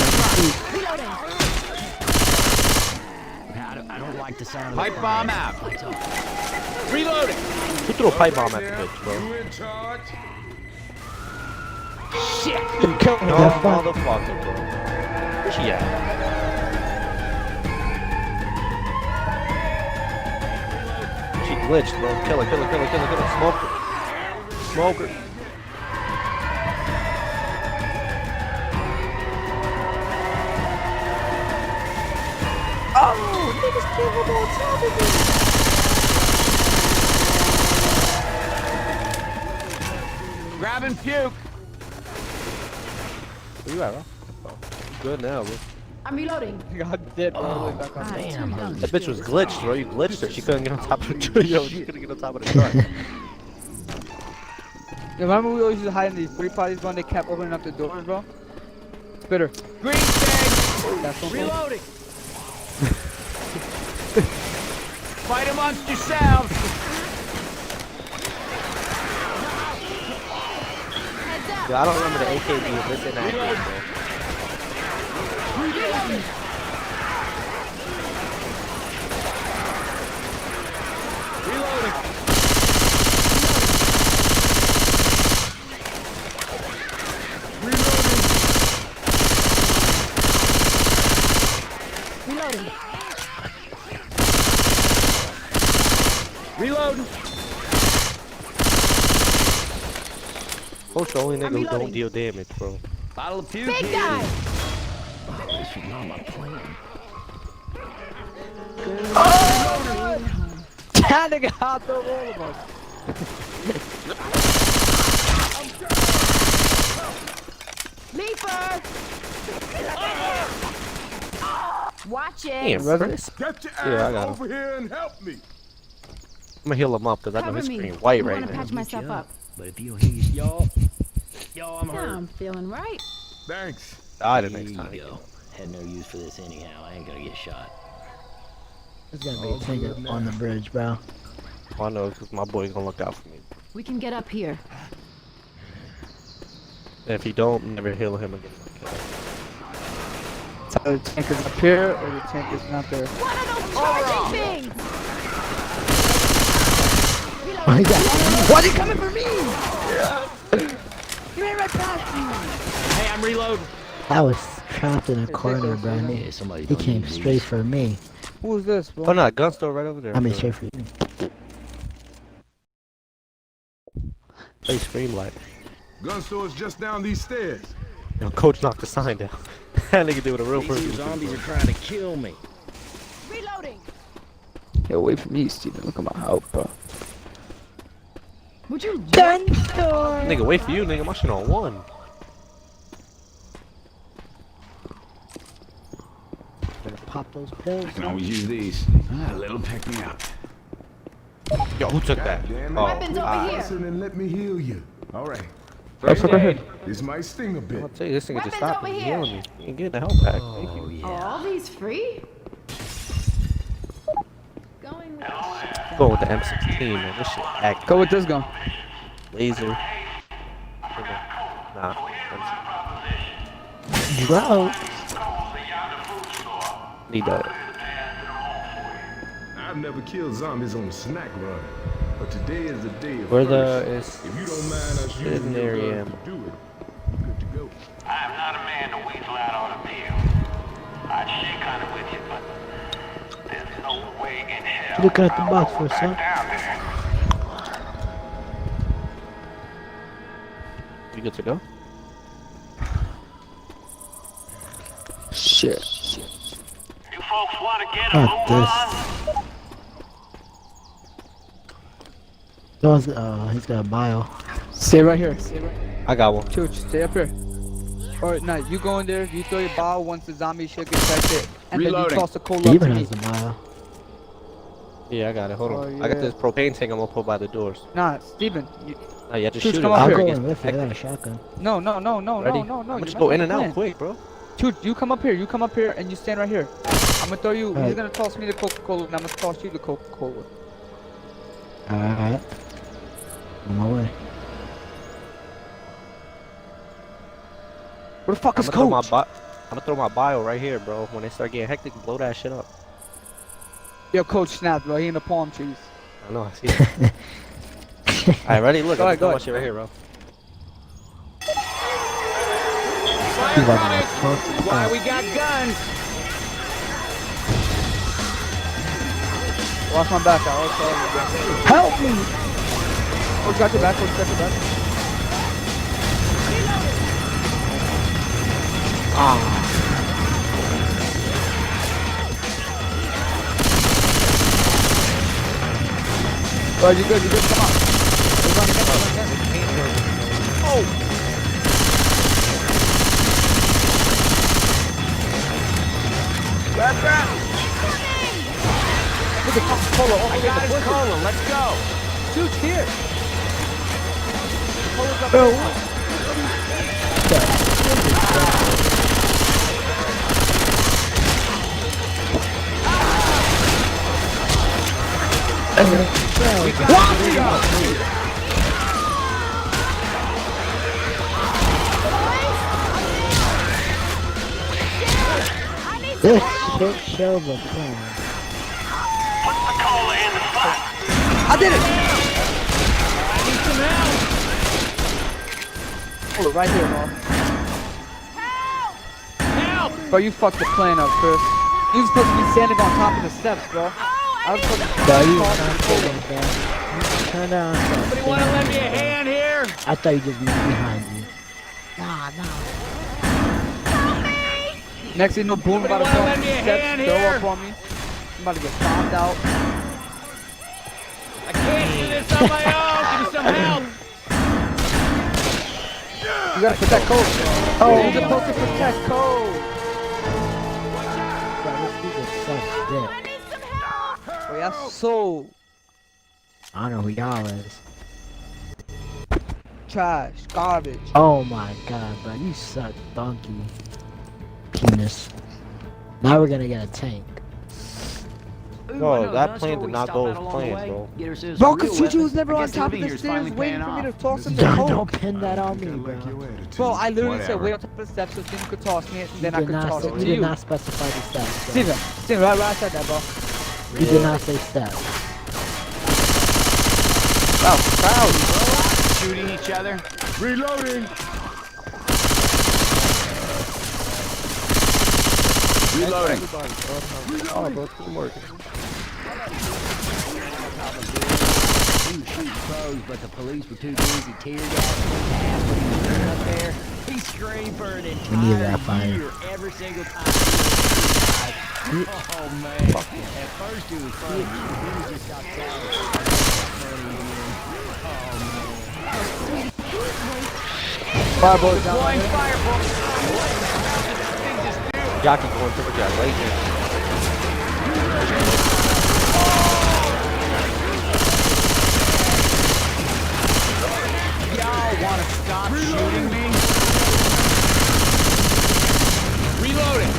I don't like the sound of Pipe bomb out. Reloading. Who threw a pipe bomb at the bitch, bro? Shit. No, motherfucker, bro. Where's she at? She glitched, bro. Kill her. Smoke her. Oh, niggas came up on top of me. Grab and puke. Where you at, bro? Oh, you good now, bro. I'm reloading. God dead, bro. That bitch was glitched, bro. You glitched her. She couldn't get on top of the truck. Yo, she couldn't get on top of the truck. Remember we always used to hide in these free parties when they kept opening up the doors, bro? Spitter. Green tag. That's one Reloading. Fight amongst yourselves. Yo, I don't remember the AK being this inaccurate, bro. Reloading. Reloading. Reloading. Coach, the only nigga who don't deal damage, bro. Bottle of puke. Big guy. This is not my plan. That nigga out the all of us. Leaper. Watch it. Damn, Chris. Get your Yeah, I ass got him. over here and help me. I'm gonna heal him up because I know Cover his me. screen white I right wanna now. patch myself up. But if you hear y'all, I'm Yeah, hurt. I'm feeling right. Thanks. Die the next time. Yo, had no use for this anyhow. I ain't gonna get shot. There's gotta be a thing on the bridge, bro. I know because my boy's gonna look out for me. We can get up here. And if he don't, never heal him again. So the tank is up here or the tank is not there? What are those charging things? Oh, he got Why are they coming for me? You ain't right past me. Hey, I'm reloading. I was trapped in a corner, bro. Yeah, somebody He don't came need straight these. for me. Who is this, bro? Oh no, gun store right over there. I mean, straight for you. Play Scream like. Gun store's just down these stairs. Yo, coach knocked the sign down. That nigga did what a real person These would do, zombies bro. are trying to kill me. Reloading. Get away from me, Steven. Look at my health, bro. Would you Gun store. Nigga, wait for you, nigga. My shit on 1. Better pop those pills. I can always use these. A little pick me up. Yo, who took that? Damn it. Oh, Weapons over here. Listen and let me heal you. All right. First aid. This might sting a bit. I'll tell you, this nigga just Weapons stopped over me. here. Healing me. You ain't getting the help back. Thank you. Are all these free? Going with Go with the M16, man. This shit active. Go with this gun. Laser. Nah. Bro. Need that. I've never killed zombies on a snack run, but today is the day of Where the first. is If you don't mind us using your Scenario. gun to do it, you're good to go. I'm not a man to weasel out on a deal. I'd shake kind of with you, but there's no way in hell. Look at the box for a sec. down there. You good to go? Shit. You folks want to get a Not move this. on? He's got a bio. Stay right here. Stay right here. I got one. Chooch, stay up here. Alright, now you go in there, you throw your ball once the zombie shit gets back there. And then Reloading. you toss the cola up Even to me. has a bio. Yeah, I got it. Hold on. Oh, I got yeah. this propane tank I'm gonna put by the doors. Nah, Steven. Nah, you have to Chooch, shoot it. come up I'll here. go It gets in with you. I got a hectic. shotgun. No. Ready? I'm I'm gonna just go in and out quick, bro. Chooch, you come up here. You come up here and you stand right here. I'm gonna throw you. He's Alright. gonna toss me the Coca-Cola and I'm gonna toss you the Coca-Cola. Alright. On my way. Where the fuck is I'm gonna Coach? throw my bio right here, bro. When they start getting hectic, blow that shit up. Yo, Coach snapped, bro. He in the palm trees. I know, I see it. Alright, ready? Look, Go I'm ahead, go throwing my ahead. shit right here, bro. Why we got guns? Watch my back out. Help me! Coach got your back. Coach got your back. Oh, you good, come on. Oh! Grab. Look at Coca-Cola. Oh, I got his cola. Let's go. Shoot here. Cola's up This shit show the plan. I did it! Hold it right here, bro. Help! Bro, you fucked the plane up, Chris. You was supposed to be standing on top of the steps, bro. I was supposed to Bro, you was not kidding, bro. You turned around. Somebody want to lend me a hand here? I thought you just moved behind you. Nah. Next thing you know, boom, about to wanna fall lend off me the a steps, hand throw here? up on me. I'm about to get bombed out. I can't do this on my own. Give me some help. You gotta protect Cole. Oh, you're supposed to protect Cole. Bro, this nigga sucks dick. Oh, yeah, so I don't know who y'all is. trash, garbage. Oh my god, bro, you suck, donkey. Penis. Now we're gonna get a tank. Bro, that plan did not go as planned, bro. Bro, cause Juju was never on top of the stairs waiting for me to toss him the Coke. Don't pin that on me, bro. Bro, I literally said wait on top of the steps so Steven could toss me and then I You could did not toss say, it you to did you. not specify the steps. bro. Steven, right I said that, bro. You did not say steps. Wow, proud. Shooting each other. Reloading. Reloading. Oh, bro, teamwork. Shoot pros, but the police were too busy tear gassing his ass when he was running up there. He screamed for an We need that entire fire. year every single time. Oh man! At first it was funny, then he just got sour. Fireballs Deploying down. fireball. Jockey going for that laser. Y'all wanna stop shooting me? Reloading.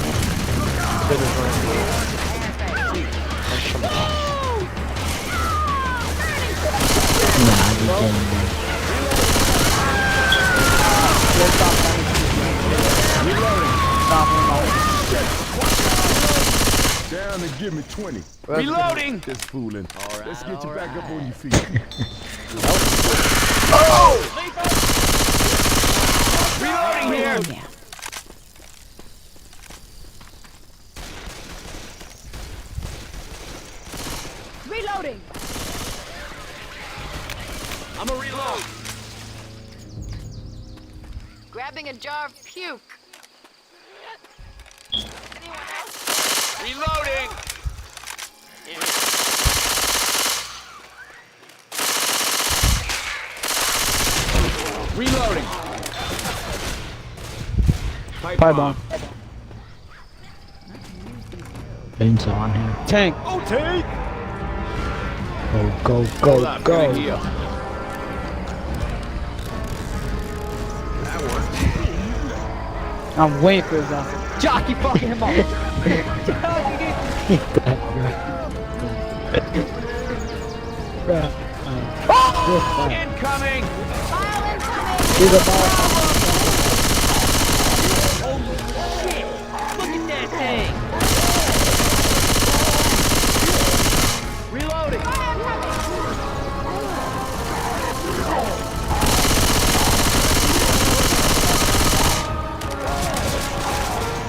Nah, you kidding me. Down and give me 20. Reloading. Just fooling. Alright, Let's get you back alright. up on your feet. Reloading here. Reloading. I'm a reload. Grabbing a jar of puke. Reloading. Reloading. Fire bomb. Chainsaw on here. Tank. Oh, tank. Go, go, go. I'm waiting for his ass. Jockey fucking him up. Oh! Incoming! He's a ball. Holy shit! Look at that thing! Reloading!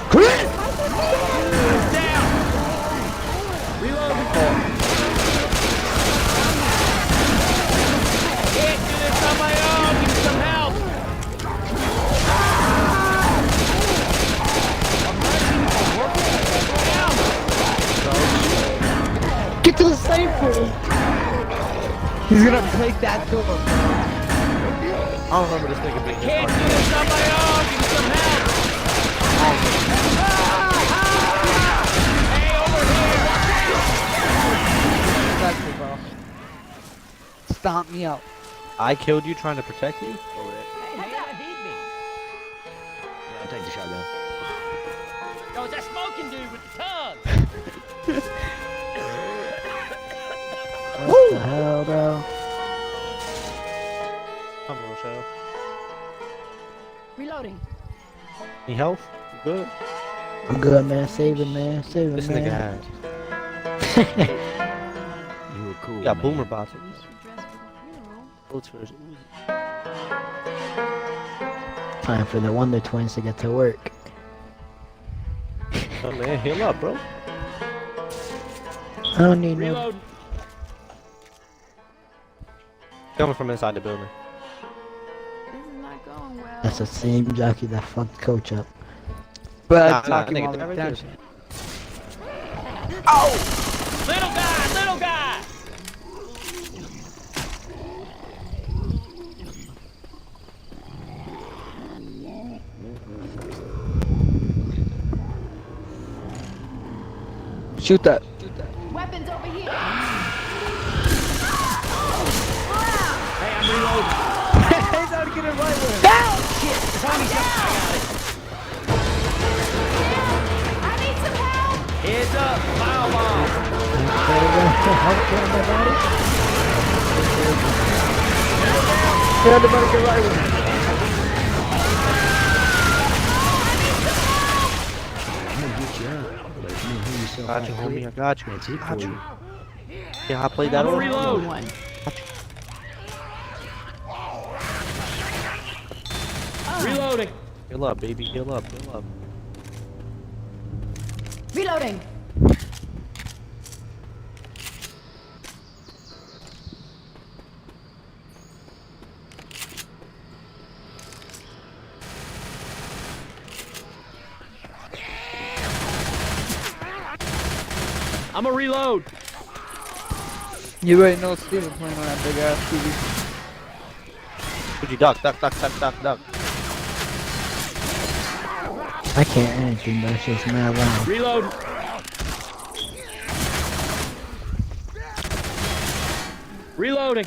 Chris! Down! Reloading! Can't do this on my own! Give me some help! Get to the safe room. He's gonna break that door. I don't remember this nigga being Can't do this on my own! Give me some help! Hey, over here! Exactly, bro. Stomp me out. I killed you trying to protect you? I'll take the shotgun. Yo, it's that smoking dude with the tongue! What the hell, bro? Come on, show. Reloading. Any health? You good? I'm good, man. Save it, man. Save it, This man. nigga has. You were cool, You got man. boomer bots. Time for the Wonder Twins to get to work. Oh man, heal up, bro. I don't need no. Reload! Coming from inside the building. That's the same jockey that fucked Coach up. But Nah, talking nigga, about that right redemption. Little guy! Little guy! Shoot that. Weapons over here. Hey, I'm reloading! He's not getting right with him. Down! Shit! Tony's up! I got it! I need some help! Heads up! Foul ball! Get everybody get right with him. Got you, homie. I got you. That's it Got for you. you. Yeah, I played that I'm on. reload. Reloading. Heal up, baby. Heal up. Heal up. Reloading. I'm a reload. You already know Steven playing on that big ass TV. Would you duck? Duck, duck, duck, duck, duck. I can't anything, but it's just mad loud. Reload. Reloading.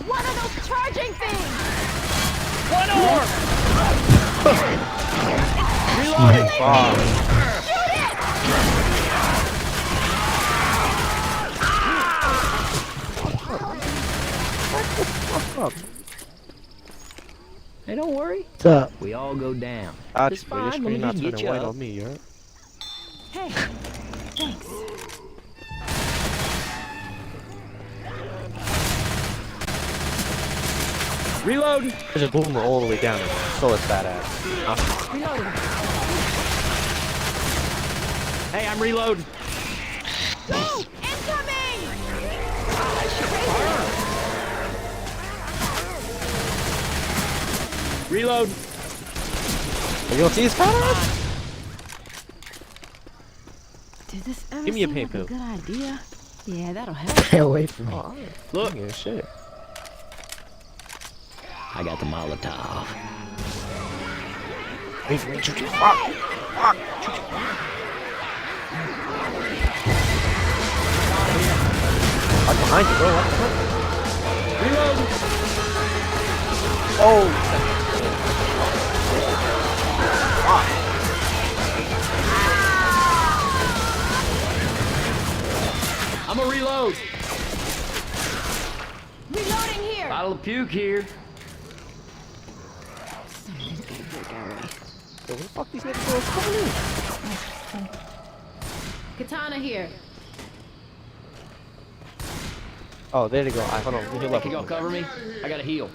What are those charging things? One orb. Reloading. Shoot it! Hey, don't worry. What's up? We all go down. Got It's you, bro. Your fine. screen We'll not just get turning you white up. on me, you heard? Hey, thanks. Reloading. There's a boomer all the way down there. So it's fat ass. Reloading. Hey, I'm reloading. Go! Incoming! Reload. You don't see his fat ass? Did this ever Give me a seem paint like a pill. good idea? Yeah, that'll help. Stay away from me. Look. Yeah, shit. I got the Molotov. I'm behind you, bro. What the fuck? Reload. Oh. I'm a reload. Reloading here. Bottle of puke here. Yo, where the fuck these niggas coming in? Katana here. Oh, there they go. Alright, hold on. Let me heal up. Can y'all cover me? I gotta heal.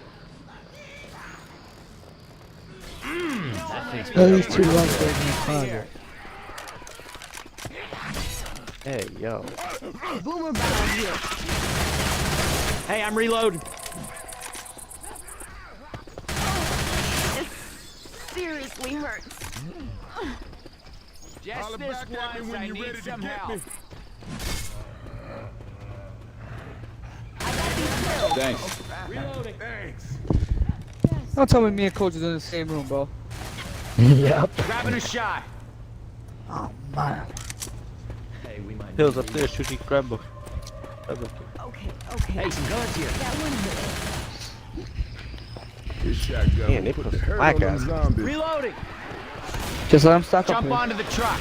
That thing's Those two ones that you find. Hey, yo. Boomer down here. Hey, I'm reloading. This seriously hurts. Just this once, I need some help. Thanks. Reloading. Thanks. Don't tell me and Coach is in the same room, bro. Yep. Grabbing a shot. Oh man. Hey, we might. Pills up there. Should he grab them? Okay, okay. Hey, some guns here. Got one here. This shotgun Man, they will put put the some hurt black on them ass. zombies. Reloading. Just let him stack up Jump here. onto the truck.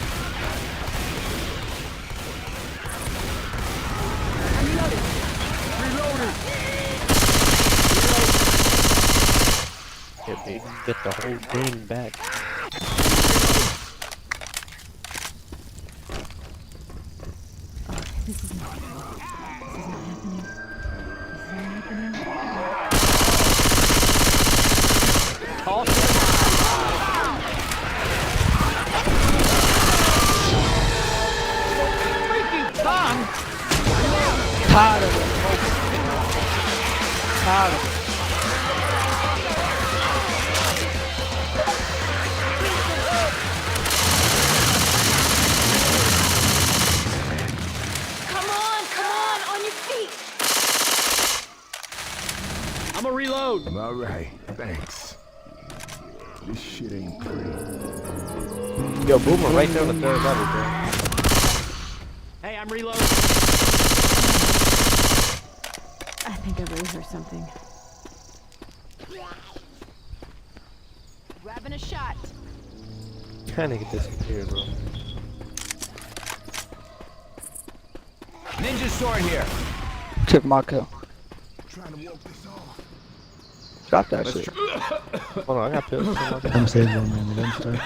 Yeah, they get the whole thing back. This is not happening. This is not happening. Call freaking tongue. Tired of it. Tired of it. Come on your feet. I'm a reload. All right, thanks. This shit ain't pretty. Yo, Boomer right there on the third level, bro. Hey, I'm reloading. I think I really heard something. Grabbing a shot. That nigga disappeared, bro. Ninja sword here. Took my kill. Trying to walk this off. Drop that shit. Hold on, I got pills. I'm saving them, man. Don't start.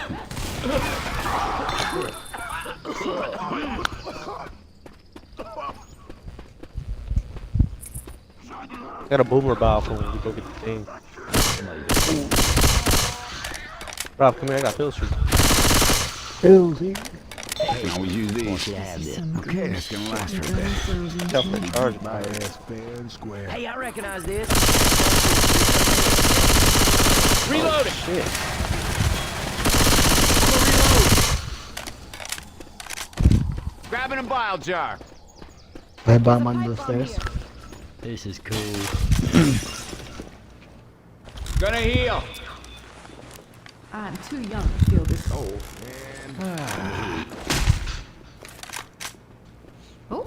Got a Boomer bow for when we go get the thing. Rob, come here. I got pills for you. Pills here. Can always use these. Okay, it's gonna last for a bit. Tell for charge My ass fair and square. Hey, I recognize this. Reloading. Shit. Grabbing a bile jar. Right by him under the stairs. This is cool. Gonna heal. I'm too young to feel this. Oh, man. Oh.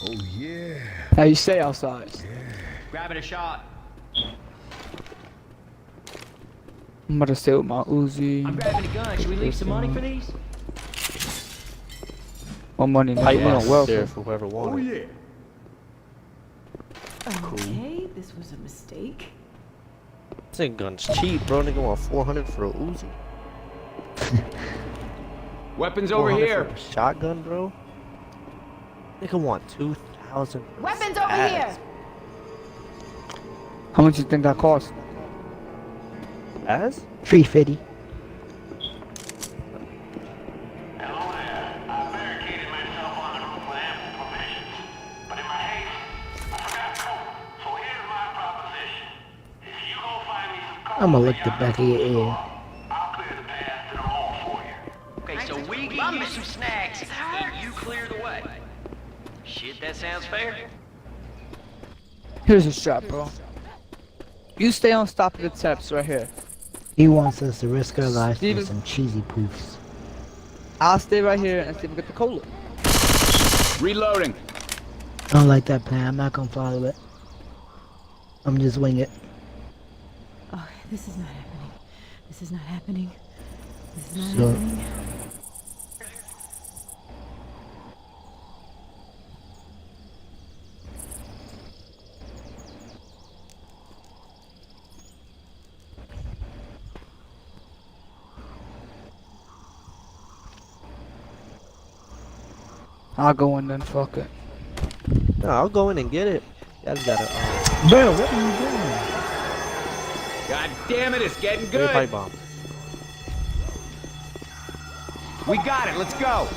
Oh, yeah. How you stay outside? Grabbing a shot. I'm about to stay with my Uzi. I'm grabbing a gun. Should we leave some money for these? More money, I nigga. We on there welfare. for whoever Oh, wanted. yeah. Okay, this was a mistake. This nigga gun's cheap, bro. Nigga want 400 for a Uzi. Weapons over 400 here. for a shotgun, bro. Nigga want 2,000. Weapons over here. How much you think that cost? As? 350. Hello there. I barricaded myself on the roof with ample provisions. But in my haste, I forgot coke. So here's my proposition. If you go find me some coke, I'ma lick the back of your ear. I'll clear the path to the hall for you. Okay, so we can use some snacks and you clear the way. Shit, that sounds fair. Here's a strap, bro. You stay on top of the steps right here. He wants us to risk our lives for Steven- some cheesy poofs. I'll stay right here and see if we get the cola. Reloading. I don't like that plan. I'm not gonna follow it. I'm just wing it. Oh, this is not happening. This is not happening. This is not So- happening. I'll go in then, fuck it. No, I'll go in and get it. You guys gotta. Bro, what are you doing? God damn it, it's getting Give me a good. pipe bomb. We got it. Let's go.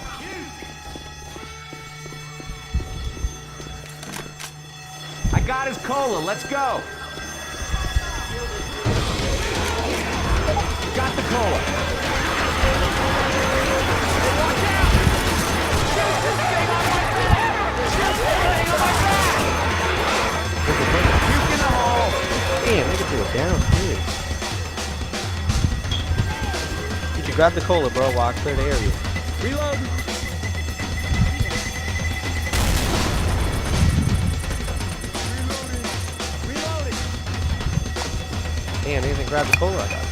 I got his cola. Let's go. Got the cola. Damn, they can do it downstairs. You should grab the cola, bro, while I clear the area. Reload. Damn, they didn't grab the cola I got.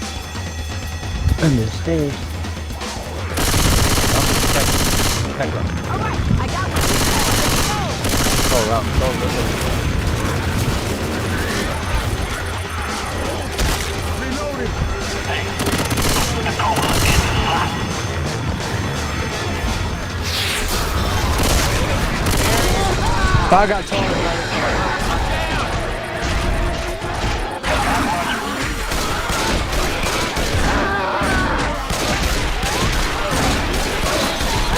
Understand. Alright, I got one. oh, out. Go. I got taller.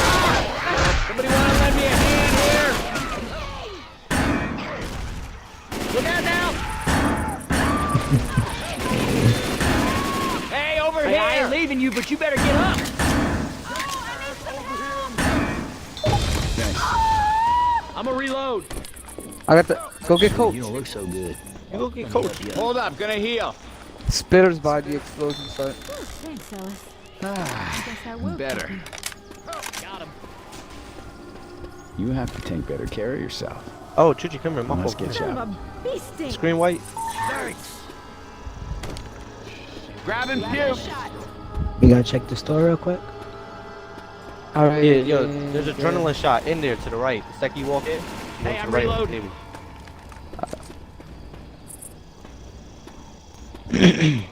Somebody want to lend me a hand here? Look out now! Hey, over here! I ain't leaving you, but you better get up. I'm a reload. I got the. Go get coach. You don't look so good. You go get coach. Hold up, gonna heal. Spitters by the explosion site. Thanks, Ellis. I guess I will. Better. Got him. You have to take better care of yourself. Oh, Chuchi, come here. My Let's phone. get Son you of a bee sting. Screen white. Grabbing Grab a puke. shot. We gotta check the store real quick. Alright. Yeah, yo, there's an adrenaline shot in there to the right. The second you walk in. Hey, to I'm the right, reloading. maybe.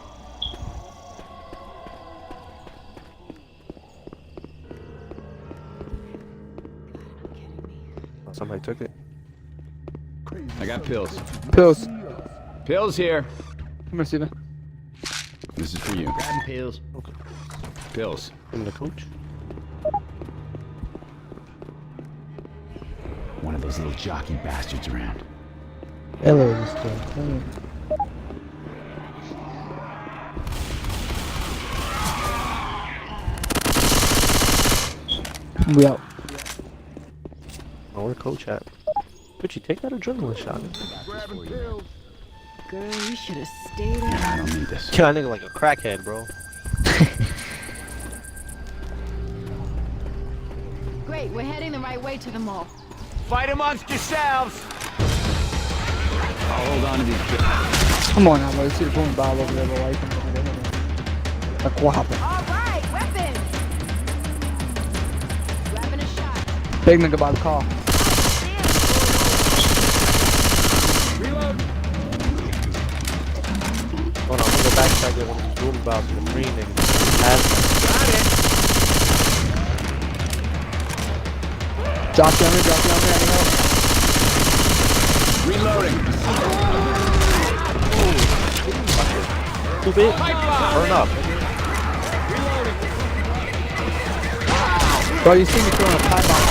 Oh, somebody took it. I got pills. Pills. Pills here. Come here, Steven. This is for you. Grabbing pills. Pills. Give me the coach. One of those little jockey bastards around. Hello, Mr. Clean. We out. Oh, where coach at? Chuchi, take that adrenaline shot. Girl, you should have stayed I out. don't need this. Kill that nigga like a crackhead, bro. Great, we're heading the right way to the mall. Fight amongst yourselves. I'll hold on to these kids. Come on now, bro. See the boom ball over there, bro. Why you come over there? Like what happened? All right, weapons. Grabbing a shot. Big nigga by the car. Reload. Hold on, I'm gonna go back and get one of these boom balls from the green nigga. Got it. Drop down here, drop down here. Reloading. Too big. Pipe bomb. Burn up. Bro, you see me throwing a pipe bomb.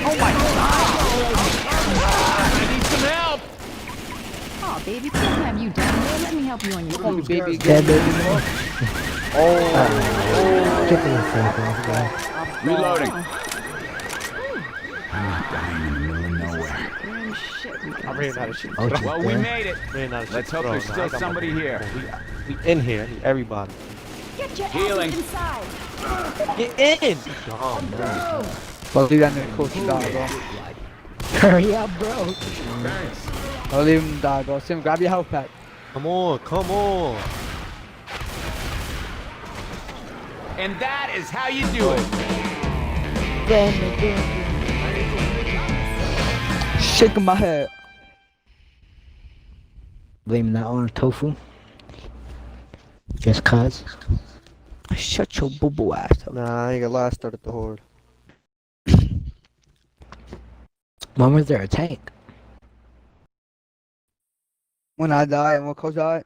Oh my god. I need some help. Oh, baby, please have you down there. Let me help you on your Call me feet. baby Yeah, again. baby. Get the fuck off, Reloading. I'm not dying in the middle of nowhere. I ran out of shit. Oh, Well, we made it. Ran out of shit. Let's hope Bro, there's nah, still I got my- somebody here. We in here. I need everybody. Get your Healing. asses inside. Get in! Oh, man. I'll leave that in the coach and die, bro. Hurry up, bro. Thanks. I'll leave him die, bro. Sim, grab your health pack. Come on, come on. And that is how you do it. Shaking my head. Blaming that on tofu. Just cause. Shut your boo-boo ass up. Nah, I ain't gonna lie, I started the horde. When was there a tank? When I die and when Coach died.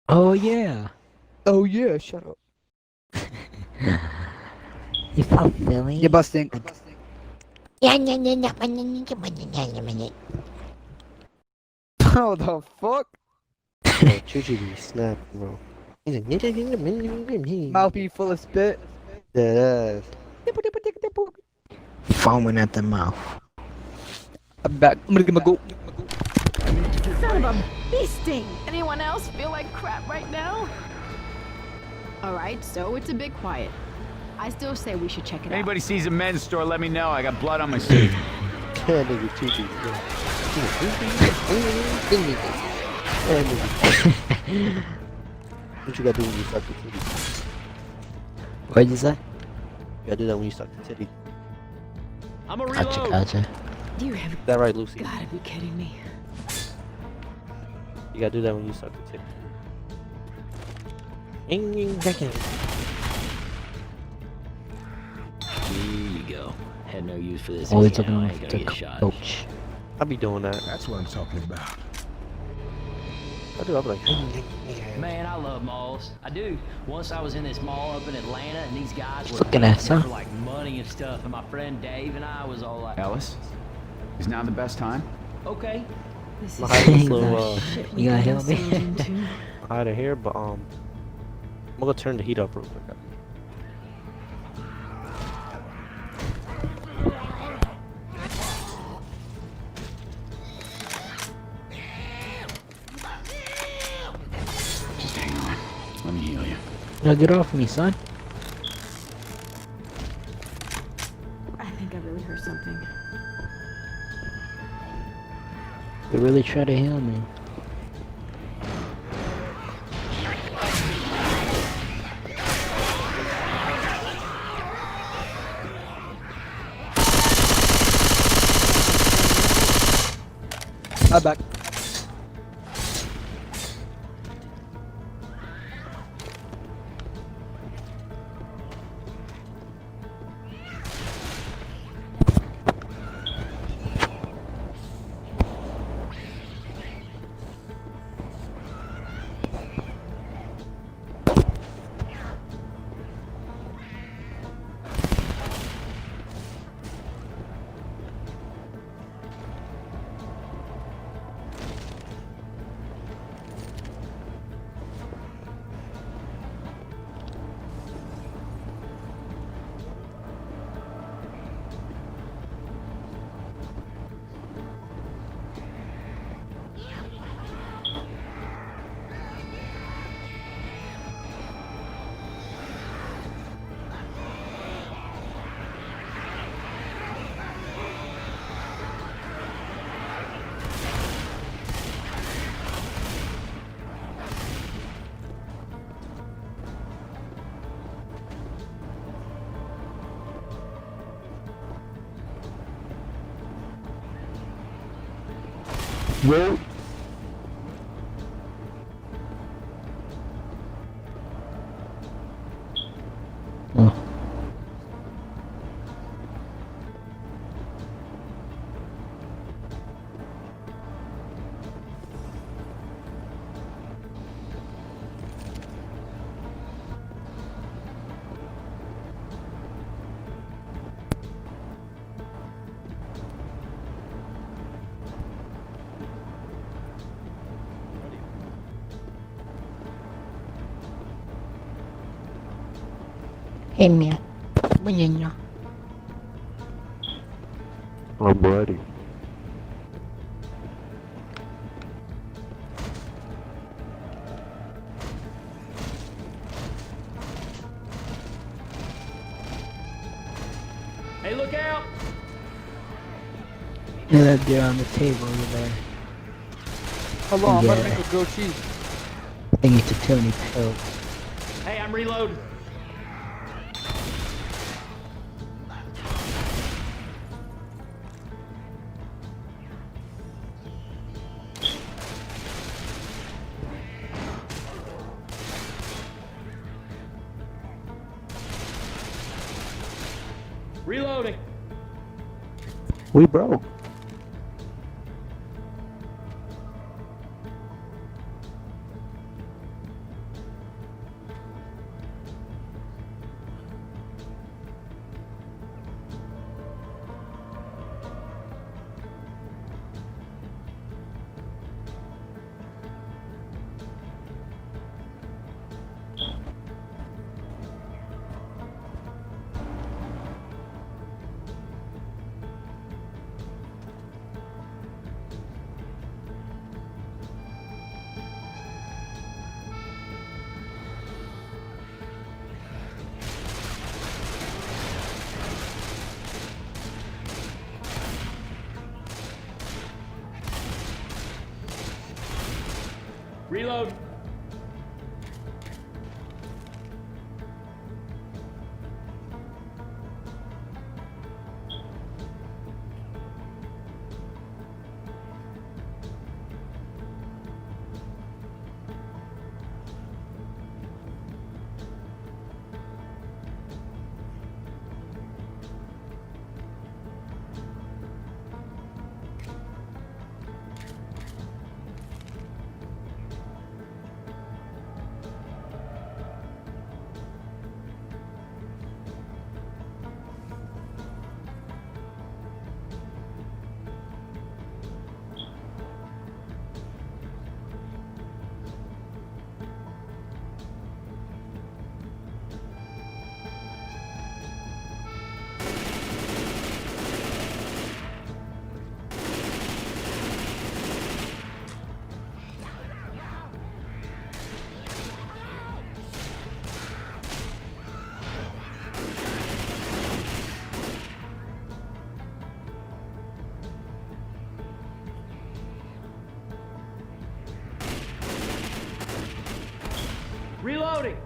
Oh yeah. Oh yeah, shut up. You felt Philly? You're busting. Oh the fuck? Bro, Chuchi be snapping, bro. Mouthpiece full of spit. Dead ass. Foaming at the mouth. I'm back. I'm gonna give him a go. Son of a bee sting. Anyone else feel like crap right now? Alright, so it's a bit quiet. I still say we should check it out. Anybody sees a men's store, let me know. I got blood on my suit. That nigga Chuchi. What you gotta do when you suck the titty? What'd you say? You gotta do that when you suck the titty. I'm a Gotcha, gotcha. You have Is that right, Lucy? gotta be kidding me. You gotta do that when you suck the titty. Here you go. Had no use for this. Always anyhow. I looking ain't to gonna get shot. coach. I be doing that. That's what I'm talking about. I do. I be like, Man, I love malls. I do. Once I was in this mall up in Atlanta, and these guys were Fucking ass, huh? for like money and stuff, and my friend Dave and I was all like, Ellis, is now the best time? okay. This I'm is hiding this You little, gonna- shit we you gonna got heal me? ourselves into. I hide it here, but I'm gonna turn the heat up real quick. Just hang on. Let me heal you. Now get off me, son. I think I really heard something. They really try to heal me. I'm back. Well, Enya. Bunyenya. I'm ready. look out! Yeah, that deer on the table over there. Hello, I'm gonna Yeah. make a grilled cheese. I think he took too many pills. Hey, I'm reloading. Reloading. We broke. Reload. Reloading.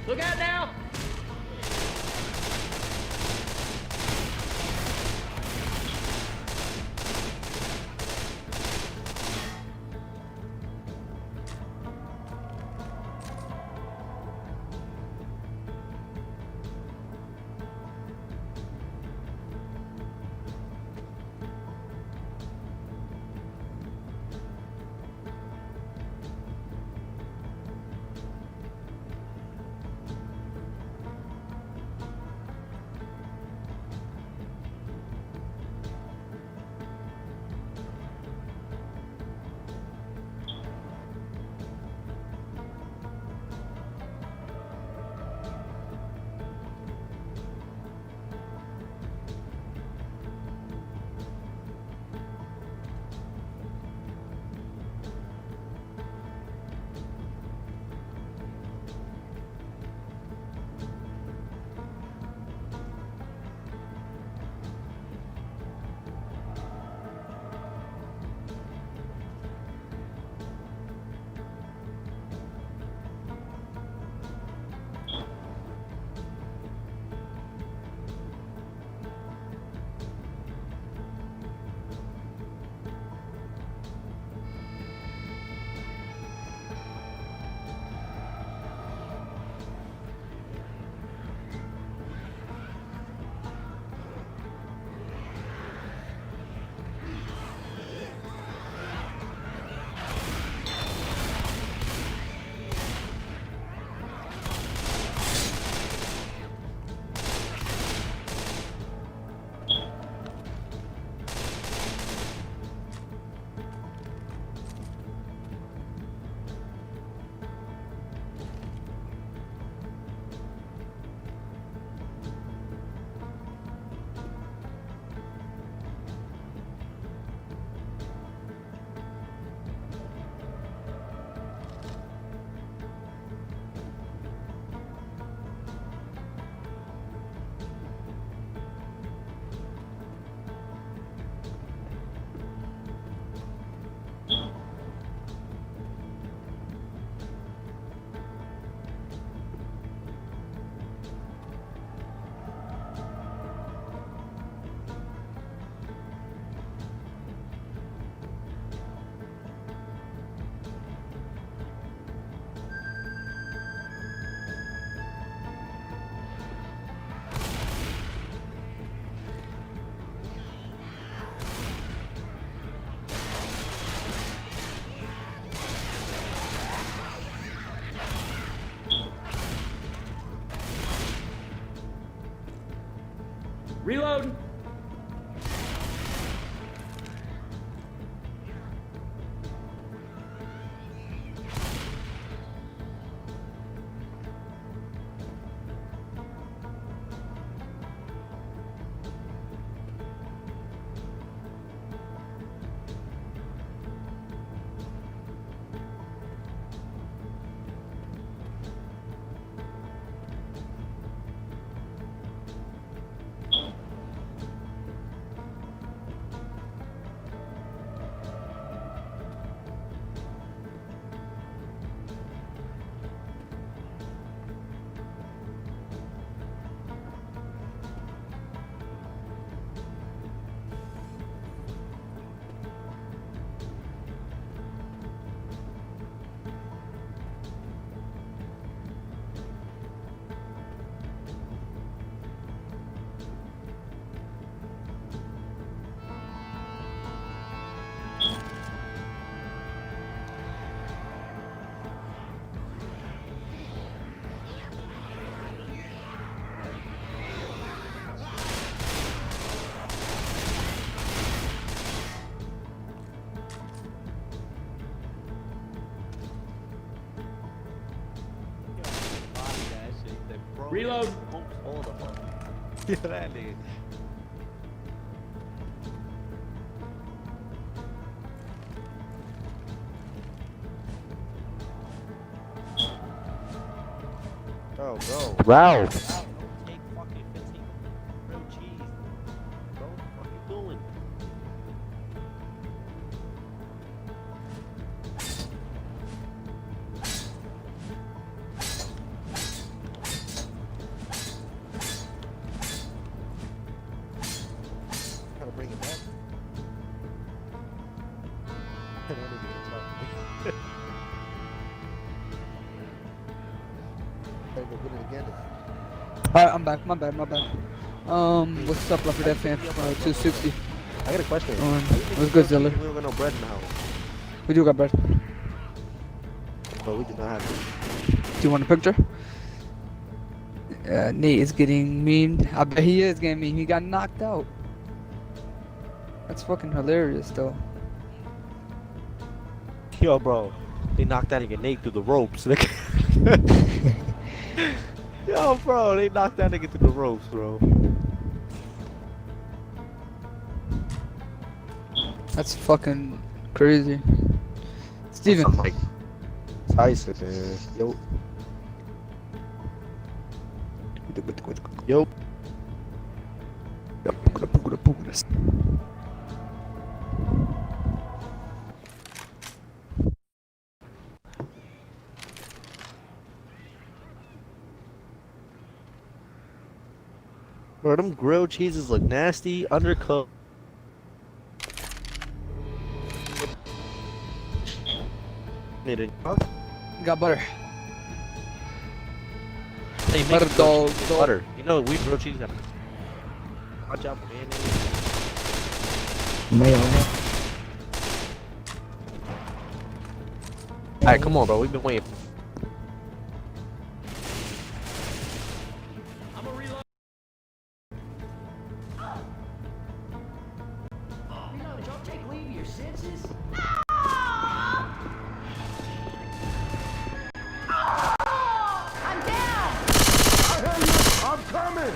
Look out now! Reload. Reload. Yeah, that nigga. Bro. Wow. Take fucking 15 grilled cheese. Bro, what are you doing? Gotta bring it back. That nigga is tough. Gotta go get it again. Alright, I'm back. My bad. What's up, Leopard FM? 260. I got a question. What's good, Zilla? We don't got no bread in the house. We do got bread. But we do not have it. Do you want a picture? Nate is getting mean. I bet he is getting mean. He got knocked out. That's fucking hilarious, though. Yo, bro. They knocked that nigga Nate through the ropes. Yo, bro. They knocked that nigga through the ropes, bro. That's fucking crazy. Steven. Mike Tyson, man. Yo. Yo. Bro, them grilled cheeses look nasty, undercooked. Need it. Got butter. Hey, make Butter, it dog. butter. You know, we grilled cheese got. Watch out for mayonnaise. Mayo. Alright, come on, bro. We've been waiting. Don't take leave of your senses. I'm down! I'm coming!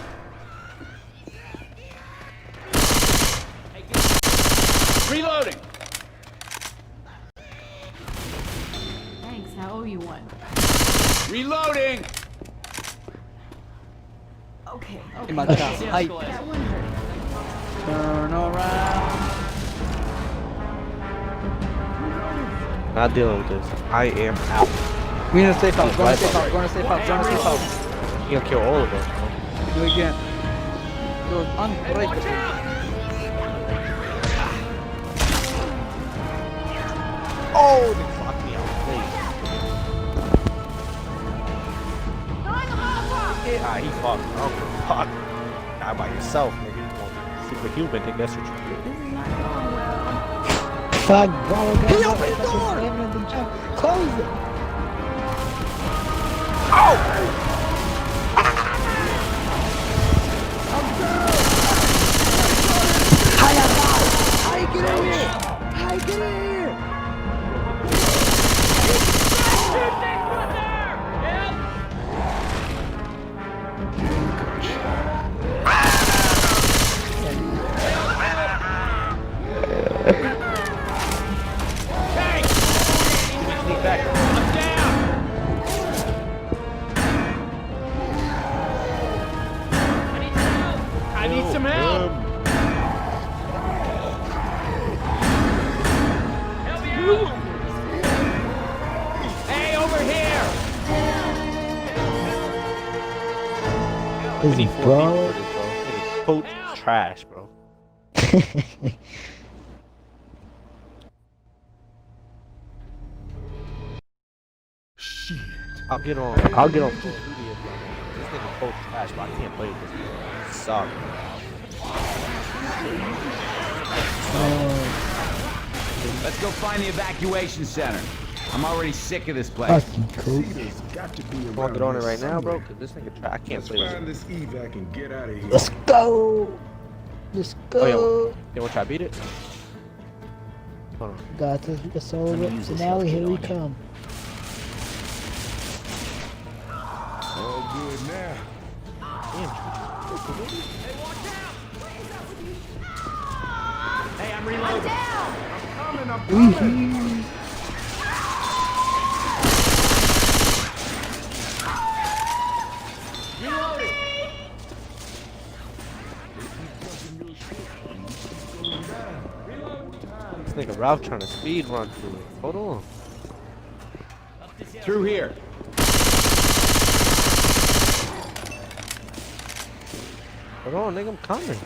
Reloading. Thanks, I owe you one. Reloading. Okay. In my chest. Height. That one hurt. Turn around. Not dealing with this. I am out. We need to safe house. Go to safe house. Go to safe house. Go to safe house. You gonna kill all of us, bro. Do it again. Do it unbreakable. Oh, they fucked me out. Yeah, he fucked. Oh, fuck. Die by yourself, nigga. You want to be superhuman, nigga. That's what you do. Fuck, bro. He opened the door. Close it. I'm down! need some help. Help me out. Hey, over here. Is he bro? Coach trash, bro. Shit. I'll get on Call of Duty if this nigga coach trash, but I can't play with this nigga. He sucks. Let's go find the evacuation center. I'm already sick of this place. Cedar's got to be I'm around gonna get on it here right now, bro, somewhere. because this nigga trash. I can't Let's play with find him. this evac and get out of here. Let's go. Let's go. Oh, yeah. You wanna try to beat it? Hold on. Got this. It's over. Finale, here we come. All good now. Hey, I'm reloading. I'm coming. This nigga Ralph trying to speed run through it. Hold on. Through here. Hold on, nigga, I'm coming.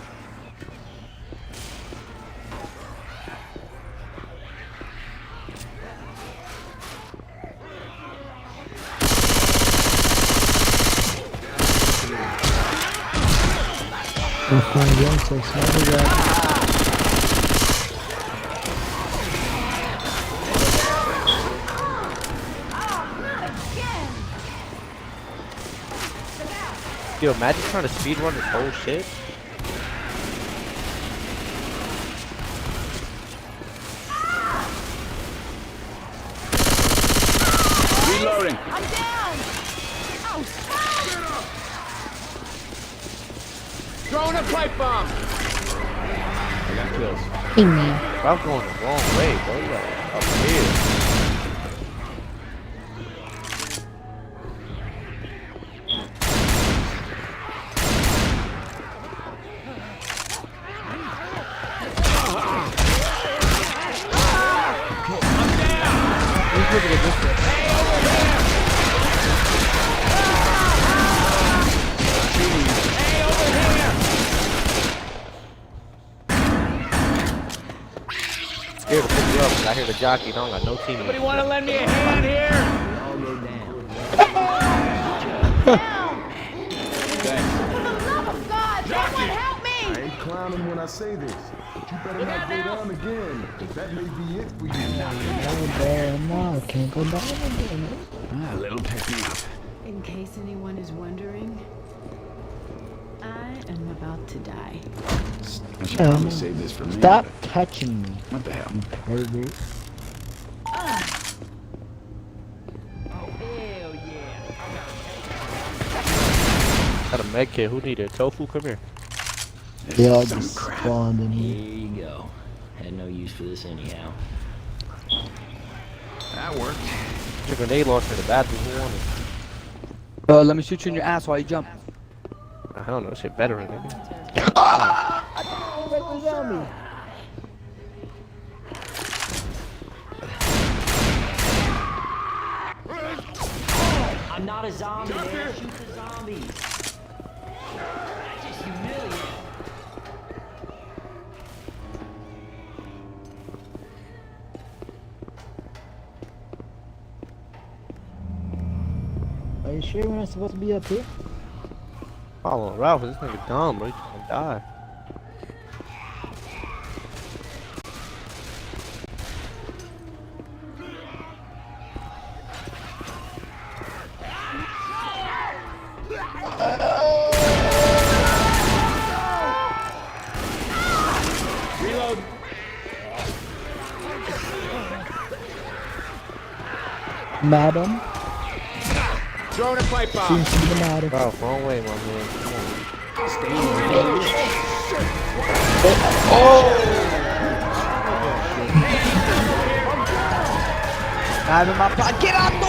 Yo, imagine trying to speed run this whole shit. Reloading. I'm down! Oh, Throwing a pipe bomb. I got kills. I'm going the wrong way, bro. You got up here. Scared to pick you up because I hear the jockey and I don't got no team. Somebody want to lend me a hand here? All go down. Thanks. for the love of God, someone help me! I ain't clowning when I say this, but you better not go down again, because that may be it for you. No, can't go down again. A little pick me up. In case anyone is wondering, I am about to die. I should probably save this for me. Stop touching me. What the hell? You pervert. Got a med kit. Who needed tofu? Come here. They all just spawned in Here here. you go. Had no use for this anyhow. That worked. Your grenade launcher in the bathroom. Who wanted? Let me shoot you in your ass while you jump. I don't know. Shit better than nigga. I'm not a zombie, man. Shoot the zombies. That's just humiliating. Are you sure we're not supposed to be up here? Follow Ralph. This nigga dumb, bro. He's gonna die. Reload. Madam? Throwing a pipe bomb. Seems to be the madam. Ralph, wrong way, my man. Come on. I'm in my pocket. Get out the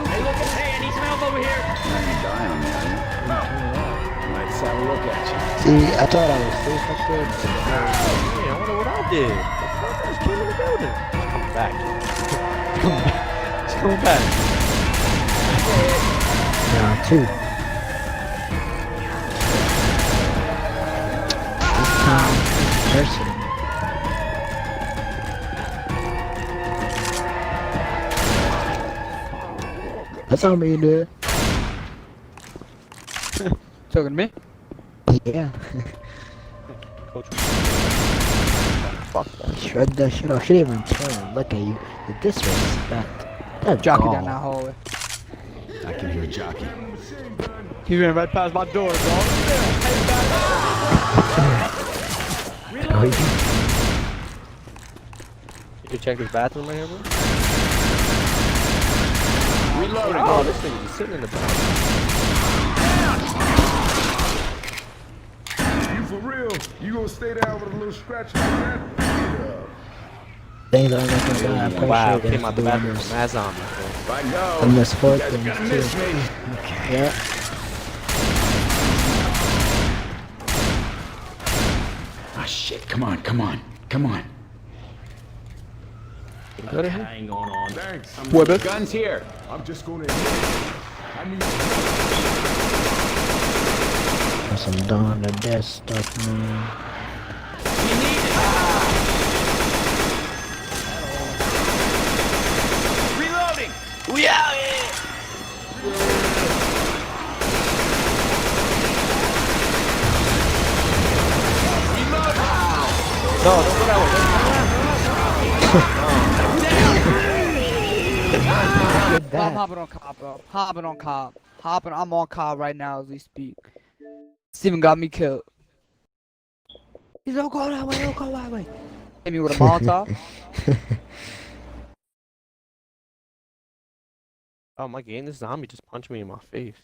Hey, look, hey, I need some help over here. You're not gonna die on me, are you? Let's have a look at you. See, I thought I was safe up there. Hey, I wonder what I did. The fuck? I just came in the building. Come back. Come back. Just come back. Nah, 2. This time, person. That's all me, dude. Talking to me? Yeah. Coach. Fuck that. Shred that shit off. She didn't even turn and look at you. The disrespect. That Jockey gall. down that hallway. I can hear Jockey. He ran right past my door, dog. Oh, You can check this bathroom right here, bro? Reloading. Oh, this thing is sitting in the bathroom. You for real? You gonna stay down with a little scratch like that? things that I'm not gonna die. I'm pretty Wow, sure came out the that's bathroom doing from that zombie. If I go, some of the sport you guys are things gonna miss too. me. Yeah. Ah, shit. Come on, come on, come on. Hang on. Thanks. Guns here. I'm just gonna. I need. There's some Dawn of Death stuff, man. Reloading. We out here. No, don't go that I'm hopping on cop, bro. Hopping on cop. I'm on cop right now as we speak. Steven got me killed. He's don't go that way, don't go that way. Hit me with a Molotov. Oh my game, this zombie just punched me in my face.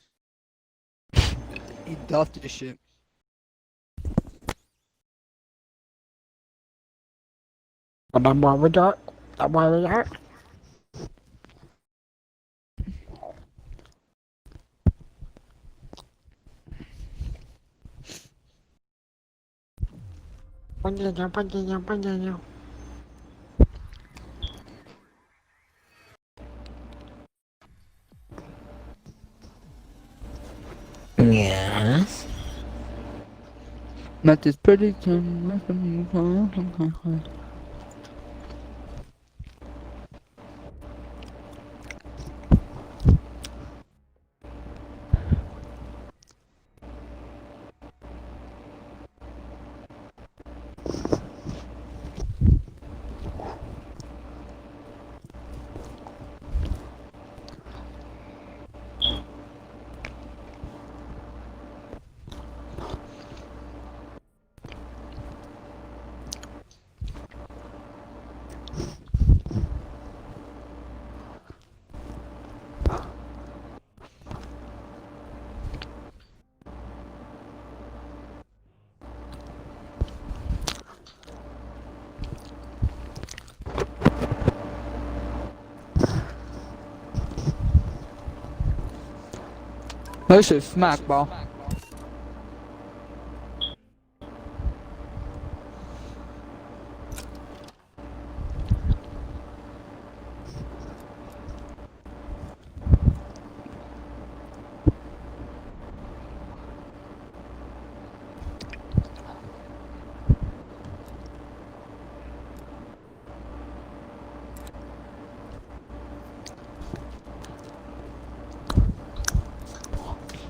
He duffed this shit. But I'm one with that. I'm one with that. Yes. Met this pretty thing. That shit smack, bro.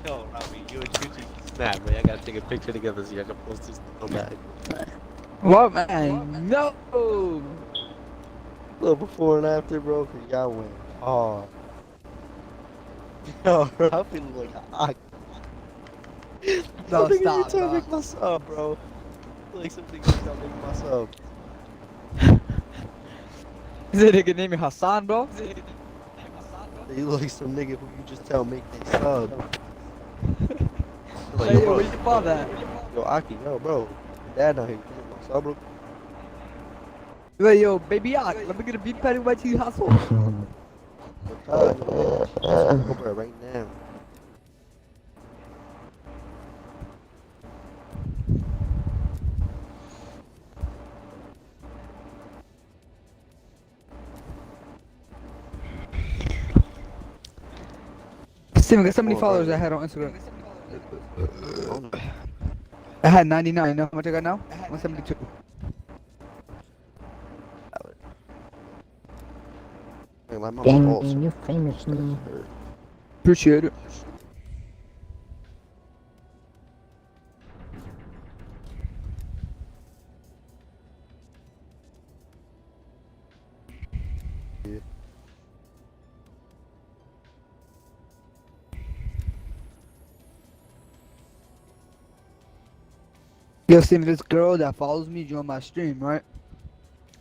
Yo, Robbie, you and Chuchi snap, man. I gotta take a picture together so I can post this to go back. What, man? No! Little before and after, bro, cause y'all went hard. Yo, I feel like No, something stop, you trying to bro. make myself, bro. Like something you trying to make myself. Is that nigga named Hassan, bro? You look like some nigga who you just tell make they sub. Hey, yo, where you found that? Yo, Aki, yo, bro. Dad not here. You make my sub, bro. Hey, yo, baby, let me get a beef patty right to your household. Go right now. Steven, guess how many followers I had on Instagram? I had 99. You know how much I got now? 172. Dang, you're famous now. Appreciate it. Yo, Steven, this girl that follows me joined my stream, right?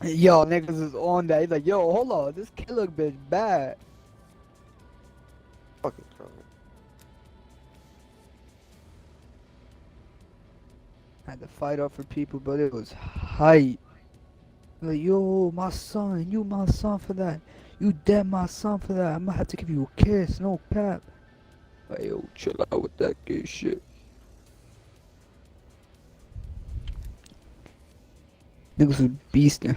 Yo, niggas is on that. He's like, yo, hold on, this killer bitch bad. Fucking trouble. Had to fight off for people, but it was hype. Like, yo, my son, you my son for that. You dead my son for that. I'm gonna have to give you a kiss, no cap. Like, yo, chill out with that gay shit. Niggas was beastin'.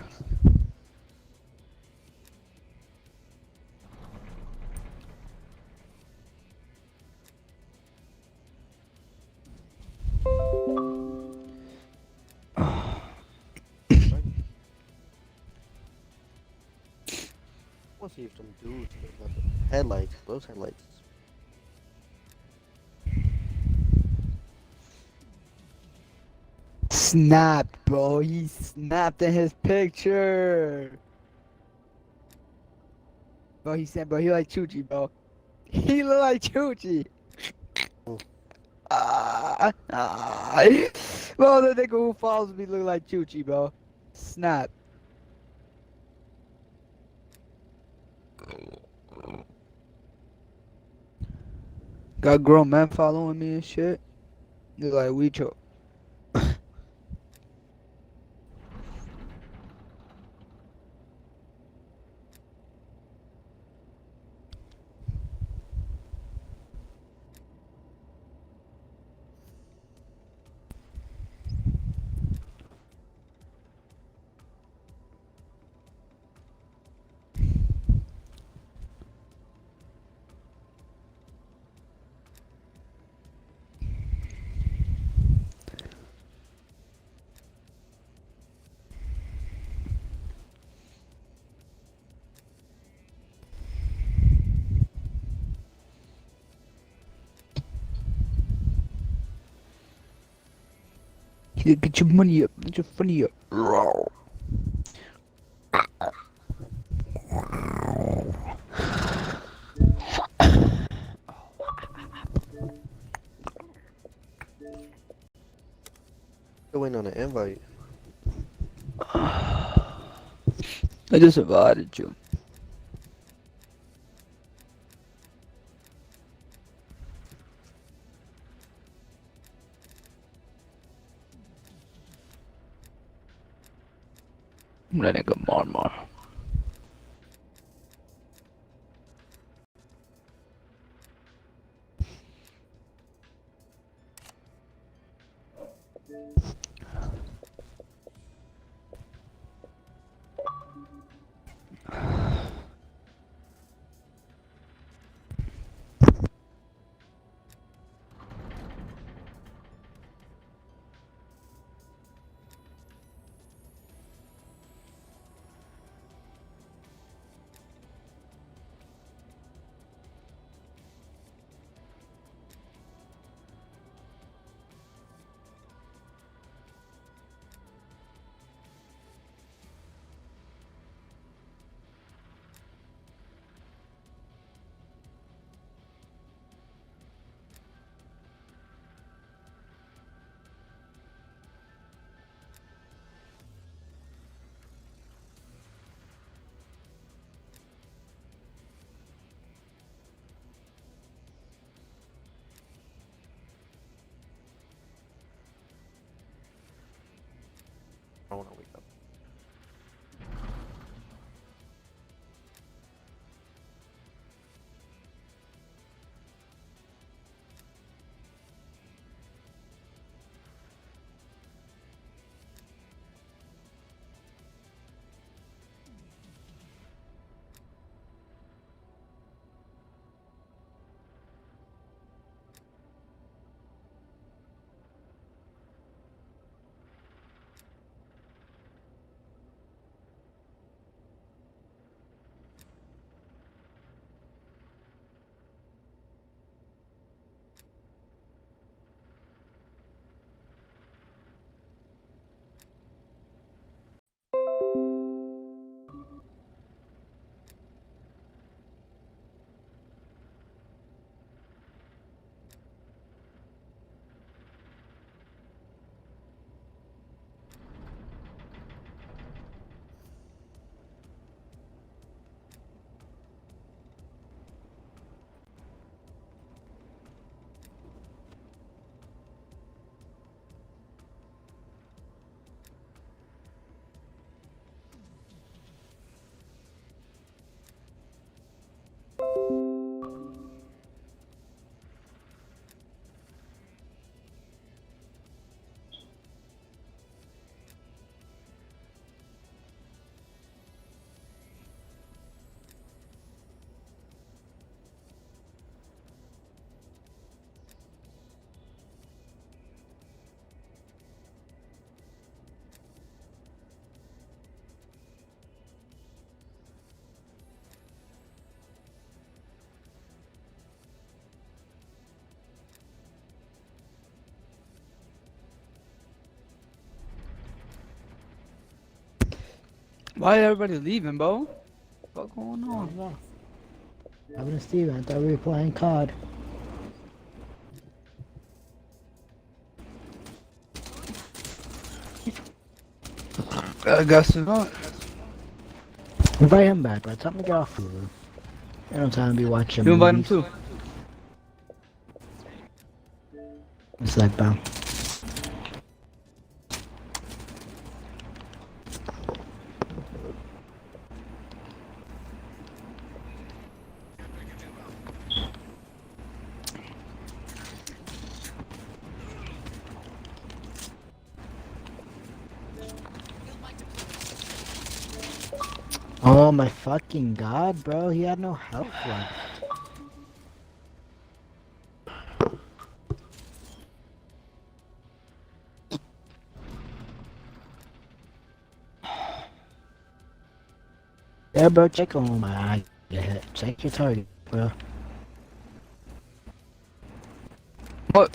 I want to see if some dudes got the headlights, those headlights. Snapped, bro. He snapped in his picture. Bro, he said, bro, he like Chuchi, bro. He look like Chuchi. Bro, the nigga who follows me look like Chuchi, bro. Snap. Got grown men following me and shit. Look like Weecho. Yeah, get your money up, get your funny up. Still waiting on an invite. I just invited you. That nigga Marmar. Why everybody leaving, bro? What's going on? Evan and Steven, I thought we were playing COD. I guess not. Invite him back, bro. Tell him to get off Hulu. I don't time to be watching You invite him movies. too. It's like, bro. Oh my fucking god, bro. He had no health left. Yeah, bro, check on my eye. Check your target, bro. What?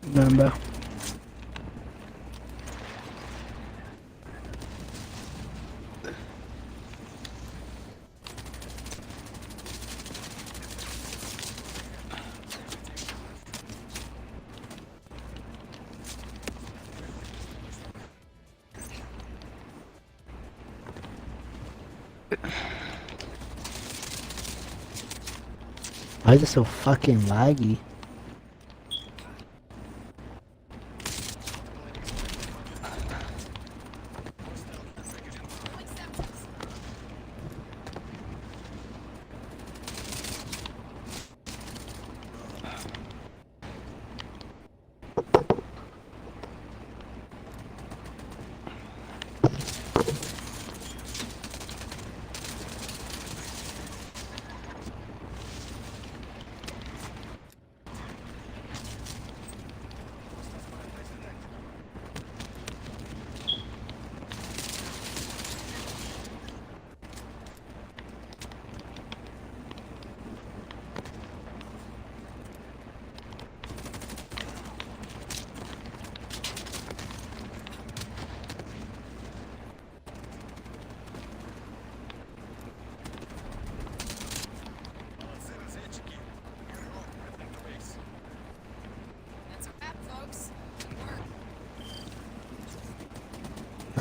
Remember? Why is it so fucking laggy?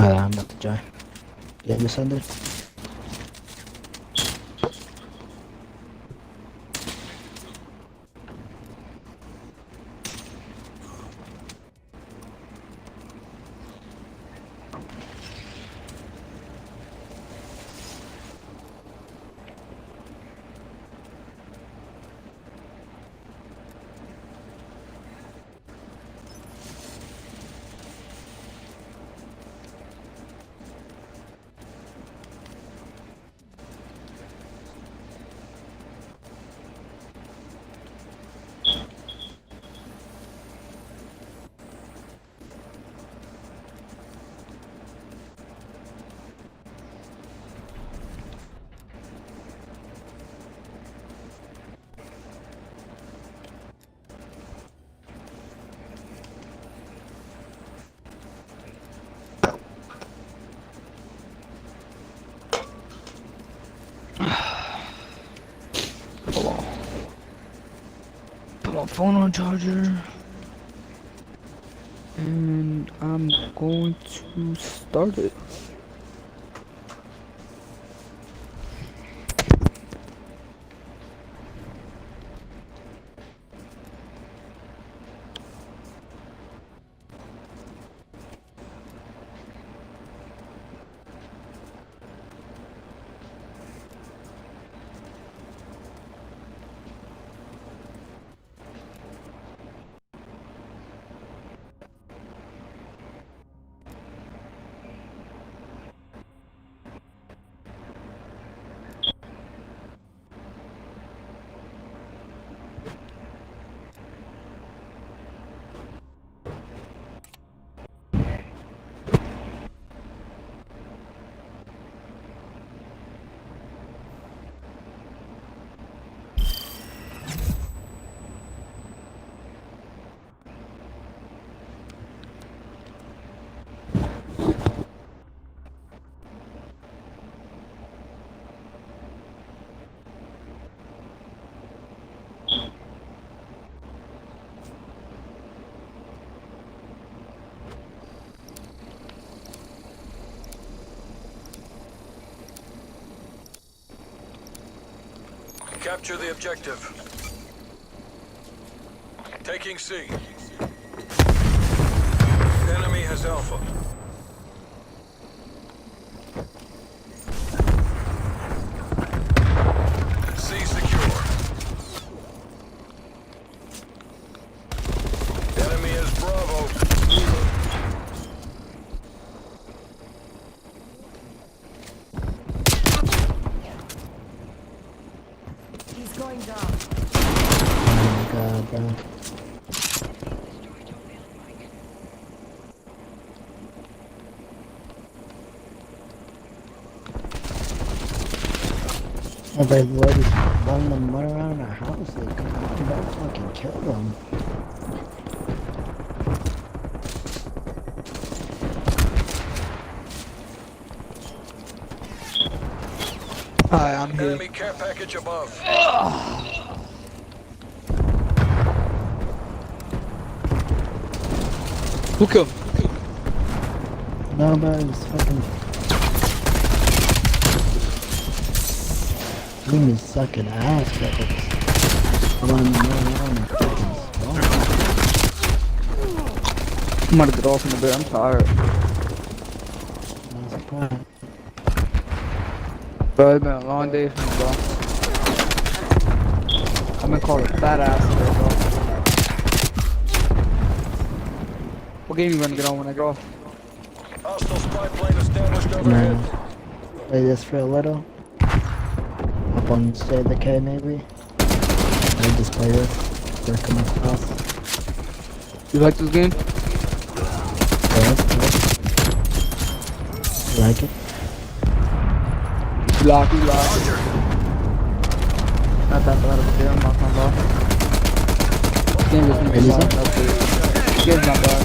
Alright, I'm about to join. Yeah, you send it? Put my phone on charger. And I'm going to start it. Capture the objective. Taking C. Enemy has Alpha. C secure. Enemy is Bravo. He's going down. Oh my god, bro. Everybody's running them run around our house. Like, come on, bro, fucking kill them. Hi, I'm here. Enemy care package above. Who killed? No, bro, it's fucking. Team is sucking ass, bro. I'm on the fucking I'm gonna get off in a bit. I'm tired. That's a plan. Bro, it's been a long day for me, bro. I'm gonna call it fat ass today, bro. What game you gonna get on when I get off? Hostile spy plane established overhead. Man, play this for a little. Up on State of the K, maybe. I just play this. They're coming across. You like this game? Yeah, it's good. You like it? You like it. Not that bad of a game, I'm not gonna lie. This game is gonna be fun. This game's not bad.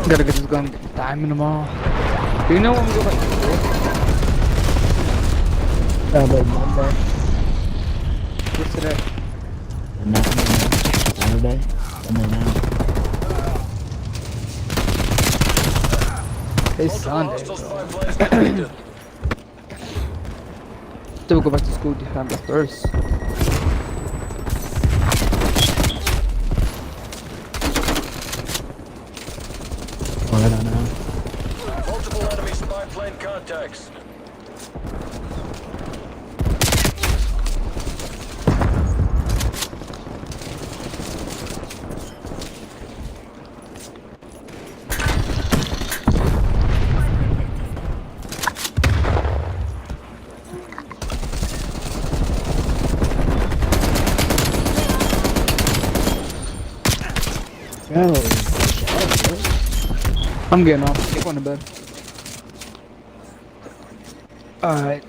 Gotta get this gun, get the diamond tomorrow. Do you know when we go back to school? Probably Monday. What's today? Not Monday. Saturday. Sunday now. It's Sunday. Then we'll go back to school December 1st. Oh, I don't know. Multiple enemy spy plane contacts. I'm getting off. Get going to bed. Alright.